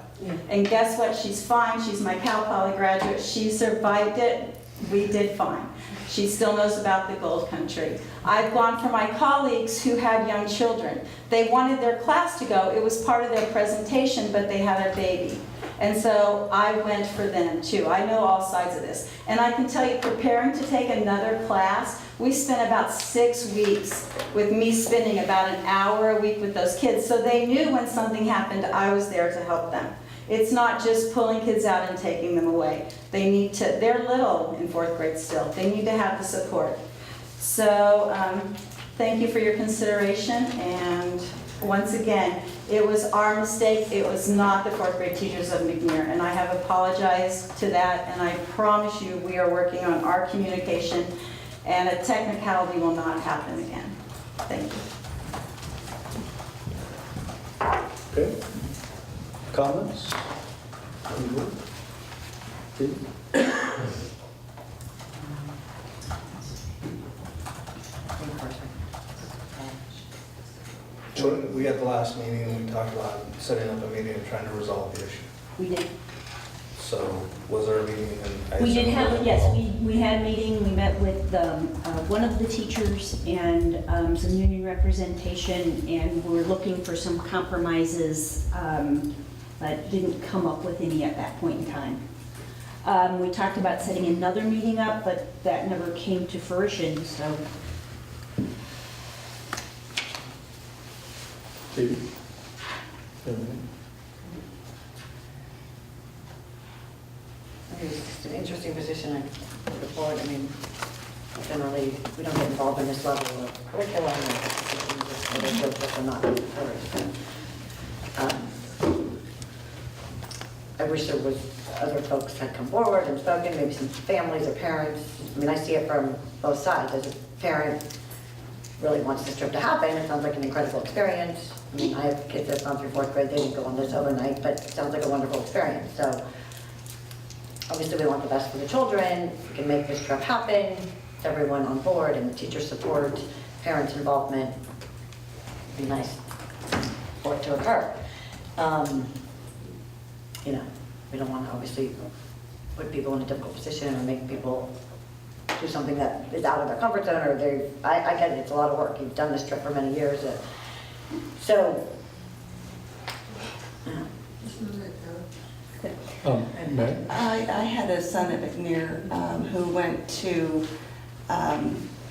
And guess what? She's fine. She's my Cal Poly graduate. She survived it. We did fine. She still knows about the Gold Country. I've gone for my colleagues who had young children. They wanted their class to go. It was part of their presentation, but they had a baby. And so I went for them too. I know all sides of this. And I can tell you, preparing to take another class, we spent about 6 weeks with me spending about an hour a week with those kids. So they knew when something happened, I was there to help them. It's not just pulling kids out and taking them away. They need to, they're little in fourth grade still. They need to have the support. So thank you for your consideration. And once again, it was our mistake. It was not the fourth grade teachers of McNair. And I have apologized to that. And I promise you, we are working on our communication, and a technicality will not happen again. Thank you. Okay. Comments? Steve? So we had the last meeting, we talked about setting up a meeting and trying to resolve the issue. We did. So was there a meeting? And I We did assume- have, yes, we had a meeting, we met with one of the teachers and some union representation, and we're looking for some compromises, but didn't come up with any at that point in time. We talked about setting another meeting up, but that never came to fruition, so. Steve? I mean, it's just an interesting position for the board. I mean, generally, we don't get involved in this level of curriculum and there's no person not encouraged. I wish there was other folks had come forward and spoken, maybe some families or parents. I mean, I see it from both sides. As a parent, really wants this trip to happen. It sounds like an incredible experience. I mean, I have kids that have gone through 4th grade. They didn't go on this overnight, but it sounds like a wonderful experience. So obviously we want the best for the children. We can make this trip happen. It's everyone on board and the teacher support, parents' involvement. It'd be nice for it to occur. You know, we don't want to obviously put people in a difficult position or make people do something that is out of their comfort zone, or I get it, it's a lot of work. You've done this trip for many years. So, I had a son at McNair who went to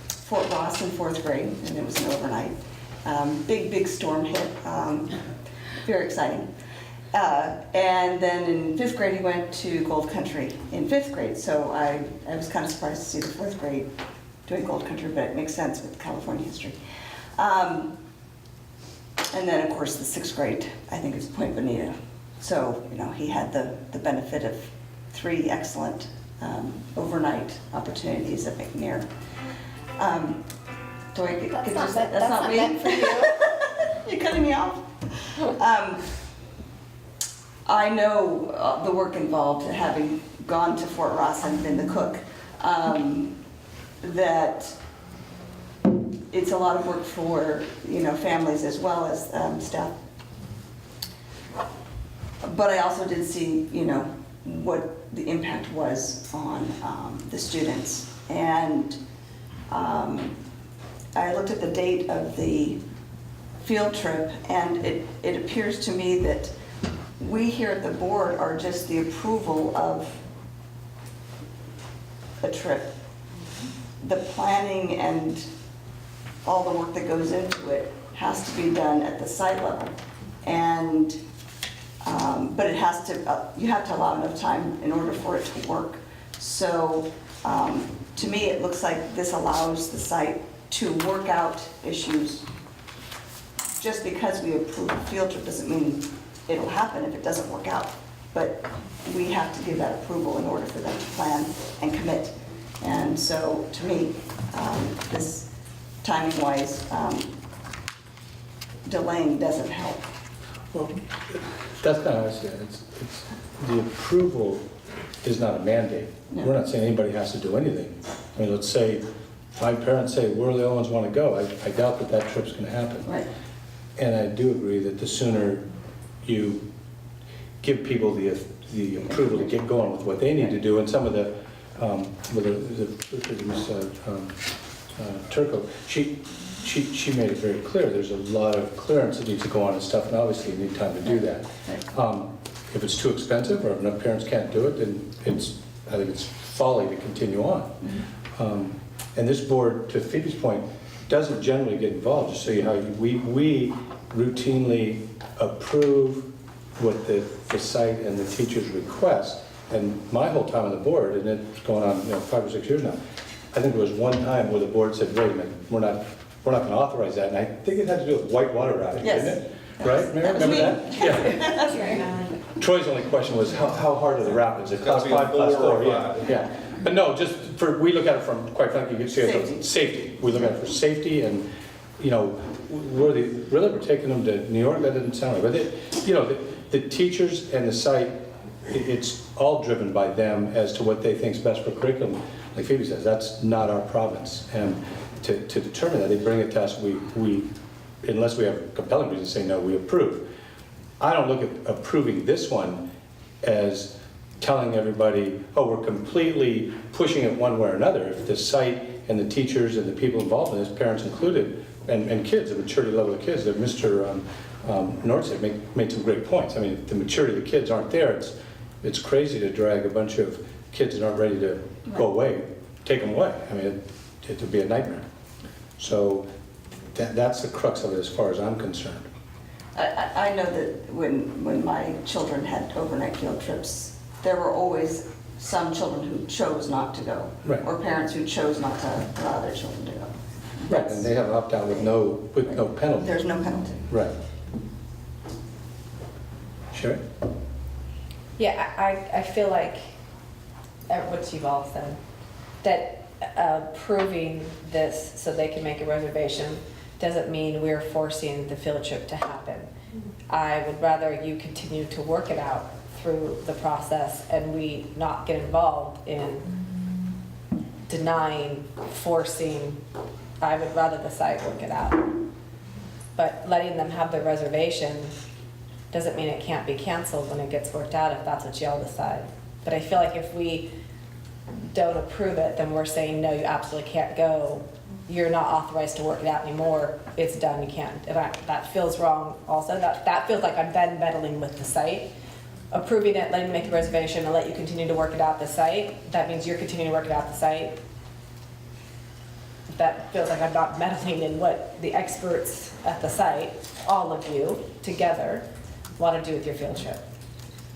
Fort Ross in 4th grade, and it was an overnight. Big storm hit. Very exciting. And then in 5th grade, he went to Gold Country in 5th grade. So I was kind of surprised to see the 4th grade doing Gold Country, but it makes sense with California history. And then, of course, the 6th grade, I think, is Point Bonita. So, you know, he had the benefit of 3 excellent overnight opportunities at McNair. Do I get that's not me? meant for you. You're cutting me off? I know the work involved, having gone to Fort Ross and been the cook, that it's a lot of work for, you know, families as well as staff. But I also did see, you know, what the impact was on the students. And I looked at the date of the field trip, and it appears to me that we here at the board are just the approval of a trip. The planning and all the work that goes into it has to be done at the site level. And, but it has to, you have to allow enough time in order for it to work. So to me, it looks like this allows the site to work out issues. Just because we approve a field trip doesn't mean it'll happen if it doesn't work out. But we have to give that approval in order for them to plan and commit. And so, to me, this timing-wise, delaying doesn't help. Well, that's kind of how I see it. It's the approval is not a mandate. No. We're not saying anybody has to do anything. I mean, let's say 5 parents say, we're the only ones want to go. I doubt that that trip's going to happen. Right. And I do agree that the sooner you give people the approval to get going with what they need to do, and some of the, Turco, she made it very clear, there's a lot of clearance that needs to go on and stuff, and obviously you need time to do that. If it's too expensive or if enough parents can't do it, then I think it's folly to continue on. And this board, to Phoebe's point, doesn't generally get involved, just so you know, we routinely approve what the site and the teachers request. And my whole time on the board, and it's going on 5 or 6 years now, I think there was one time where the board said, wait a minute, we're not going to authorize that. And I think it had to do with whitewater routing, Yes. didn't it? Right, Mary? Remember that? Yeah. That's right. Troy's only question was, how hard are the rapids? Is it class It's gotta 5, be class 4 or 4? Yeah, 5. yeah. But no, just for, we look at it from, quite frankly, you can see it, Safety. safety. We look at it for safety and, we're taking them to New York, that didn't sound right. But the teachers and the site, it's all driven by them as to what they think is best for curriculum. Like Phoebe says, that's not our province. And to determine that, they bring it to us, we unless we have a compelling reason to say no, we approve. I don't look at approving this one as telling everybody, oh, we're completely pushing it one way or another. If the site and the teachers and the people involved in this, parents included, and kids, the maturity level of kids, that Mr. Nordstead made some great points. I mean, if the maturity of the kids aren't there, it's crazy to drag a bunch of kids that aren't ready to go away, take them away. I mean, it would be a nightmare. So that's the crux of it as far as I'm concerned. I know that when my children had overnight field trips, there were always some children who chose not to go, right, or parents who chose not to allow their children to go. Right, and they have an opt-out with no penalty. There's no penalty. Right. Sure. Yeah, I feel like what you've all said, that approving this so they can make a reservation doesn't mean we're forcing the field trip to happen. I would rather you continue to work it out through the process and we not get involved in denying, forcing. I would rather the site work it out. But letting them have their reservation doesn't mean it can't be canceled when it gets worked out if that's what y'all decide. But I feel like if we don't approve it, then we're saying, no, you absolutely can't go. You're not authorized to work it out anymore. It's done, you can't. And that feels wrong also. That feels like I'm then meddling with the site. Approving it, letting me make a reservation and let you continue to work it out the site, that means you're continuing to work it out the site. That feels like I'm not meddling in what the experts at the site, all of you together, want to do with your field trip.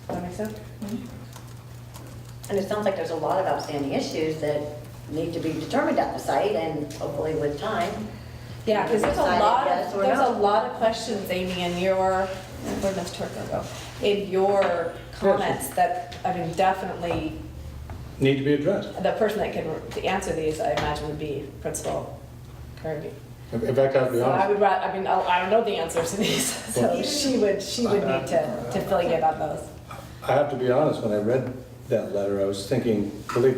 Does that make sense? And it sounds like there's a lot of outstanding issues that need to be determined at the site, and hopefully with time. Yeah, because there's decide yes or a no. lot of questions, Amy, in your, where does Turco go? In your comments that, I mean, definitely Need to be addressed. the person that can to answer these, I imagine, would be Principal Kirby. In fact, I'll be So honest. I would, I mean, I don't know the answers to these, so she would need to fill you in on those. I have to be honest, when I read that letter, I was thinking, well,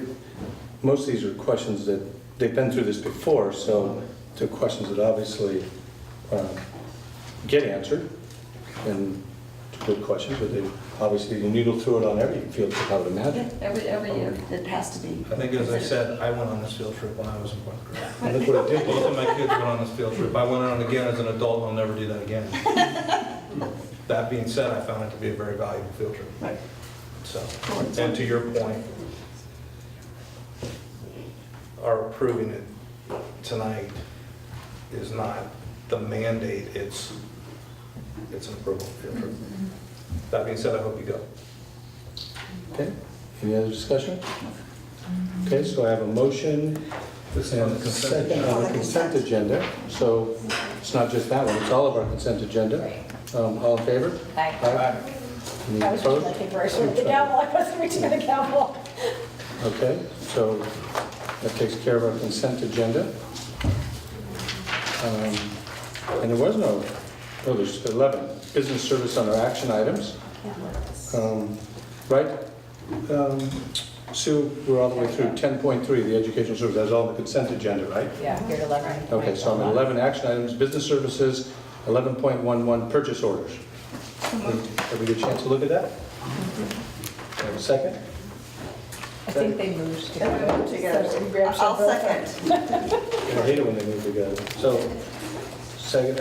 most of these are questions that they've been through this before, so they're questions that obviously get answered, and good questions, but they obviously you needle through it on every field trip, I would imagine. Every year, it has to be. I think, as I said, I went on this field trip when I was in fourth grade. And look what it did. Both of my kids went on this field trip. I went on again as an adult, and I'll never do that again. That being said, I found it to be a very valuable field trip. Right. So, and to your point, our approving it tonight is not the mandate, it's an approval field trip. That being said, I hope you go. Okay, any other discussion? Okay, so I have a motion This is and on a the consent second agenda. on the consent agenda. So it's not just that one, it's all of our consent agenda. All in favor? Aye. Any I was opposed? reaching my finger with the gavel, I wasn't reaching for the gavel. Okay, so that takes care of our consent agenda. And there was no, oh, there's 11, business service under action items. Right? Sue, we're all the way through 10.3, the educational service, that's all the consent agenda, right? Yeah, you're at 11. Okay, so I'm at 11 action items, business services, 11.11 purchase orders. Have we get a chance to look at that? Have a second? I think they moved together. They moved together. So we grabbed I'll some second. I hate it when they move together. So, second,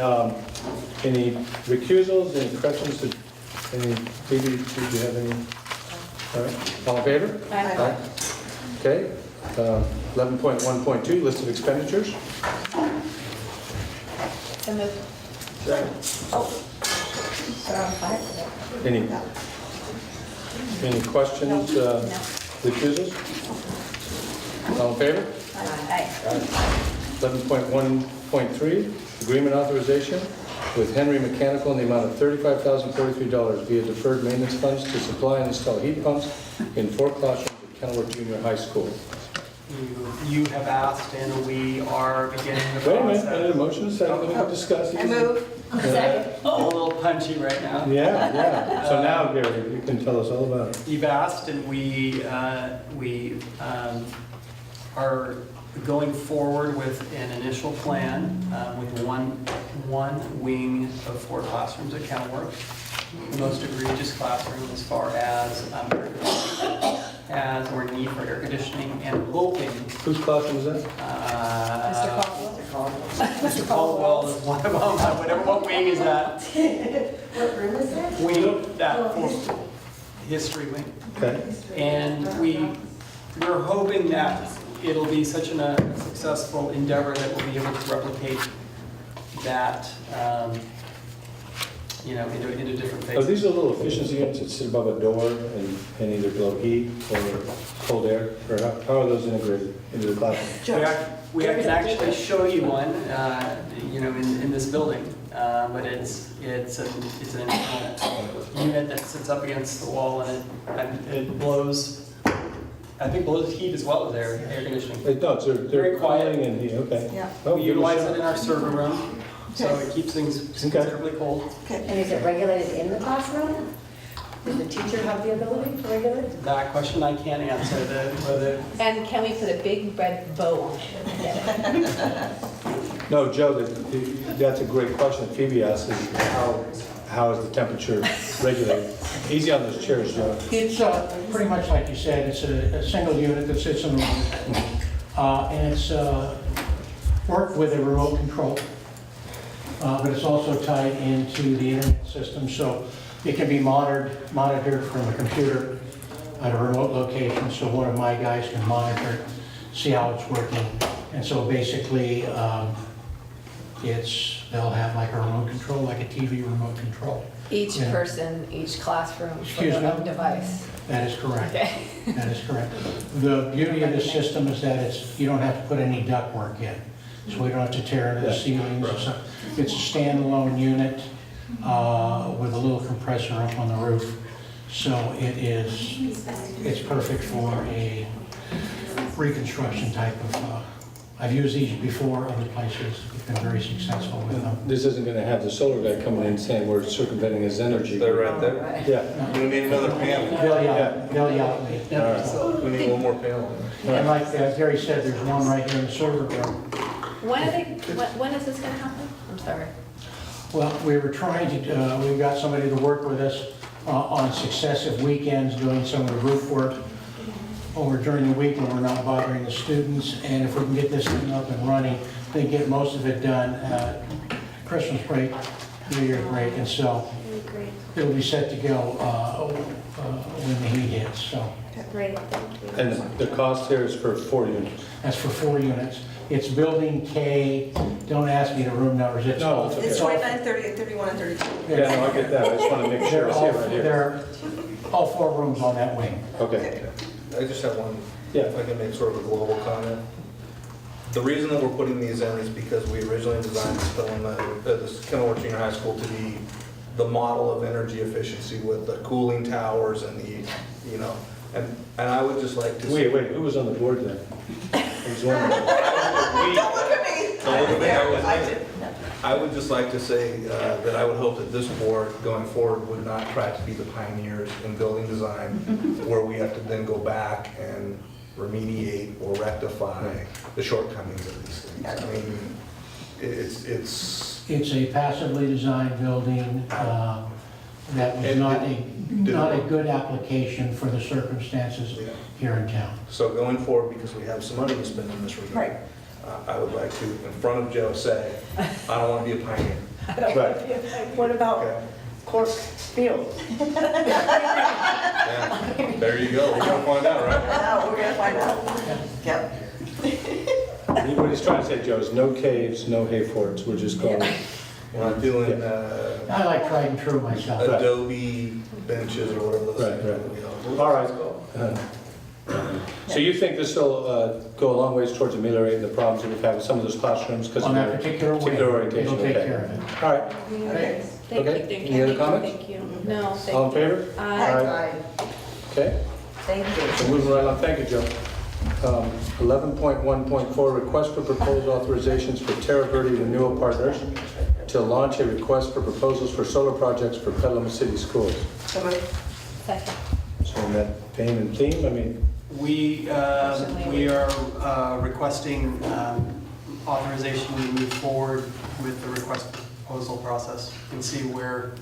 any recusals, any corrections, any, Phoebe, did you have any? All right, all in favor? Aye. Okay, 11.1.2, list of expenditures. So moved. Oh. They're on fire. Any questions, recusals? All in favor? Aye. 11.1.3, agreement authorization with Henry Mechanical in the amount of $35,043 via deferred maintenance funds to supply and install heat pumps in 4 classrooms at Kenilworth Junior High School. you have asked, and we are beginning the Wait a minute, process. I need a motion, second, we can discuss. I move. A little punchy right now. Yeah. So now, Gary, you can tell us all about it. You've asked, and we are going forward with an initial plan with one wing of 4 classrooms at Kenilworth. The most egregious classroom as far as or need for air conditioning, and hoping. Whose classroom is that? Mr. Caldwell? Mr. Caldwell is one of them. What wing is that? What room is that? Wing, that history wing. Okay. And we're hoping that it'll be such a successful endeavor that we'll be able to replicate that, into different Oh, phases. these are little efficiency units that sit above a door and either blow heat or cold air, or how are those integrated into the classroom? We can actually show you one, in this building, but it's an unit that sits up against the wall, and it blows. I think blows heat as well as air conditioning. No, they're Very quiet. cooling and heat, okay. Yeah. Oh, We give it a utilize shot. it in our server room, so it keeps things considerably cold. And is it regulated in the classroom? Does the teacher have the ability to regulate it? That question I can't answer. And can we put a big red bow on it? No, Joe, that's a great question Phoebe asked, is how is the temperature regulated? Easy on those chairs, Joe. It's pretty much like you said, it's a single unit that sits in the room. And it's worked with a remote control, but it's also tied into the internet system, so it can be monitored from a computer at a remote location, so one of my guys can monitor it, see how it's working. And so basically, they'll have like a remote control, like a TV remote control. Each Yeah. person, each classroom, for Excuse their me? own device. That is correct. Okay. That is correct. The beauty of this system is that you don't have to put any ductwork in. So we don't have to tear into the ceilings or something. It's a standalone unit with a little compressor up on the roof. So it's perfect for a reconstruction type of, I've used these before other places. We've been very successful with them. This isn't going to have the solar guy coming in saying we're circumventing his energy. They're right there. Yeah. We need another panel. They'll yell at me. All right. We need one more panel. And like Gary said, there's one right here in the server room. When is this gonna happen? I'm sorry. Well, we were trying to, we've got somebody to work with us on successive weekends doing some of the roof work over during the week when we're not bothering the students. And if we can get this thing up and running, they get most of it done at Christmas break, New Year's break, and so it'll be set to go when the heat hits, so. Great, thank you. And the cost here is for 4 units. That's for 4 units. It's building K, don't ask me the room numbers, it's No, all. it's okay. It's 29, 30, 31, and 32. Yeah, no, I get that. I just want to make sure I see it right here. They're all 4 rooms on that wing. Okay. I just have one, Yeah. if I can make sort of a global comment. The reason that we're putting these in is because we originally designed this Kenilworth Junior High School to be the model of energy efficiency with the cooling towers and and I would just like to. Wait, who was on the board then? I was wondering. Don't look at me. I would just like to say that I would hope that this board going forward would not try to be the pioneers in building design where we have to then go back and remediate or rectify the shortcomings of these things. I mean, It's a passively designed building that was not a good application for the circumstances here in town. So going forward, because we have some money to spend in this regard, I would like to, in front of Joe, say, I don't want to be a pioneer. What about Cork Field? Yeah, there you go. We're going to find out, right? We're going to find out. Yep. What he's trying to say, Joe, is no caves, no hay forts. We're just going. We're not doing I like tried and true myself. Adobe benches or whatever those things are. All right. So you think this will go a long ways towards ameliorating the problems that we've had with some of those classrooms because of On that their particular wing, orientation? it'll take Okay. care of it. All right. Okay. Thank Okay. you, thank you. Any other comments? Thank you. No, thank you. All in favor? Aye. Okay. Thank you. So moving right along. Thank you, Joe. 11.1.4, request for proposal authorizations for Terra Verde Renewal Partners to launch a request for proposals for solar projects for Petaluma City Schools. Second. So in that vein and theme, I mean, We are requesting authorization to move forward with the request proposal process and see where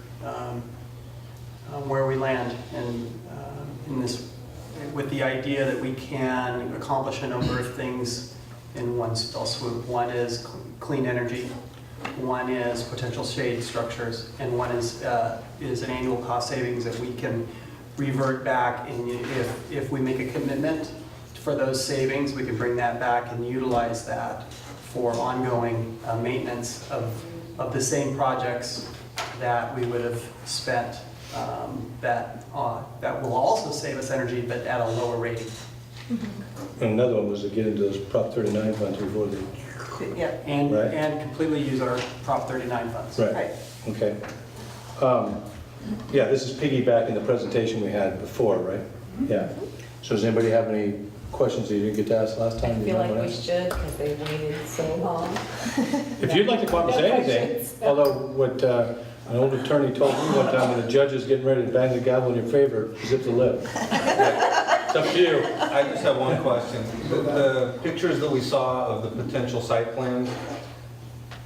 we land in this, with the idea that we can accomplish a number of things in one fell swoop. One is clean energy, one is potential shade structures, and one is an annual cost savings that we can revert back, and if we make a commitment for those savings, we can bring that back and utilize that for ongoing maintenance of the same projects that we would have spent that will also save us energy, but at a lower rating. and another one was to get into those Prop 39 funds before they... Yeah, and Right. and completely use our Prop 39 funds. Right, okay. Yeah, this is piggybacking the presentation we had before, right? Yeah. So does anybody have any questions that you didn't get to ask last time? I feel like we should, because they waited so long. If you'd like to come up and say anything, although what an old attorney told me one time when the judge is getting ready to bang the gavel in your favor, zip the lip. It's up to you. I just have one question. The pictures that we saw of the potential site plans,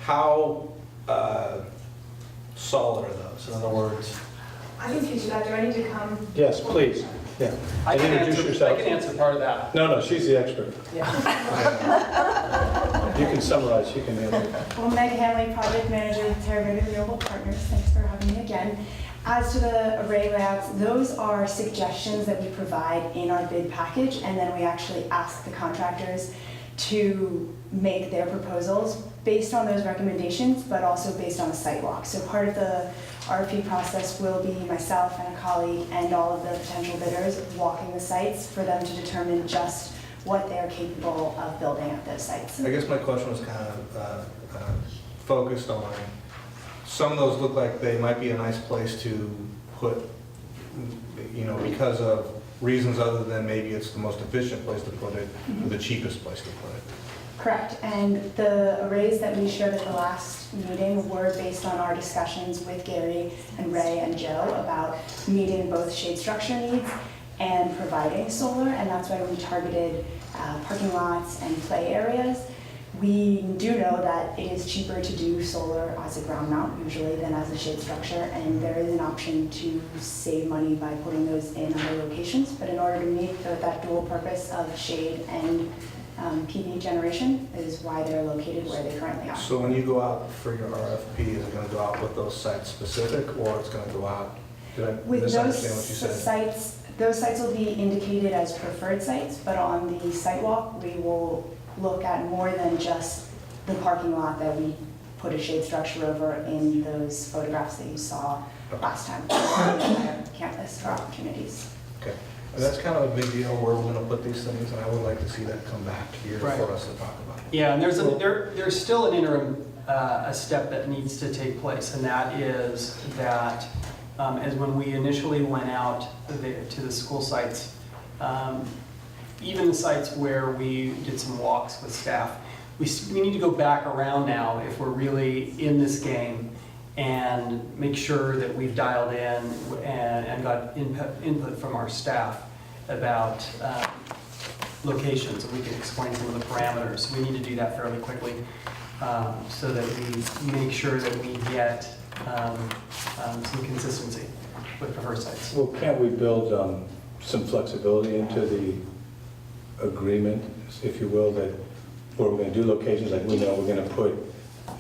how solid are those? In other words, I can teach you that. Do I need to come? Yes, please. Yeah. I And can introduce yourself. answer part of that. No, she's the expert. You can summarize, she can answer. Well, Meg Hanley, Project Manager with Terra Verde Renewable Partners. Thanks for having me again. As to the array layouts, those are suggestions that we provide in our bid package, and then we actually ask the contractors to make their proposals based on those recommendations, but also based on a site walk. So part of the RFP process will be myself and a colleague and all of the potential bidders walking the sites for them to determine just what they're capable of building at those sites. I guess my question was kind of focused on, some of those look like they might be a nice place to put, because of reasons other than maybe it's the most efficient place to put it, or the cheapest place to put it. Correct, and the arrays that we showed at the last meeting were based on our discussions with Gary and Ray and Joe about meeting both shade structure needs and providing solar, and that's why we targeted parking lots and play areas. We do know that it is cheaper to do solar as a ground mount usually than as a shade structure, and there is an option to save money by putting those in other locations, but in order to meet that dual purpose of shade and PV generation is why they're located where they currently are. So when you go out for your RFP, is it going to go out with those sites specific, or it's going to go out, did I With misunderstand what you said? those sites will be indicated as preferred sites, but on the site walk, we will look at more than just the parking lot that we put a shade structure over in those photographs that you saw last time. Campus for opportunities. Okay. And that's kind of a big deal where we're going to put these things, and I would like to see that come back here Right. for us to talk about. Yeah, and there's still an interim a step that needs to take place, and that is that as when we initially went out to the school sites, even the sites where we did some walks with staff, we need to go back around now if we're really in this game and make sure that we've dialed in and got input from our staff about locations, and we can explain some of the parameters. We need to do that fairly quickly so that we make sure that we get some consistency with preferred sites. Well, can't we build some flexibility into the agreement, if you will, that where we're going to do locations, like we know we're going to put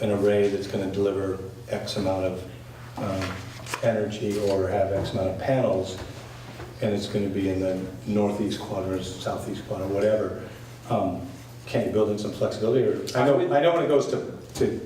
an array that's going to deliver X amount of energy or have X amount of panels, and it's going to be in the northeast quadrant, southeast quadrant, whatever. Can you build in some flexibility? Or I know when it goes to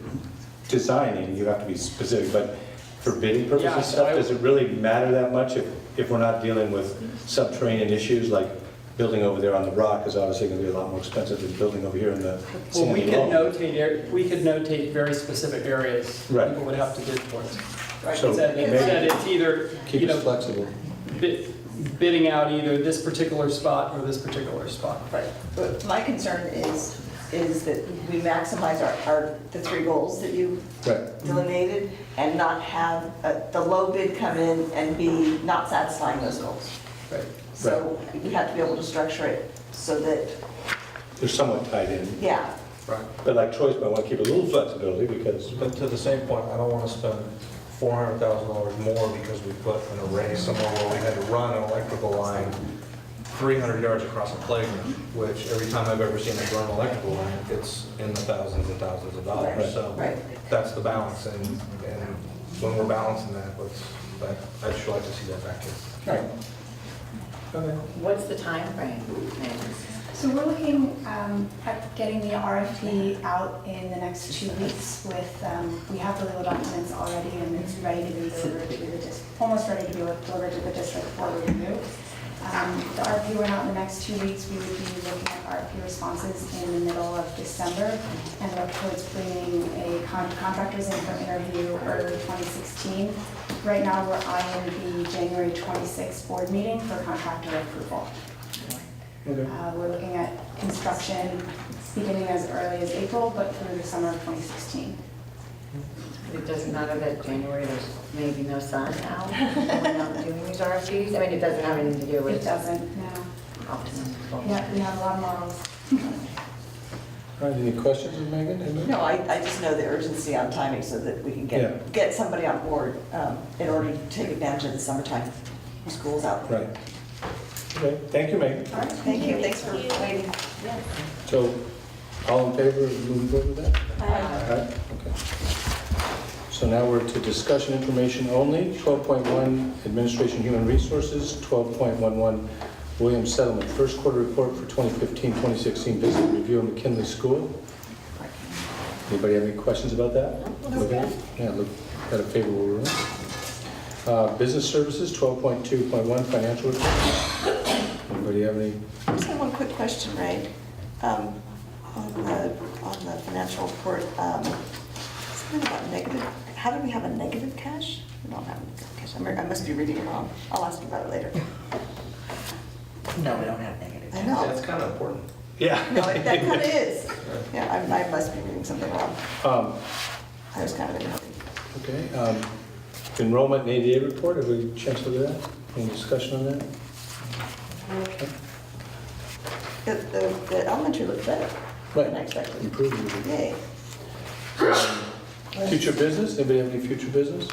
designing, you have to be specific, but for bidding purposes, Yeah, stuff, does it really matter that much if we're not dealing with subterranean issues like building over there on the rock is obviously going to be a lot more expensive than building over here in the Well, we sandy could notate very specific areas Right. people would have to bid towards. Right. So It said maybe it's either, keep it flexible. bidding out either this particular spot or this particular spot. Right, but my concern is that we maximize the 3 goals that you delineated and not have the low bid come in and be not satisfying those goals. Right. So we have to be able to structure it so that, They're somewhat tied in. yeah. Right. But like Troy's might want to keep a little flexibility because. But to the same point, I don't want to spend $400,000 more because we put an array somewhere where we had to run an electrical line 300 yards across a playground, which every time I've ever seen a run electrical line, it's in the thousands and thousands of dollars. Right. So Right. that's the balance, and when we're balancing that, I'd sure like to see that back in. Right. Okay. What's the time frame? So we're looking at getting the RFP out in the next 2 weeks with, we have the legal documents already and it's ready to be delivered to the district, almost ready to be delivered to the district for review. The RFP went out in the next 2 weeks. We would be looking at RFP responses in the middle of December and look towards bringing a contractors in for interview early 2016. Right now we're eyeing the January 26th board meeting for contractor approval. We're looking at construction beginning as early as April, but through the summer of 2016. It doesn't matter that January there's maybe no sun now when we're not doing these RFPs? I mean, it doesn't have anything to do with... It doesn't, no. Optimum. Yeah, we have a lot of models. All right, any questions of Megan? Anybody? No, I just know the urgency on timing so that we can get somebody on board in order to take advantage of the summertime schools out. Right. Okay, thank you, Megan. All right, thank you. Thanks for waiting. So, all in favor of moving forward with that? Aye. Okay. So now we're to discussion information only. 12.1 Administration Human Resources, 12.11 Williams Settlement, first quarter report for 2015-2016 visit review of McKinley School. Anybody have any questions about that? Okay. Yeah, look at a favorable room. Business Services, 12.2.1 Financial report. Anybody have any? I just have one quick question, Ray. On the financial report, something about negative. How do we have a negative cash? We don't have a negative cash. I must be reading it wrong. I'll ask you about it later. No, we don't have negative. I know. That's kind of important. Yeah. No, that kind of is. Yeah, I must be reading something wrong. I was kind of in a hurry. Okay. Enrollment and ADA report, have we had a chance to look at that? Any discussion on that? Okay. The elementary looks better Right. than I expected. Improvement. Yay. Future business, anybody have any future business?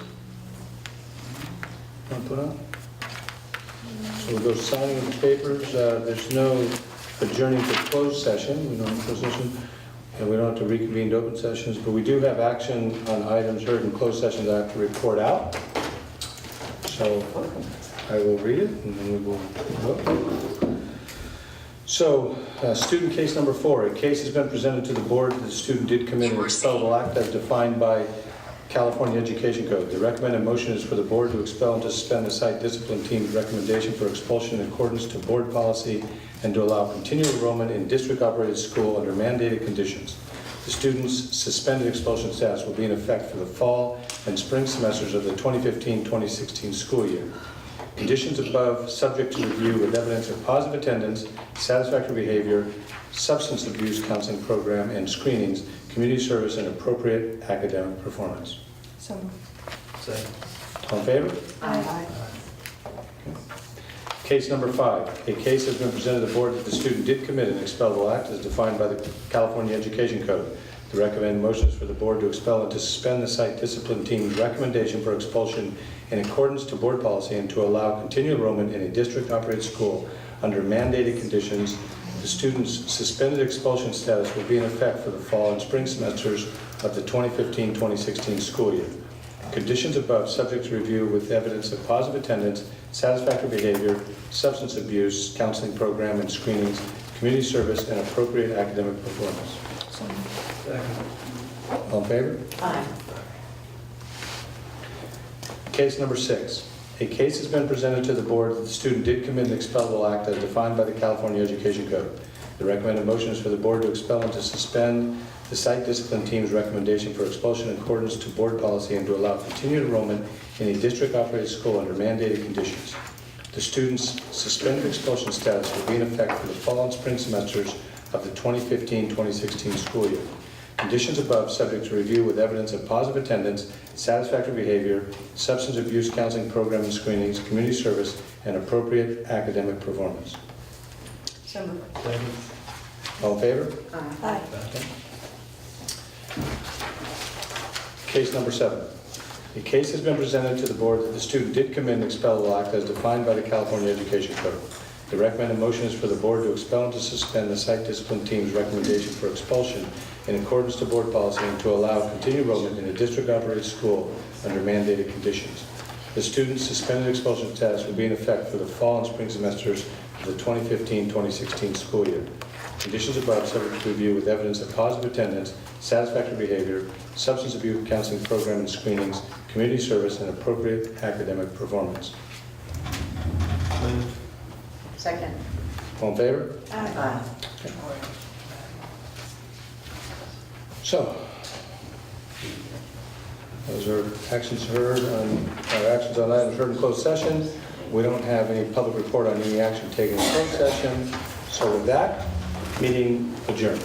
Want to put on? So we'll go signing of the papers. There's no adjourning to closed session. We don't have closed session. And we don't have to reconvene to open sessions, but we do have action on items heard in closed sessions I have to report out. So I will read it and then we will vote. So, student case number 4. A case has been presented to the board that the student did commit an expellable act as defined by California Education Code. The recommended motion is for the board to expel and to suspend the site discipline team's recommendation for expulsion in accordance to board policy and to allow continued enrollment in district-operated school under mandated conditions. The student's suspended expulsion status will be in effect for the fall and spring semesters of the 2015-2016 school year. Conditions above subject to review with evidence of positive attendance, satisfactory behavior, substance abuse counseling program and screenings, community service, and appropriate academic performance. So, All in favor? aye. Case number 5. A case has been presented to the board that the student did commit an expellable act as defined by the California Education Code. The recommended motion is for the board to expel and to suspend the site discipline team's recommendation for expulsion in accordance to board policy and to allow continued enrollment in a district-operated school under mandated conditions. The student's suspended expulsion status will be in effect for the fall and spring semesters of the 2015-2016 school year. Conditions above subject to review with evidence of positive attendance, satisfactory behavior, substance abuse, counseling program and screenings, community service, and appropriate academic performance. All in favor? Aye. Case number 6. A case has been presented to the board that the student did commit an expellable act as defined by the California Education Code. The recommended motion is for the board to expel and to suspend the site discipline team's recommendation for expulsion in accordance to board policy and to allow continued enrollment in a district-operated school under mandated conditions. The student's suspended expulsion status will be in effect for the fall and spring semesters of the 2015-2016 school year. Conditions above subject to review with evidence of positive attendance, satisfactory behavior, substance abuse counseling program and screenings, community service, and appropriate academic performance. So moved. All in favor? Aye. Case number 7. A case has been presented to the board that the student did commit an expellable act as defined by the California Education Code. The recommended motion is for the board to expel and to suspend the psych discipline team's recommendation for expulsion in accordance to board policy and to allow continued enrollment in a district-operated school under mandated conditions. The student's suspended expulsion status will be in effect for the fall and spring semesters of the 2015-2016 school year. Conditions above subject to review with evidence of positive attendance, satisfactory behavior, substance abuse counseling program and screenings, community service, and appropriate academic performance. Second. All in favor? Aye. So, those are actions heard on, actions on items heard in closed session. We don't have any public report on any action taken in closed session. So with that, meeting adjourned.